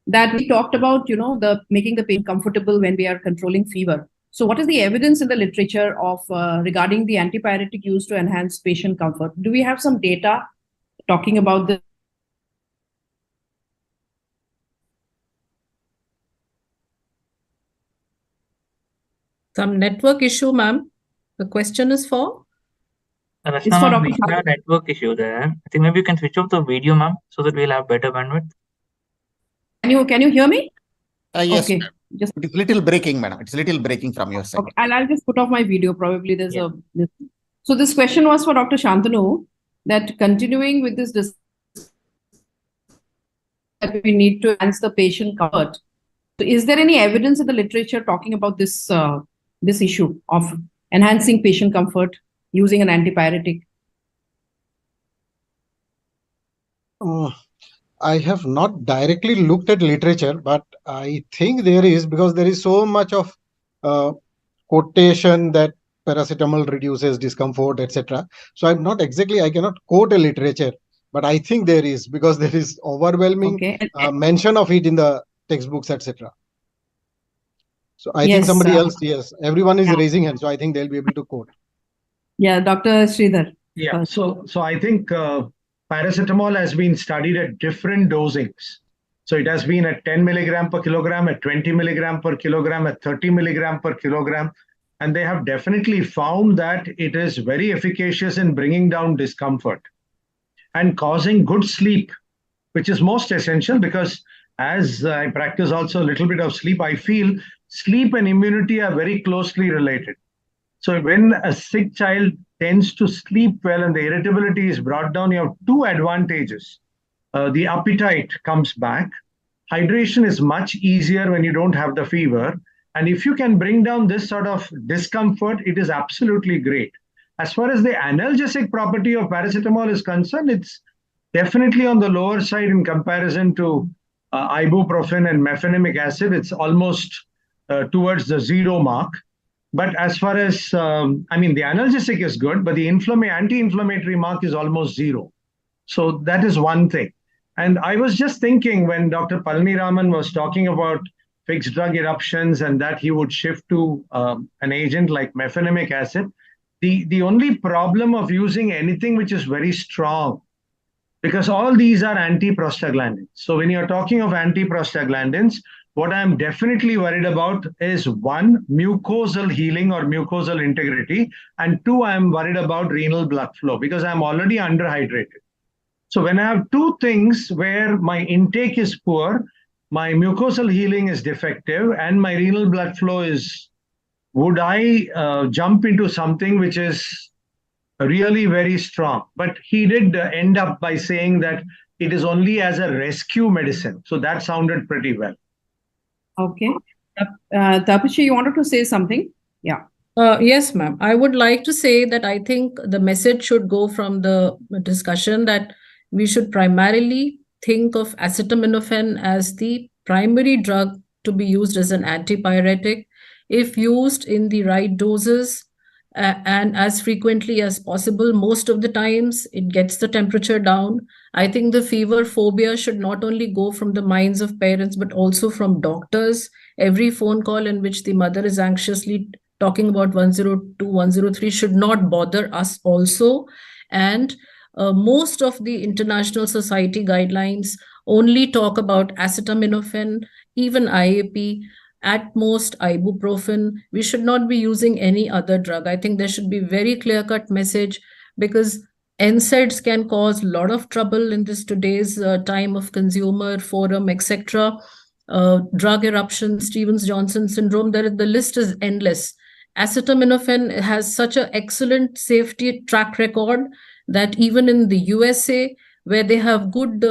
Speaker 11: that we talked about, the making the patient comfortable when we are controlling fever. So what is the evidence in the literature of regarding the antipyretic used to enhance patient comfort? Do we have some data talking about this?
Speaker 15: Some network issue, ma'am. The question is for?
Speaker 11: It's for
Speaker 2: Rachna,
Speaker 11: Dr.
Speaker 2: we have a network issue there. I think maybe you can switch off the video, ma'am, so that we'll have better bandwidth.
Speaker 11: Can you hear me?
Speaker 13: Yes,
Speaker 11: Okay.
Speaker 13: ma'am.
Speaker 11: Just
Speaker 13: It is little breaking, madam. It's little breaking from your side.
Speaker 11: okay. I'll just put off my video. Probably there's So this question was for Dr. Shantanu, that continuing with this that we need to enhance the patient comfort. So is there any evidence in the literature talking about this this issue of enhancing patient comfort using an antipyretic?
Speaker 14: I have not directly looked at literature, but I think there is, because there is so much of quotation that paracetamol reduces discomfort, etc. So I'm not exactly, I cannot quote a literature, but I think there is, because there is overwhelming mention of it in the textbooks, etc. So I think somebody else, yes, everyone is raising hands, so I think they'll be able to quote.
Speaker 11: Yeah, Dr. Sridhar.
Speaker 12: Yeah, so I think paracetamol has been studied at different dosings. So it has been at 10 milligram per kilogram, at 20 milligram per kilogram, at 30 milligram per kilogram. And they have definitely found that it is very efficacious in bringing down discomfort and causing good sleep, which is most essential, because as I practice also a little bit of sleep, I feel sleep and immunity are very closely related. So when a sick child tends to sleep well and the irritability is brought down, you have two advantages. The appetite comes back. Hydration is much easier when you don't have the fever. And if you can bring down this sort of discomfort, it is absolutely great. As far as the analgesic property of paracetamol is concerned, it's definitely on the lower side in comparison to ibuprofen and mefenamic acid. It's almost towards the zero mark. But as far as, the analgesic is good, but the anti-inflammatory mark is almost zero. So that is one thing. And I was just thinking when Dr. Palniraman was talking about fixed drug eruptions and that he would shift to an agent like mefenamic acid, the only problem of using anything which is very strong, because all these are antiprostaglandins. So when you're talking of antiprostaglandins, what I'm definitely worried about is one, mucosal healing or mucosal integrity, and two, I'm worried about renal blood flow because I'm already underhydrated. So when I have two things where my intake is poor, my mucosal healing is defective, and my renal blood flow is, would I jump into something which is really very strong? But he did end up by saying that it is only as a rescue medicine. So that sounded pretty well.
Speaker 11: Okay. Tapashi, you wanted to say something? Yeah.
Speaker 15: Yes, ma'am. I would like to say that I think the message should go from the discussion that we should primarily think of acetaminophen as the primary drug to be used as an antipyretic. If used in the right doses and as frequently as possible, most of the times it gets the temperature down. I think the fever phobia should not only go from the minds of parents, but also from doctors. Every phone call in which the mother is anxiously talking about 102, 103 should not bother us also. And most of the international society guidelines only talk about acetaminophen, even IAP, at most ibuprofen. We should not be using any other drug. I think there should be very clear-cut message, because NSAIDs can cause a lot of trouble in this today's time of consumer forum, etc. Drug eruption, Stevens-Johnson syndrome, the list is endless. Acetaminophen has such an excellent safety track record that even in the USA, where they have good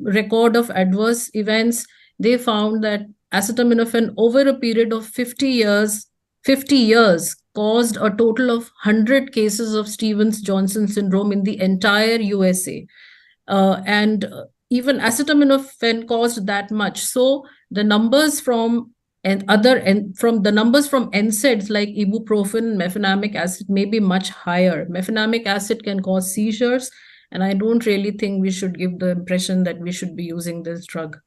Speaker 15: record of adverse events, they found that acetaminophen over a period of 50 years caused a total of 100 cases of Stevens-Johnson syndrome in the entire USA. And even acetaminophen caused that much. So the numbers from from NSAIDs like ibuprofen, mefenamic acid may be much higher. Mefenamic acid can cause seizures, and I don't really think we should give the impression that we should be using this drug.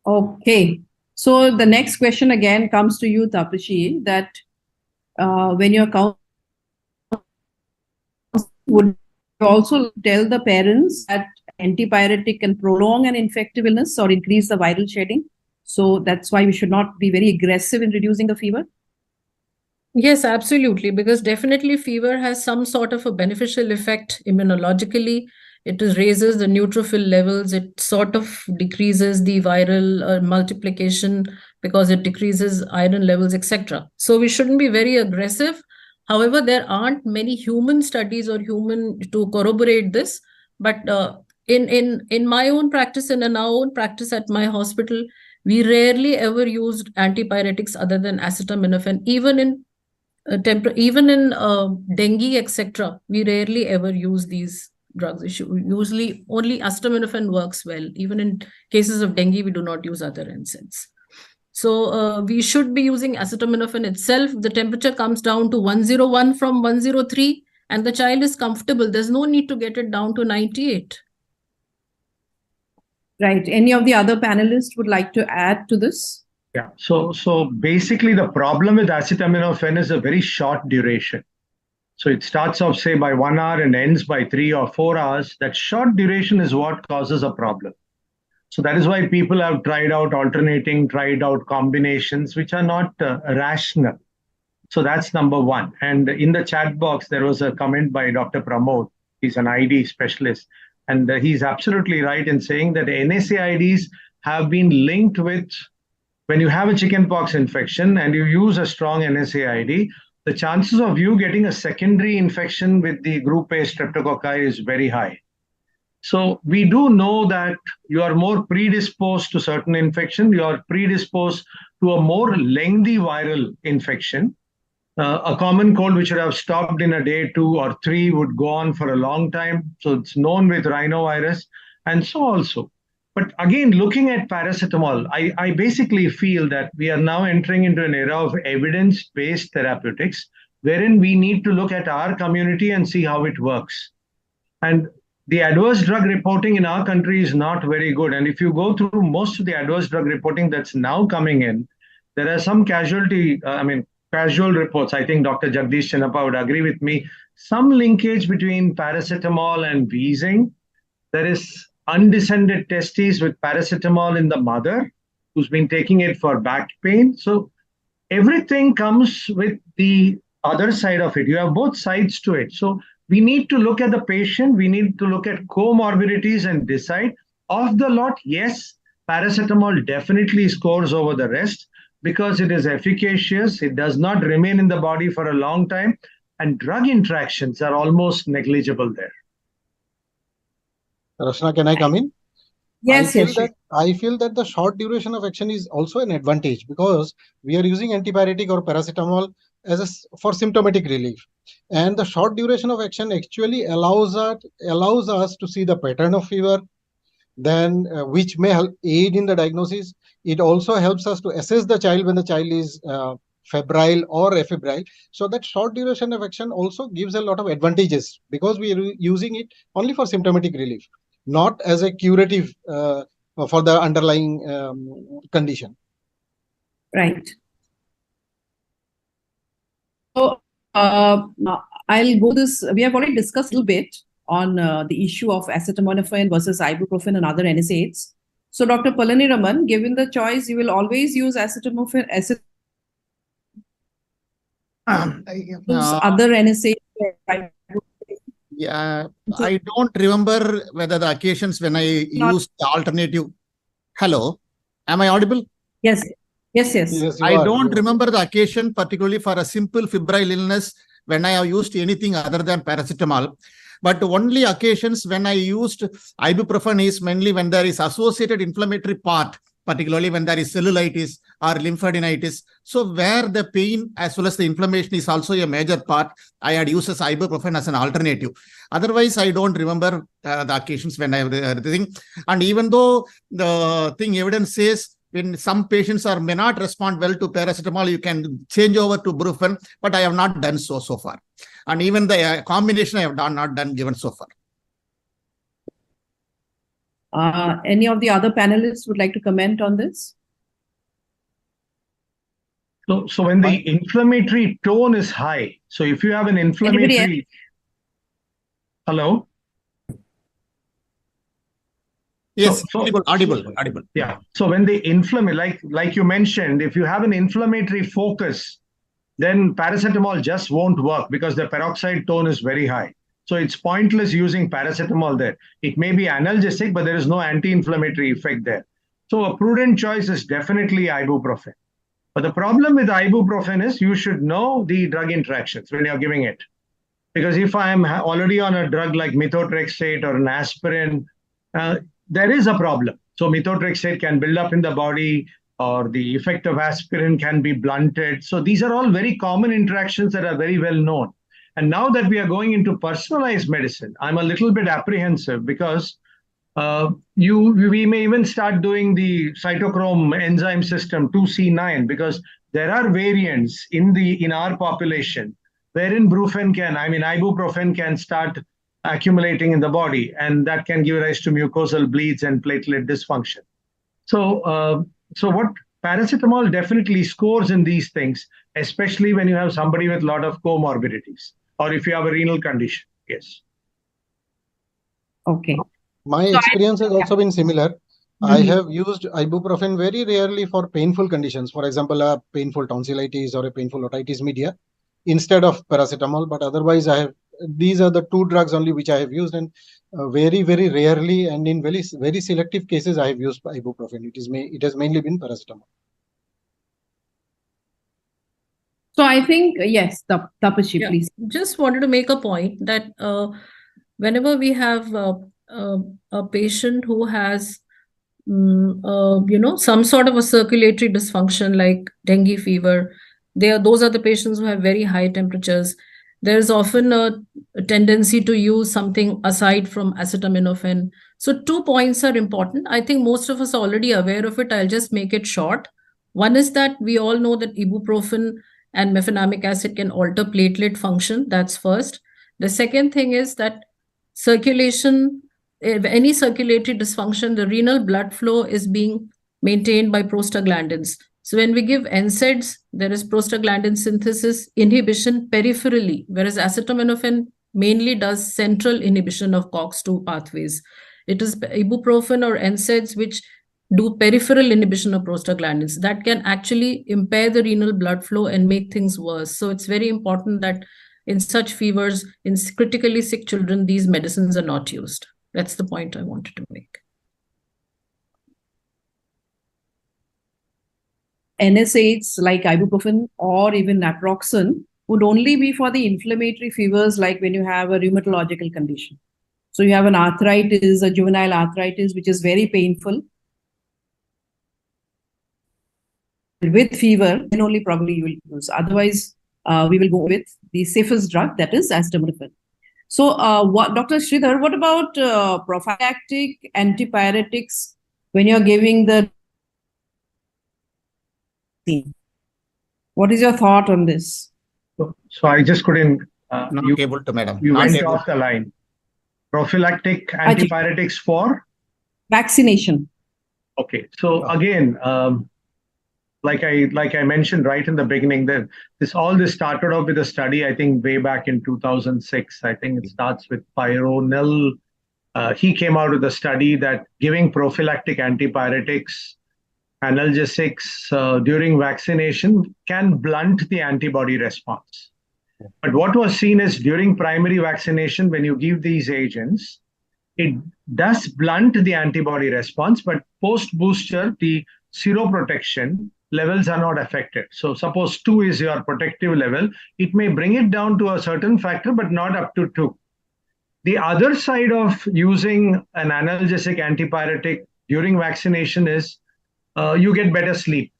Speaker 11: Okay. So the next question again comes to you, Tapashi, that when you're would you also tell the parents that antipyretic can prolong an infective illness or increase the viral shedding? So that's why we should not be very aggressive in reducing the fever?
Speaker 15: Yes, absolutely, because definitely fever has some sort of a beneficial effect immunologically. Raises the neutrophil levels. It sort of decreases the viral multiplication because it decreases iron levels, etc. So we shouldn't be very aggressive. However, there aren't many human studies or human to corroborate this. But in my own practice and in our own practice at my hospital, we rarely ever used antipyretics other than acetaminophen, even in dengue, etc. We rarely ever use these drugs. Usually only acetaminophen works well. Even in cases of dengue, we do not use other NSAIDs. So we should be using acetaminophen itself. The temperature comes down to 101 from 103 and the child is comfortable. There's no need to get it down to 98.
Speaker 11: Right. Any of the other panelists would like to add to this?
Speaker 12: Yeah. So basically, the problem with acetaminophen is a very short duration. So it starts off, say, by 1 hour and ends by 3 or 4 hours. That short duration is what causes a problem. So that is why people have tried out combinations which are not rational. So that's number one. And in the chat box, there was a comment by Dr. Pramod. He's an ID specialist. And he's absolutely right in saying that NSAIDs have been linked with, when you have a chickenpox infection and you use a strong NSAID, the chances of you getting a secondary infection with the group A streptococci is very high. So we do know that you are more predisposed to certain infection. You are predisposed to a more lengthy viral infection. A common cold which would have stopped in a day, 2 or 3 would go on for a long time. So it's known with rhinovirus and so also. But again, looking at paracetamol, I basically feel that we are now entering into an era of evidence-based therapeutics, wherein we need to look at our community and see how it works. And the adverse drug reporting in our country is not very good. And if you go through most of the adverse drug reporting that's now coming in, there are some casual reports. I think Dr. Jagdish Chinappa would agree with me. Some linkage between paracetamol and wheezing. There is undescended testes with paracetamol in the mother who's been taking it for back pain. So everything comes with the other side of it. You have both sides to it. So we need to look at the patient. We need to look at comorbidities and decide. Of the lot, yes, paracetamol definitely scores over the rest because it is efficacious. It does not remain in the body for a long time. And drug interactions are almost negligible there.
Speaker 14: Rashna, can I come in?
Speaker 11: Yes,
Speaker 14: I feel that the short duration of action is also an advantage because we are using antipyretic or paracetamol for symptomatic relief. And the short duration of action actually allows us to see the pattern of fever, then which may help aid in the diagnosis. It also helps us to assess the child when the child is febrile or afebrile. So that short duration of action also gives a lot of advantages because we are using it only for symptomatic relief, not as a curative for the underlying condition.
Speaker 11: Right. So I'll go this. We have already discussed a little bit on the issue of acetaminophen versus ibuprofen and other NSAIDs. So Dr. Palani, given the choice, you will always use acetaminophen, other NSAIDs.
Speaker 13: Yeah, I don't remember whether the occasions when I used the alternative. Hello, am I audible?
Speaker 11: Yes.
Speaker 13: I don't remember the occasion, particularly for a simple febrile illness, when I have used anything other than paracetamol. But only occasions when I used ibuprofen is mainly when there is associated inflammatory part, particularly when there is cellulitis or lymphadenitis. So where the pain as well as the inflammation is also a major part, I had used ibuprofen as an alternative. Otherwise, I don't remember the occasions when I have everything. And even though the evidence says when some patients may not respond well to paracetamol, you can change over to brufen, but I have not done so far. And even the combination I have not done given so far.
Speaker 11: Any of the other panelists would like to comment on this?
Speaker 12: So when the inflammatory tone is high, so if you have an inflammatory... Hello?
Speaker 13: Yes, audible.
Speaker 12: Yeah. So when the like you mentioned, if you have an inflammatory focus, then paracetamol just won't work because the peroxide tone is very high. So it's pointless using paracetamol there. It may be analgesic, but there is no anti-inflammatory effect there. So a prudent choice is definitely ibuprofen. But the problem with ibuprofen is you should know the drug interactions when you're giving it. Because if I'm already on a drug like methotrexate or an aspirin, there is a problem. So methotrexate can build up in the body, or the effect of aspirin can be blunted. So these are all very common interactions that are very well known. And now that we are going into personalized medicine, I'm a little bit apprehensive because we may even start doing the cytochrome enzyme system 2C9, because there are variants in our population wherein ibuprofen can start accumulating in the body, and that can give rise to mucosal bleeds and platelet dysfunction. So what paracetamol definitely scores in these things, especially when you have somebody with a lot of comorbidities, or if you have a renal condition. Yes.
Speaker 11: Okay.
Speaker 14: My experience has also been similar. I have used ibuprofen very rarely for painful conditions. For example, a painful tonsillitis or a painful otitis media instead of paracetamol. But otherwise, these are the two drugs only which I have used, and very, very rarely and in very, very selective cases I have used ibuprofen. It has mainly been paracetamol.
Speaker 11: So I think, yes, Tapashi, please.
Speaker 15: Just wanted to make a point that whenever we have a patient who has some sort of a circulatory dysfunction like dengue fever, those are the patients who have very high temperatures. There's often a tendency to use something aside from acetaminophen. So 2 points are important. I think most of us are already aware of it. I'll just make it short. One is that we all know that ibuprofen and mefenamic acid can alter platelet function. That's first. The second thing is that circulation, if any circulatory dysfunction, the renal blood flow is being maintained by prostaglandins. So when we give NSAIDs, there is prostaglandin synthesis inhibition peripherally, whereas acetaminophen mainly does central inhibition of COX-2 pathways. It is ibuprofen or NSAIDs which do peripheral inhibition of prostaglandins that can actually impair the renal blood flow and make things worse. So it's very important that in such fevers, in critically sick children, these medicines are not used. That's the point I wanted to make.
Speaker 11: NSAIDs like ibuprofen or even naproxen would only be for the inflammatory fevers, like when you have a rheumatological condition. So you have an arthritis, a juvenile arthritis, which is very painful. With fever, then only probably you will use. Otherwise, we will go with the safest drug, that is acetaminophen. So, Dr. Sridhar, what about prophylactic antipyretics when you're giving the... What is your thought on this?
Speaker 12: So I just couldn't...
Speaker 13: not able to, madam.
Speaker 12: You went off the line. Prophylactic antipyretics for?
Speaker 11: Vaccination.
Speaker 12: Okay. So again, like I mentioned right in the beginning, that all this started off with a study, I think way back in 2006. I think it starts with Pyronel. He came out with a study that giving prophylactic antipyretics, analgesics during vaccination can blunt the antibody response. But what was seen is during primary vaccination, when you give these agents, it does blunt the antibody response, but post-booster, the seroprotection levels are not affected. So suppose 2 is your protective level, it may bring it down to a certain factor, but not up to 2. The other side of using an analgesic antipyretic during vaccination is you get better sleep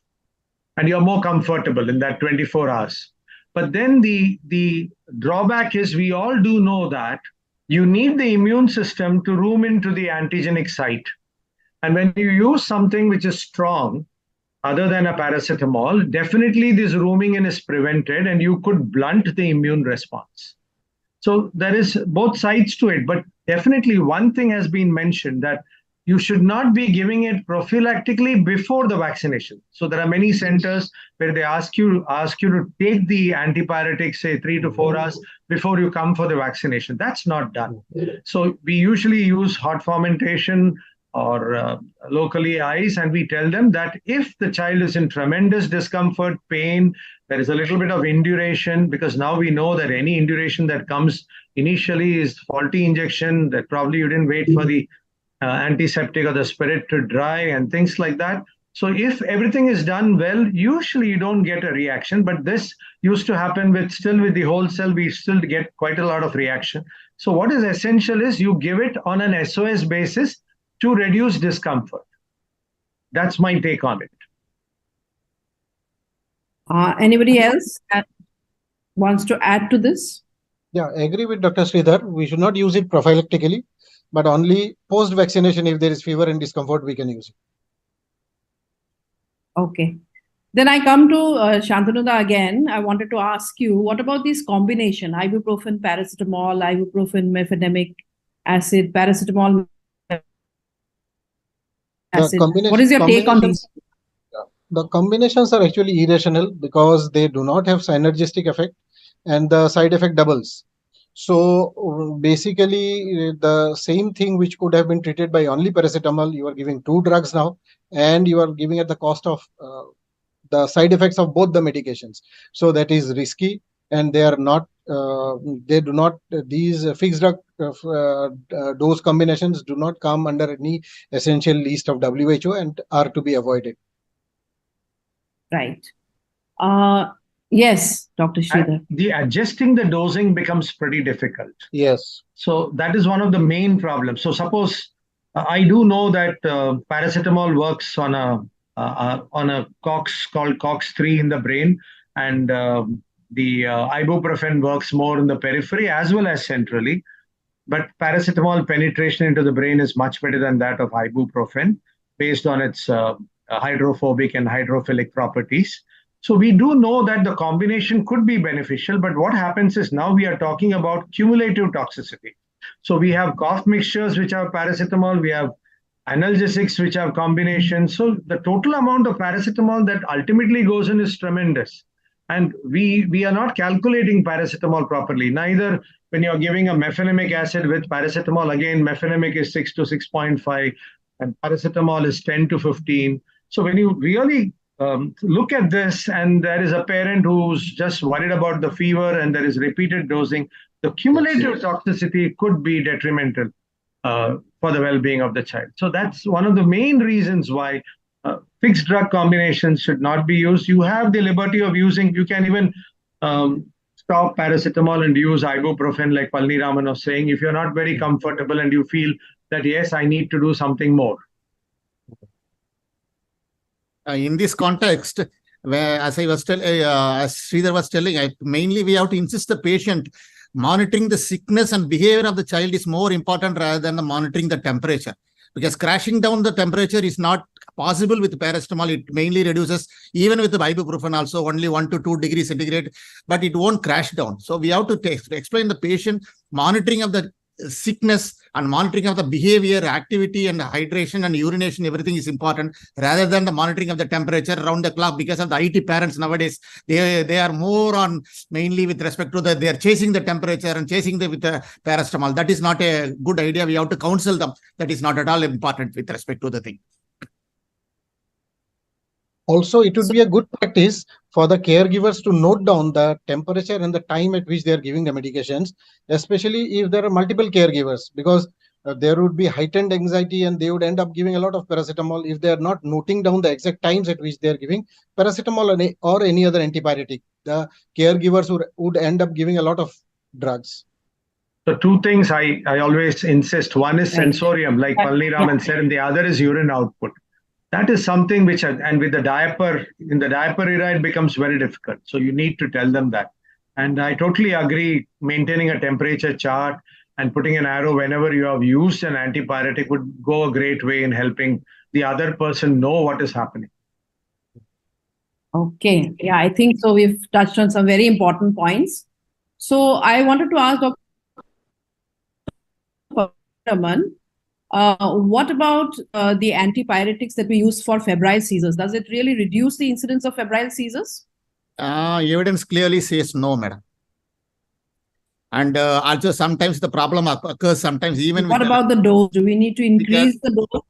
Speaker 12: and you're more comfortable in that 24 hours. But then the drawback is we all do know that you need the immune system to room into the antigenic site. And when you use something which is strong, other than a paracetamol, definitely this rooming in is prevented and you could blunt the immune response. So there is both sides to it, but definitely one thing has been mentioned, that you should not be giving it prophylactically before the vaccination. So there are many centers where they ask you to take the antipyretics, say 3 to 4 hours before you come for the vaccination. That's not done. So we usually use hot fermentation or locally eyes, and we tell them that if the child is in tremendous discomfort, pain, there is a little bit of induration, because now we know that any induration that comes initially is faulty injection, that probably you didn't wait for the antiseptic or the spirit to dry and things like that. So if everything is done well, usually you don't get a reaction, but this used to happen with the whole cell, we still get quite a lot of reaction. So what is essential is you give it on an SOS basis to reduce discomfort. That's my take on it.
Speaker 11: Anybody else that wants to add to this?
Speaker 14: Yeah, I agree with Dr. Sridhar. We should not use it prophylactically, but only post-vaccination. If there is fever and discomfort, we can use it.
Speaker 11: Okay. Then I come to Shantananda again. I wanted to ask you, what about this combination? Ibuprofen, paracetamol, ibuprofen, mefenamic acid, paracetamol, acid. What is your take on these?
Speaker 14: The combinations are actually irrational because they do not have synergistic effect and the side effect doubles. So basically the same thing which could have been treated by only paracetamol, you are giving 2 drugs now, and you are giving at the cost of the side effects of both the medications. So that is risky, and they are not, they do not, these fixed drug dose combinations do not come under any essential list of WHO and are to be avoided.
Speaker 11: Right. Yes, Dr. Sridhar.
Speaker 12: The adjusting the dosing becomes pretty difficult.
Speaker 14: Yes.
Speaker 12: So that is one of the main problems. So suppose I do know that paracetamol works on a COX called COX-3 in the brain, and the ibuprofen works more in the periphery as well as centrally. But paracetamol penetration into the brain is much better than that of ibuprofen based on its hydrophobic and hydrophilic properties. So we do know that the combination could be beneficial, but what happens is now we are talking about cumulative toxicity. So we have cough mixtures which have paracetamol, we have analgesics which have combinations. So the total amount of paracetamol that ultimately goes in is tremendous. And we are not calculating paracetamol properly. Neither when you're giving a mefenamic acid with paracetamol, again, mefenamic is 6 to 6.5 and paracetamol is 10 to 15. So when you really look at this and there is a parent who's just worried about the fever and there is repeated dosing, the cumulative toxicity could be detrimental for the well-being of the child. So that's one of the main reasons why fixed drug combinations should not be used. You have the liberty of using, you can even stop paracetamol and use ibuprofen like Palni Raman was saying, if you're not very comfortable and you feel that, yes, I need to do something more.
Speaker 13: In this context, where as I was telling, as Sridhar was telling, mainly we have to insist the patient monitoring the sickness and behavior of the child is more important rather than the monitoring the temperature, because crashing down the temperature is not possible with paracetamol. It mainly reduces, even with the ibuprofen also, only 1 to 2 degrees centigrade, but it won't crash down. So we have to explain the patient monitoring of the sickness and monitoring of the behavior, activity and hydration and urination, everything is important rather than the monitoring of the temperature around the clock. Because of the IT parents nowadays, they are more on mainly with respect to they are chasing the temperature and chasing with the paracetamol. That is not a good idea. We have to counsel them. That is not at all important with respect to the thing.
Speaker 14: Also, it would be a good practice for the caregivers to note down the temperature and the time at which they are giving the medications, especially if there are multiple caregivers, because there would be heightened anxiety and they would end up giving a lot of paracetamol if they are not noting down the exact times at which they are giving paracetamol or any other antipyretic. The caregivers would end up giving a lot of drugs.
Speaker 12: So 2 things I always insist. One is sensorium, like Palni Raman said, and the other is urine output. That is something which, and with the diaper, in the diaper era, it becomes very difficult. So you need to tell them that. And I totally agree, maintaining a temperature chart and putting an arrow whenever you have used an antipyretic would go a great way in helping the other person know what is happening.
Speaker 11: Okay. Yeah, I think so. We've touched on some very important points. So I wanted to ask Dr. Raman, what about the antipyretics that we use for febrile seizures? Does it really reduce the incidence of febrile seizures?
Speaker 13: Evidence clearly says no, madam. And also sometimes the problem occurs sometimes even
Speaker 11: what about the dose? Do we need to increase the dose?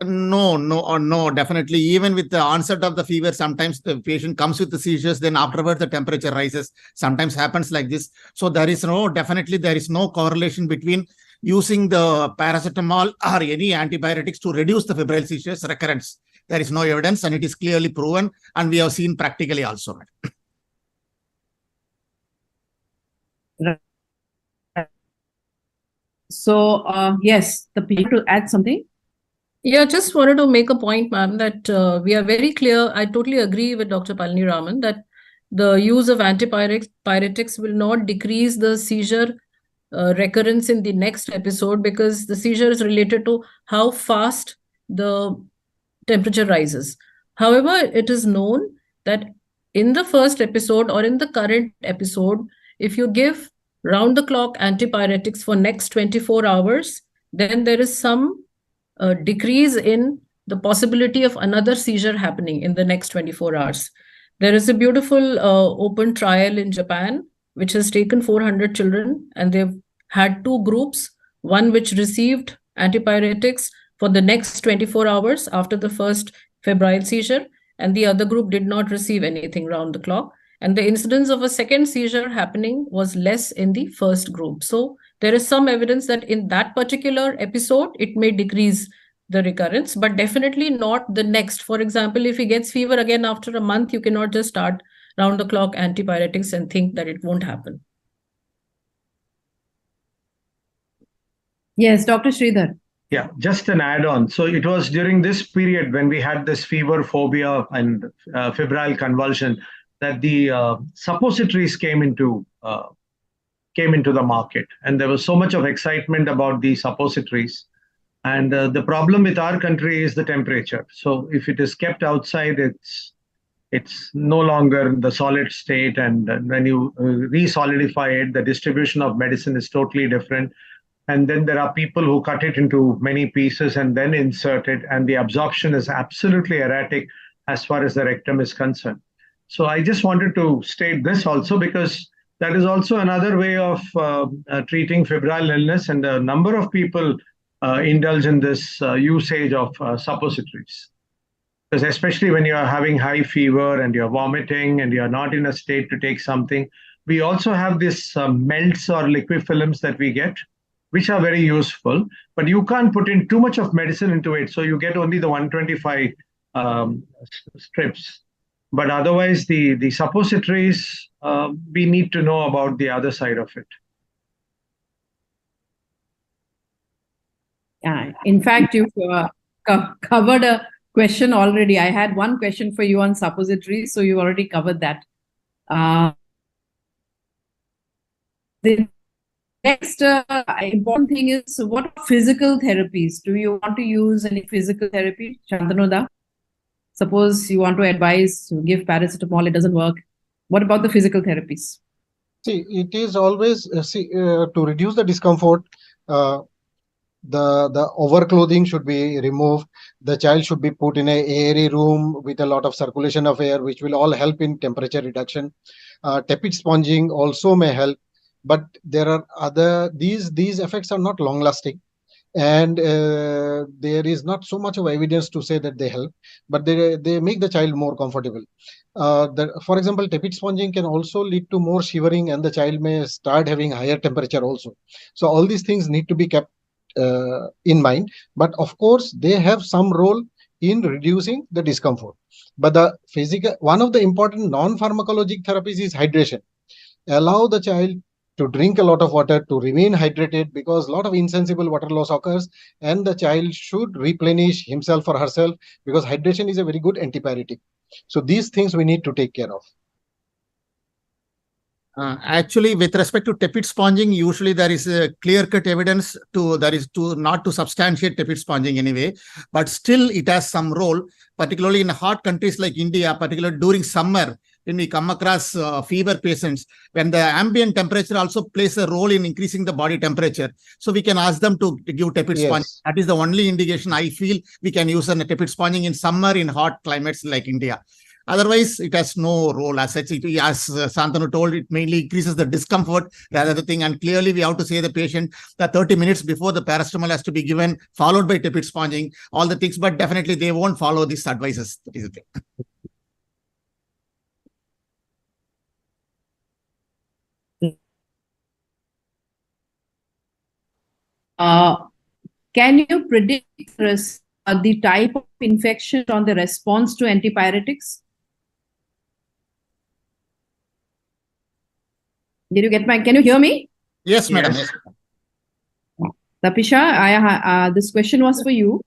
Speaker 13: No, definitely. Even with the onset of the fever, sometimes the patient comes with the seizures, then afterwards the temperature rises. Sometimes happens like this. So definitely there is no correlation between using the paracetamol or any antibiotics to reduce the febrile seizures recurrence. There is no evidence, and it is clearly proven, and we have seen practically also.
Speaker 11: So, yes, the people to add something.
Speaker 15: Yeah, just wanted to make a point, ma'am, that we are very clear. I totally agree with Dr. Palani Raman that the use of antipyretics will not decrease the seizure recurrence in the next episode, because the seizure is related to how fast the temperature rises. However, it is known that in the first episode or in the current episode, if you give round the clock antipyretics for next 24 hours, then there is some decrease in the possibility of another seizure happening in the next 24 hours. There is a beautiful open trial in Japan, which has taken 400 children, and they've had two groups, one which received antipyretics for the next 24 hours after the first febrile seizure, and the other group did not receive anything round the clock. And the incidence of a second seizure happening was less in the first group. So there is some evidence that in that particular episode, it may decrease the recurrence, but definitely not the next. For example, if he gets fever again after a month, you cannot just start round the clock antipyretics and think that it won't happen.
Speaker 11: Yes, Dr. Sridhar.
Speaker 12: Yeah, just an add-on. So it was during this period when we had this fever, phobia, and febrile convulsion that the suppositories came into the market, and there was so much of excitement about the suppositories. And the problem with our country is the temperature. So if it is kept outside, it's no longer in the solid state, and when you re-solidify it, the distribution of medicine is totally different. And then there are people who cut it into many pieces and then insert it, and the absorption is absolutely erratic as far as the rectum is concerned. So I just wanted to state this also, because that is also another way of treating febrile illness, and a number of people indulge in this usage of suppositories. Because especially when you are having high fever and you're vomiting and you're not in a state to take something, we also have this melts or liquid films that we get, which are very useful, but you can't put in too much of medicine into it. So you get only the 125 strips. But otherwise, the suppositories, we need to know about the other side of it.
Speaker 11: In fact, you've covered a question already. I had one question for you on suppositories, so you already covered that. The next important thing is, what physical therapies? Do you want to use any physical therapy, Shantanoda? Suppose you want to advise, to give paracetamol, it doesn't work. What about the physical therapies?
Speaker 14: See, it is always to reduce the discomfort. The overclothing should be removed. The child should be put in an airy room with a lot of circulation of air, which will all help in temperature reduction. Tepid sponging also may help, but there are these effects are not long lasting, and there is not so much of evidence to say that they help, but they make the child more comfortable. For example, tepid sponging can also lead to more shivering, and the child may start having higher temperature also. So all these things need to be kept in mind, but of course they have some role in reducing the discomfort. But one of the important non-pharmacologic therapies is hydration. Allow the child to drink a lot of water, to remain hydrated, because a lot of insensible water loss occurs, and the child should replenish himself or herself, because hydration is a very good antipyretic. So these things we need to take care of.
Speaker 13: Actually, with respect to tepid sponging, usually there is a clear-cut evidence not to substantiate tepid sponging anyway, but still it has some role, particularly in hot countries like India, particularly during summer, when we come across fever patients, when the ambient temperature also plays a role in increasing the body temperature. So we can ask them to give tepid sponging. That is the only indication I feel we can use a tepid sponging in summer in hot climates like India. Otherwise, it has no role as such. As Santanu told, it mainly increases the discomfort rather than the thing. And clearly, we have to say the patient that 30 minutes before the paracetamol has to be given, followed by tepid sponging, all the things. But definitely, they won't follow these advices. That is the thing.
Speaker 11: Can you predict the type of infection on the response to antipyretics? Did you get can you hear me?
Speaker 13: Yes, madam. Yes.
Speaker 11: Tapisha, this question was for you.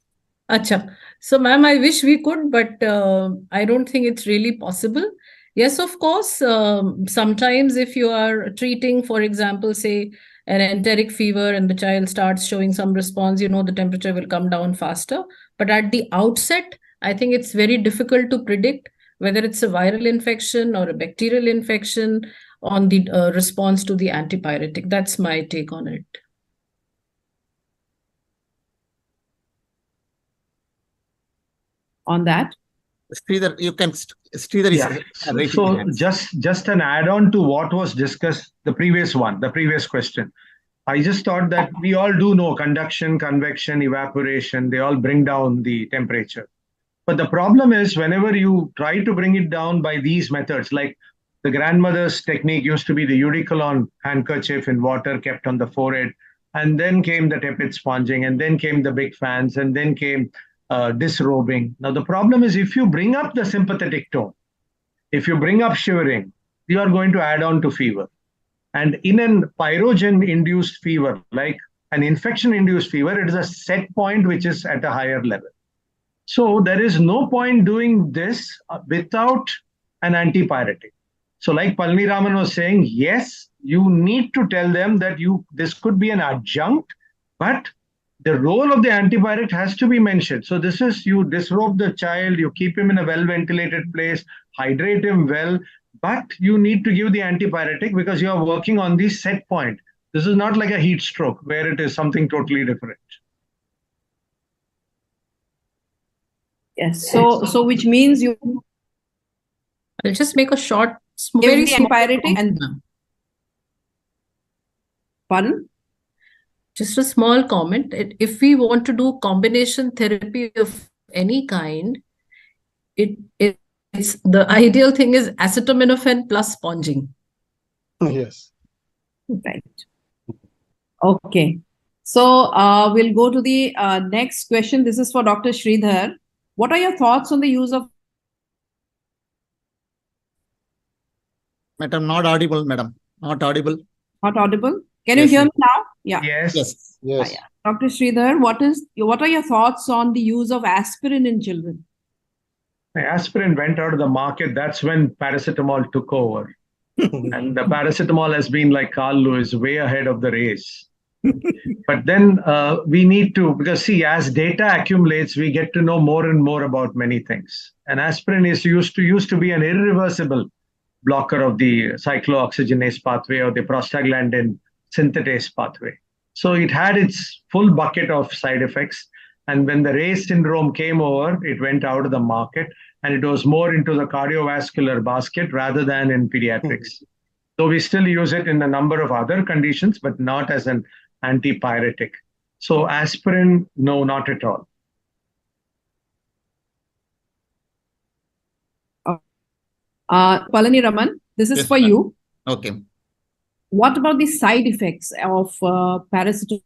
Speaker 15: Acha. So, ma'am, I wish we could, but I don't think it's really possible. Yes, of course, sometimes if you are treating, for example, say, an enteric fever and the child starts showing some response, the temperature will come down faster. But at the outset, I think it's very difficult to predict whether it's a viral infection or a bacterial infection on the response to the antipyretic. That's my take on it.
Speaker 11: On that?
Speaker 13: Sridhar, you can. Sridhar is
Speaker 12: so just an add-on to what was discussed, the previous question. I just thought that we all do know conduction, convection, evaporation, they all bring down the temperature. But the problem is whenever you try to bring it down by these methods, like the grandmother's technique used to be the Eudicolon handkerchief in water kept on the forehead, and then came the tepid sponging, and then came the big fans, and then came disrobing. Now, the problem is if you bring up the sympathetic tone, if you bring up shivering, you are going to add on to fever. And in a pyrogen-induced fever, like an infection-induced fever, it is a set point which is at a higher level. So there is no point doing this without an antipyretic. So like Palni Raman was saying, yes, you need to tell them that this could be an adjunct, but the role of the antipyretic has to be mentioned. So this is, you disrobe the child, you keep him in a well-ventilated place, hydrate him well, but you need to give the antipyretic because you are working on the set point. This is not like a heat stroke where it is something totally different.
Speaker 11: Yes. So which means you.
Speaker 15: I'll just make a short,
Speaker 11: very antipyretic and. Pardon?
Speaker 15: Just a small comment. If we want to do combination therapy of any kind, it's the ideal thing is acetaminophen plus sponging.
Speaker 14: Yes.
Speaker 11: Right. Okay. So we'll go to the next question. This is for Dr. Sridhar. What are your thoughts on the use of?
Speaker 13: Madam, not audible, madam. Not audible.
Speaker 11: Not audible. Can you hear me now? Yeah.
Speaker 12: Yes.
Speaker 14: Yes.
Speaker 11: Yeah. Dr. Sridhar, what are your thoughts on the use of aspirin in children?
Speaker 12: Aspirin went out of the market. That's when paracetamol took over. And the paracetamol has been like Carl Lewis, way ahead of the race. But then we need to, because see, as data accumulates, we get to know more and more about many things. And aspirin is used to be an irreversible blocker of the cyclooxygenase pathway or the prostaglandin synthetase pathway. So it had its full bucket of side effects. And when the Ray's syndrome came over, it went out of the market and it was more into the cardiovascular basket rather than in pediatrics. So we still use it in a number of other conditions, but not as an antipyretic. So aspirin, no, not at all.
Speaker 11: Palani Raman, this is for you.
Speaker 13: Okay.
Speaker 11: What about the side effects of paracetamol?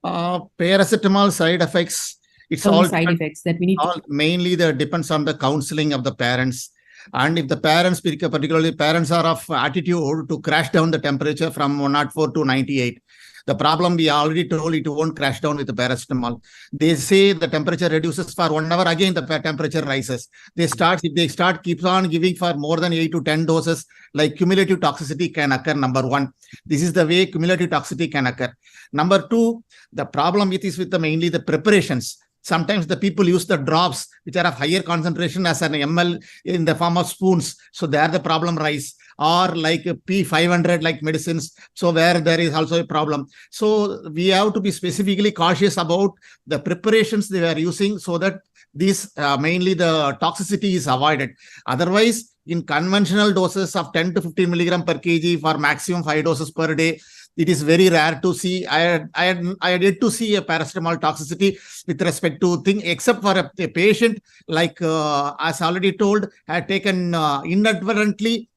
Speaker 13: Paracetamol side effects. It's all
Speaker 11: side effects that we need.
Speaker 13: Mainly depends on the counseling of the parents. And if the parents, particularly parents, are of attitude to crash down the temperature from 104 to 98, the problem we already told, it won't crash down with the paracetamol. They say the temperature reduces for 1 hour, again the temperature rises. If they start keeps on giving for more than 8 to 10 doses, like cumulative toxicity can occur. Number one, this is the way cumulative toxicity can occur. Number two, the problem with mainly the preparations. Sometimes the people use the drops, which are of higher concentration as an ml in the form of spoons. So there the problem rise. Or like P500 like medicines. So where there is also a problem. So we have to be specifically cautious about the preparations they are using so that these mainly the toxicity is avoided. Otherwise, in conventional doses of 10 to 15 milligram per kg for maximum 5 doses per day, it is very rare to see. I had yet to see a paracetamol toxicity with respect to thing, except for a patient like as already told, had taken inadvertently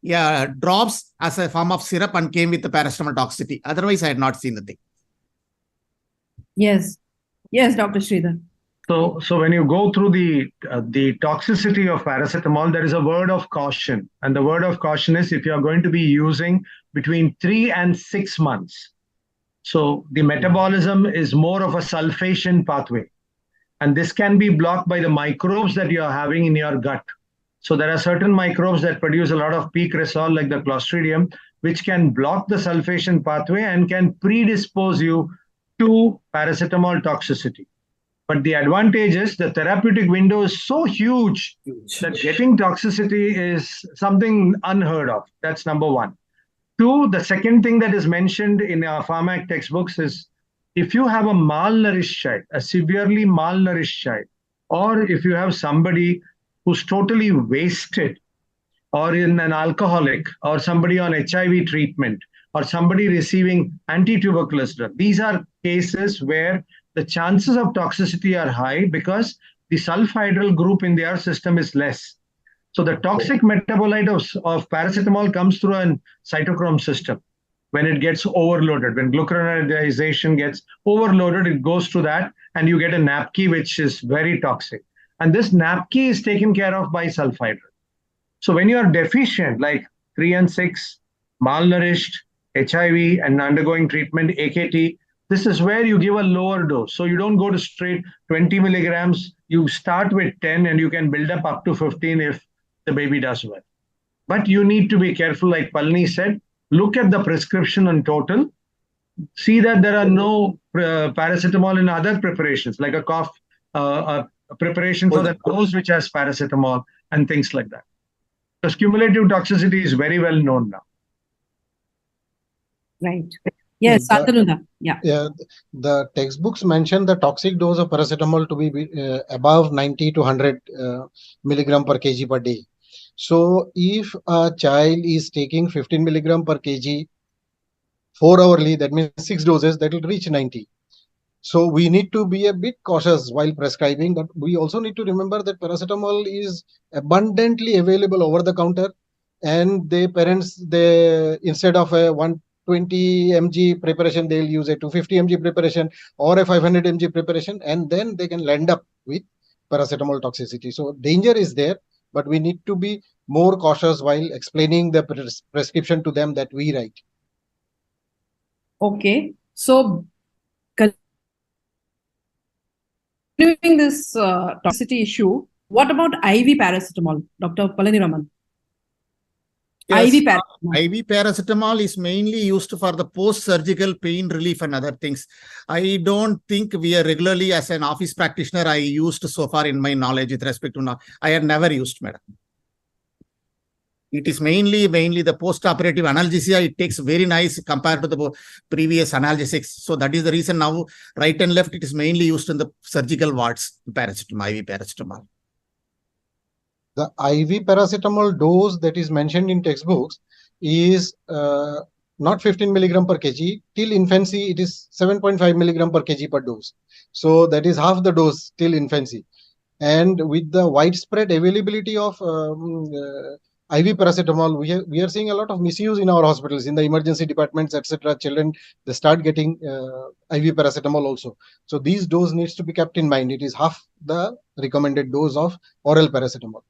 Speaker 13: drops as a form of syrup and came with the paracetamol toxicity. Otherwise, I had not seen the thing.
Speaker 11: Yes, yes, Dr. Sridhar.
Speaker 12: So when you go through the toxicity of paracetamol, there is a word of caution. And the word of caution is if you are going to be using between 3 and 6 months. So the metabolism is more of a sulfation pathway. And this can be blocked by the microbes that you are having in your gut. So there are certain microbes that produce a lot of P. cresol, like the Clostridium, which can block the sulfation pathway and can predispose you to paracetamol toxicity. But the advantage is the therapeutic window is so huge that getting toxicity is something unheard of. That's number one. Two, the second thing that is mentioned in our pharmac textbooks is if you have a malnourished child, a severely malnourished child, or if you have somebody who's totally wasted, or in an alcoholic, or somebody on HIV treatment, or somebody receiving anti-tuberculous drug, these are cases where the chances of toxicity are high because the sulfhydryl group in their system is less. So the toxic metabolite of paracetamol comes through a cytochrome system. When it gets overloaded, when glucuronidation gets overloaded, it goes to that and you get a NAPK, which is very toxic. And this NAPK is taken care of by sulfhydryl. So when you are deficient, like 3 and 6, malnourished, HIV, and undergoing treatment, AKT, this is where you give a lower dose. So you don't go to straight 20 milligrams. You start with 10 and you can build up to 15 if the baby does well. But you need to be careful, like Palani said, look at the prescription in total. See that there are no paracetamol in other preparations, like a cough, a preparation for the nose which has paracetamol and things like that. Because cumulative toxicity is very well known now.
Speaker 11: Right. Yes, Santananda. Yeah.
Speaker 14: The textbooks mention the toxic dose of paracetamol to be above 90 to 100 milligram per kg per day. So if a child is taking 15 milligram per kg 4 hourly, that means 6 doses, that will reach 90. So we need to be a bit cautious while prescribing, but we also need to remember that paracetamol is abundantly available over the counter, and the parents, they instead of a 120 mg preparation, they'll use a 250 mg preparation or a 500 mg preparation, and then they can land up with paracetamol toxicity. So danger is there, but we need to be more cautious while explaining the prescription to them that we write.
Speaker 11: Okay. So continuing this toxicity issue, what about IV paracetamol, Dr. Palaniraman?
Speaker 13: Yes,
Speaker 11: IV paracetamol.
Speaker 13: IV paracetamol is mainly used for the post-surgical pain relief and other things. I don't think we are regularly, as an office practitioner, I used so far in my knowledge with respect to now. I had never used, madam. It is mainly the post-operative analgesia. It takes very nice compared to the previous analgesics. So that is the reason now, right and left, it is mainly used in the surgical wards, paracetamol, IV paracetamol.
Speaker 14: The IV paracetamol dose that is mentioned in textbooks is not 15 milligram per kg. Till infancy, it is 7.5 milligram per kg per dose. So that is half the dose till infancy. And with the widespread availability of IV paracetamol, we are seeing a lot of misuse in our hospitals, in the emergency departments, etc. Children, they start getting IV paracetamol also. So these dose needs to be kept in mind. It is half the recommended dose of oral paracetamol.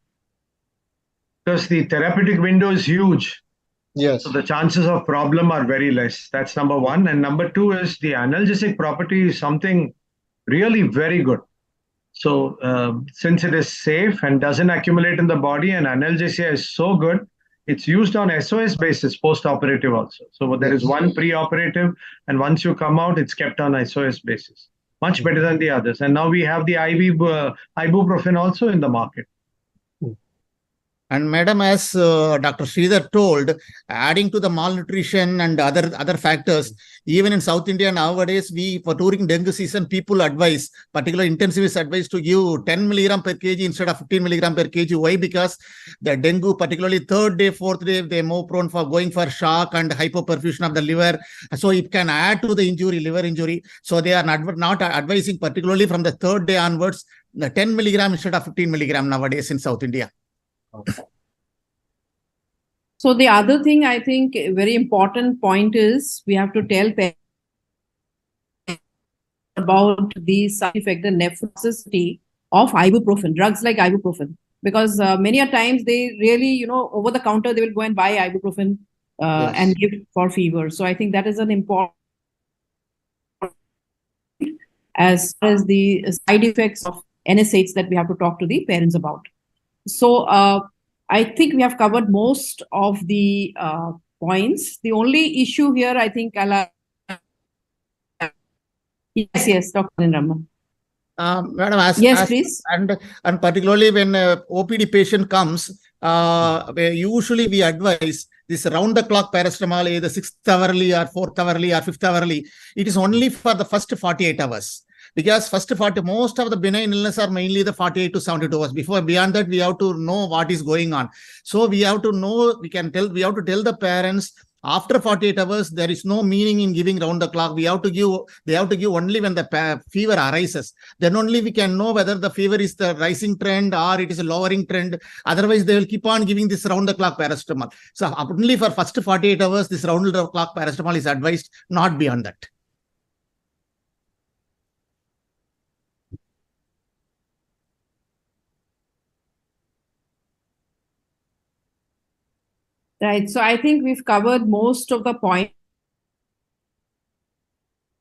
Speaker 12: Because the therapeutic window is huge.
Speaker 14: Yes.
Speaker 12: So the chances of problem are very less. That's number one. And number two is the analgesic property is something really very good. So since it is safe and doesn't accumulate in the body, and analgesia is so good, it's used on SOS basis, post-operative also. So there is one pre-operative, and once you come out, it's kept on SOS basis. much better than the others. And now we have the ibuprofen also in the market.
Speaker 13: And madam, as Dr. Sridhar told, adding to the malnutrition and other factors, even in South India nowadays, for during dengue season, people advise, particularly intensivists advise to give 10 milligram per kg instead of 15 milligram per kg. Why? Because the dengue, particularly third day, fourth day, they're more prone for going for shock and hypoperfusion of the liver. So it can add to the injury, liver injury. So they are not advising, particularly from the third day onwards, the 10 milligram instead of 15 milligram nowadays in South India.
Speaker 11: So the other thing, I think, a very important point is we have to tell parents about the side effect, the nephrotoxicity of ibuprofen, drugs like ibuprofen, because many a times they really, over the counter, they will go and buy ibuprofen and give for fever. So I think that is an important as far as the side effects of NSAIDs that we have to talk to the parents about. So I think we have covered most of the points. The only issue here, I think, yes, Dr. Raman.
Speaker 13: Madam,
Speaker 11: please.
Speaker 13: And particularly when OPD patient comes, usually we advise this round-the-clock paracetamol, either 6th hourly or 4th hourly or 5th hourly. It is only for the first 48 hours. Because most of the benign illness are mainly the 48 to 72 hours. Beyond that, we have to know what is going on. So we have to know, we have to tell the parents, after 48 hours, there is no meaning in giving round the clock. They have to give only when the fever arises. Then only we can know whether the fever is the rising trend or it is a lowering trend. Otherwise, they will keep on giving this round the clock paracetamol. So only for first 48 hours, this round the clock paracetamol is advised, not beyond that.
Speaker 11: Right. So I think we've covered most of the points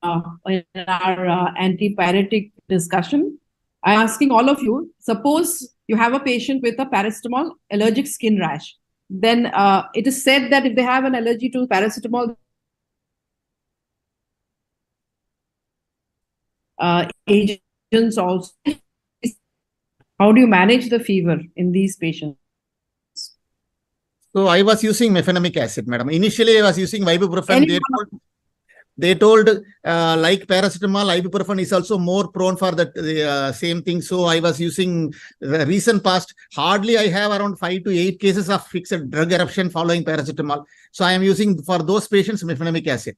Speaker 11: in our antipyretic discussion. I'm asking all of you, suppose you have a patient with a paracetamol allergic skin rash. Then it is said that if they have an allergy to paracetamol, agents also, how do you manage the fever in these patients?
Speaker 13: So I was using mefenamic acid, madam. Initially, I was using ibuprofen. They told like paracetamol, ibuprofen is also more prone for the same thing. So I was using the recent past. Hardly I have around 5 to 8 cases of fixed drug eruption following paracetamol. So I am using for those patients mefenamic acid.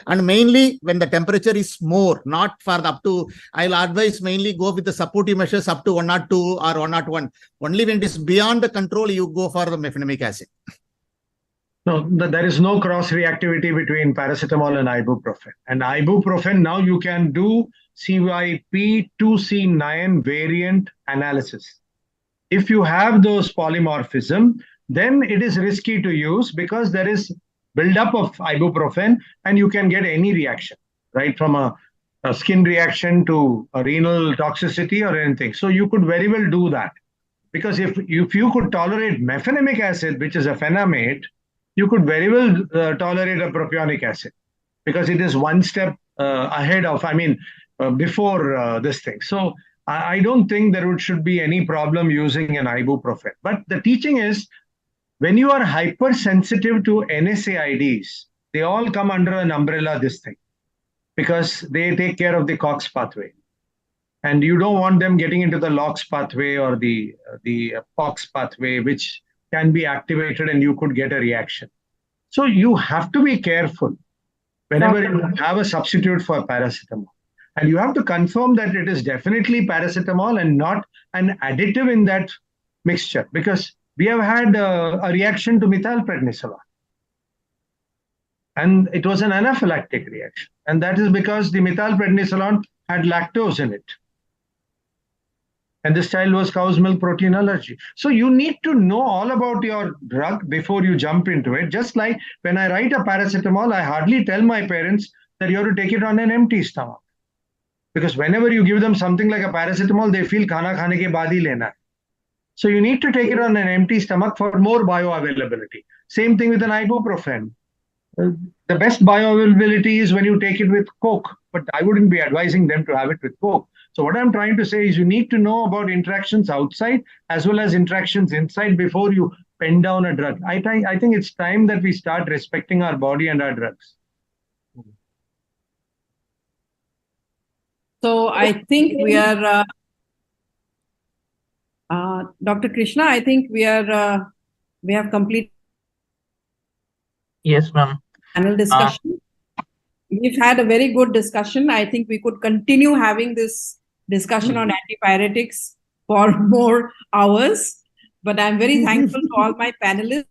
Speaker 13: And mainly when the temperature is more, not for the up to, I'll advise mainly go with the supportive measures up to 102 or 101. Only when it is beyond the control, you go for the mefenamic acid.
Speaker 12: No, there is no cross-reactivity between paracetamol and ibuprofen. And ibuprofen, now you can do CYP2C9 variant analysis. If you have those polymorphism, then it is risky to use because there is buildup of ibuprofen and you can get any reaction, right? From a skin reaction to a renal toxicity or anything. So you could very well do that. Because if you could tolerate mefenamic acid, which is a phenamate, you could very well tolerate a propionic acid because it is one step ahead of, before this thing. So I don't think there should be any problem using an ibuprofen. But the teaching is, when you are hypersensitive to NSAIDs, they all come under an umbrella, this thing, because they take care of the COX pathway. And you don't want them getting into the LOX pathway or the POX pathway, which can be activated and you could get a reaction. So you have to be careful whenever you have a substitute for paracetamol. And you have to confirm that it is definitely paracetamol and not an additive in that mixture, because we have had a reaction to methylprednisolone. And it was an anaphylactic reaction. And that is because the methylprednisolone had lactose in it. And this child was cow's milk protein allergy. So you need to know all about your drug before you jump into it. Just like when I write a paracetamol, I hardly tell my parents that you have to take it on an empty stomach. Because whenever you give them something like a paracetamol, they feel khana khane ke baad hi lena hai. So you need to take it on an empty stomach for more bioavailability. Same thing with an ibuprofen. The best bioavailability is when you take it with Coke, but I wouldn't be advising them to have it with Coke. So what I'm trying to say is you need to know about interactions outside as well as interactions inside before you pen down a drug. I think it's time that we start respecting our body and our drugs.
Speaker 11: So I think we are, Dr. Krishna, I think we are, we have completed.
Speaker 2: Yes, ma'am.
Speaker 11: Panel discussion. We've had a very good discussion. I think we could continue having this discussion on antipyretics for more hours, but I'm very thankful to all my panelists.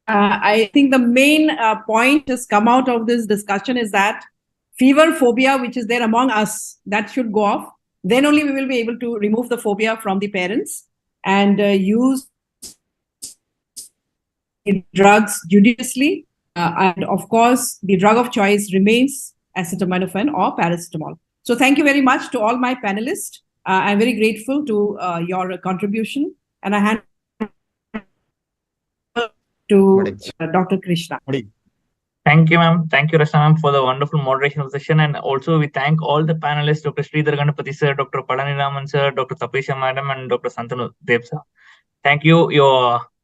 Speaker 11: I think the main point has come out of this discussion is that fever phobia, which is there among us, that should go off. Then only we will be able to remove the phobia from the parents and use drugs judiciously. And of course, the drug of choice remains acetaminophen or paracetamol. So thank you very much to all my panelists. I'm very grateful to your contribution. And I hand to Dr. Krishna.
Speaker 2: Thank you, ma'am. Thank you, Rashna ma'am, for the wonderful moderation of the session. And also, we thank all the panelists, Dr. Sridhar Ganapathy sir, Dr. Palaniraman sir, Dr. Tapisha madam, and Dr. Santanu Dev sir. Thank you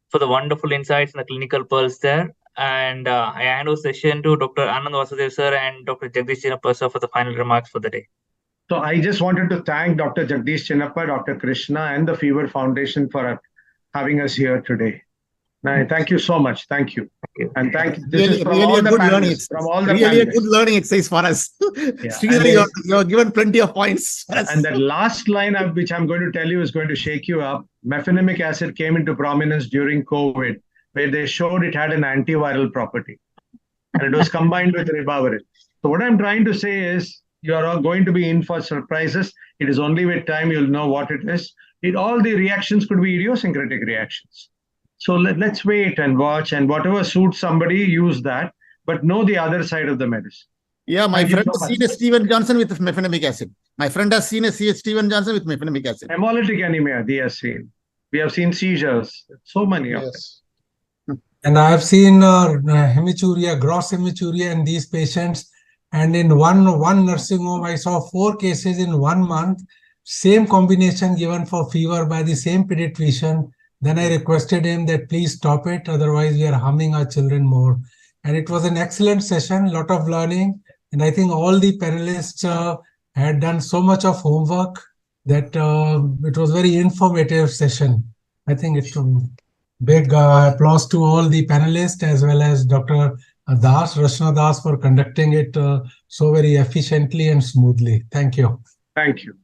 Speaker 2: for the wonderful insights and the clinical pearls there. And I hand over the session to Dr. Anand Vasudev sir and Dr. Jagdish Chinnappa sir for the final remarks for the day.
Speaker 12: So I just wanted to thank Dr. Jagdish Chinnappa, Dr. Krishna, and the Fever Foundation for having us here today. Thank you so much. Thank you. And thank you. This is from all the panelists. From all the
Speaker 13: Really a
Speaker 12: panelists.
Speaker 13: good learning exercise for us.
Speaker 12: Yeah.
Speaker 13: You're given plenty of points for us.
Speaker 12: And that last line which I'm going to tell you is going to shake you up. Mefenamic acid came into prominence during COVID, where they showed it had an antiviral property. And it was combined with ribavirin. So what I'm trying to say is, you are all going to be in for surprises. It is only with time you'll know what it is. All the reactions could be idiosyncratic reactions. So let's wait and watch, and whatever suits somebody, use that, but know the other side of the medicine.
Speaker 13: Yeah, my
Speaker 12: Thank you
Speaker 13: friend
Speaker 12: so
Speaker 13: has
Speaker 12: much.
Speaker 13: seen a Steven Johnson with mefenamic acid. My friend has seen a Steven Johnson with mefenamic acid.
Speaker 12: Hemolytic anemia, they have seen. We have seen seizures, so many of them.
Speaker 16: And I have seen hematuria, gross hematuria in these patients. And in one nursing home, I saw 4 cases in 1 month, same combination given for fever by the same pediatrician. Then I requested him that please stop it, otherwise we are harming our children more. And it was an excellent session, lot of learning. And I think all the panelists had done so much of homework that it was very informative session. I think it's a big applause to all the panelists as well as Dr. Rashna Das for conducting it so very efficiently and smoothly. Thank you.
Speaker 12: Thank you.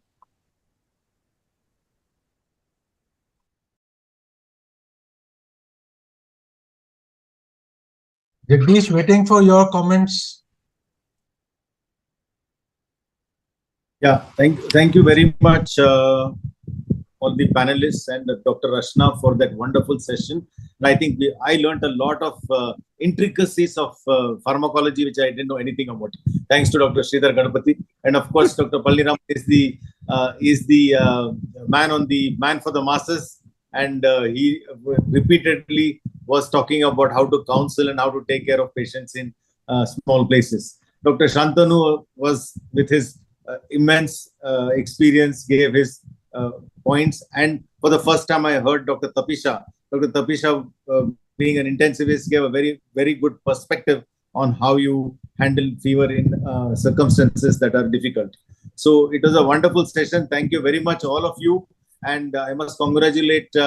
Speaker 16: Jagdish, waiting for your comments.
Speaker 5: Yeah, thank you very much, all the panelists and Dr. Rashna for that wonderful session. And I think I learned a lot of intricacies of pharmacology, which I didn't know anything about. Thanks to Dr. Sridhar Ganapathy, and of course, Dr. Palniram is the man for the masses, and he repeatedly was talking about how to counsel and how to take care of patients in small places. Dr. Shantanu was, with his immense experience, gave his points. And for the first time, I heard Dr. Tapisha. Dr. Tapisha, being an intensivist, gave a very, very good perspective on how you handle fever in circumstances that are difficult. So it was a wonderful session. Thank you very much, all of you. And I must congratulate the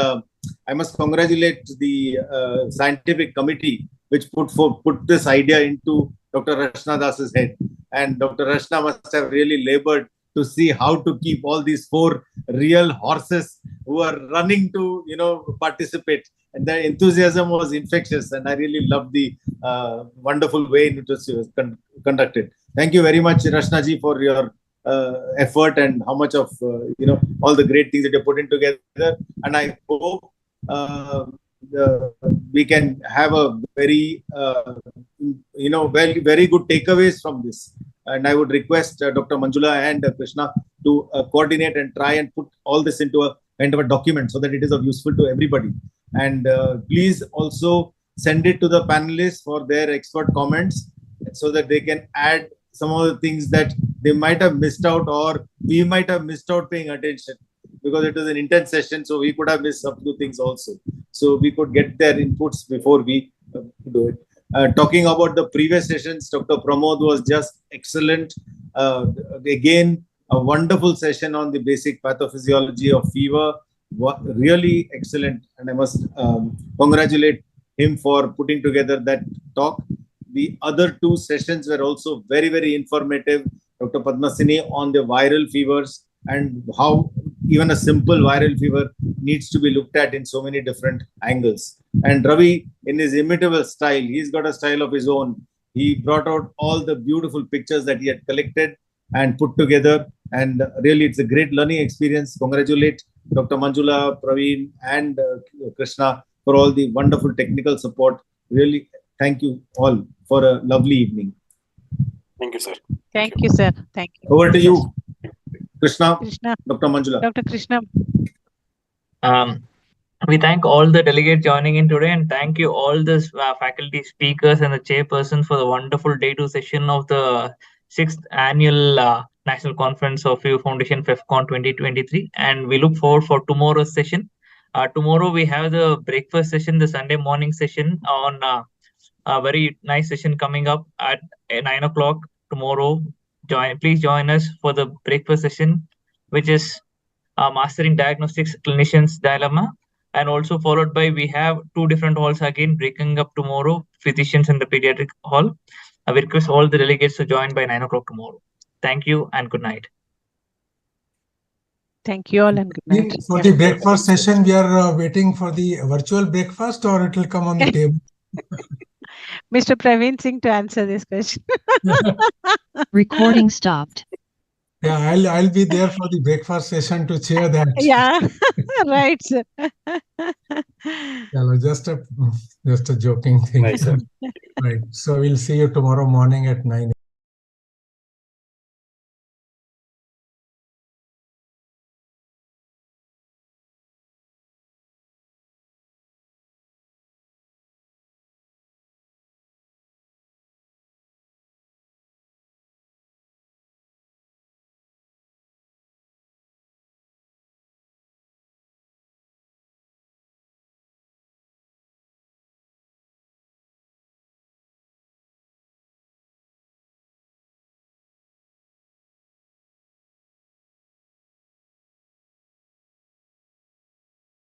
Speaker 5: scientific committee which put this idea into Dr. Rashna Das's head. And Dr. Rashna must have really labored to see how to keep all these 4 real horses who are running to, participate. And the enthusiasm was infectious. And I really loved the wonderful way in which it was conducted. Thank you very much, Rashna ji, for your effort and how much of, all the great things that you put in together. And I hope we can have a very, very good takeaways from this. And I would request Dr. Manjula and Krishna to coordinate and try and put all this into a kind of a document so that it is of useful to everybody. And please also send it to the panelists for their expert comments. so that they can add some of the things that they might have missed out, or we might have missed out paying attention, because it was an intense session, so we could have missed some few things also. So we could get their inputs before we do it. Talking about the previous sessions, Dr. Pramod was just excellent. Again, a wonderful session on the basic pathophysiology of fever. Really excellent, and I must congratulate him for putting together that talk. The other two sessions were also very, very informative. Dr. Padmasini on the viral fevers and how even a simple viral fever needs to be looked at in so many different angles. And Ravi, in his imitable style, he's got a style of his own. He brought out all the beautiful pictures that he had collected and put together. And really, it's a great learning experience. Congratulate Dr. Manjula, Praveen, and Krishna for all the wonderful technical support. Really, thank you all for a lovely evening.
Speaker 17: Thank you, sir.
Speaker 18: Thank you, sir. Thank you.
Speaker 5: Over to you, Krishna, Dr. Manjula.
Speaker 18: Dr. Krishna.
Speaker 2: We thank all the delegates joining in today, and thank you all the faculty speakers and the chairperson for the wonderful day 2 session of the 6th annual National Conference of Fever Foundation FEFCON 2023. And we look forward for tomorrow's session. Tomorrow we have the breakfast session, the Sunday morning session on a very nice session coming up at 9 o'clock tomorrow. Please join us for the breakfast session, which is Mastering Diagnostics Clinicians Dilemma. And also followed by, we have 2 different halls again breaking up tomorrow, physicians in the pediatric hall. I request all the delegates to join by 9 o'clock tomorrow. Thank you and good night.
Speaker 18: Thank you all and good night.
Speaker 16: For the breakfast session, we are waiting for the virtual breakfast, or it will come on the table?
Speaker 18: Mr. Praveen Singh to answer this question.
Speaker 19: Recording stopped.
Speaker 16: Yeah, I'll be there for the breakfast session to chair that.
Speaker 18: Yeah, right, sir.
Speaker 16: Just a joking thing.
Speaker 17: Nice, sir.
Speaker 16: Right. So we'll see you tomorrow morning at 9 a.m.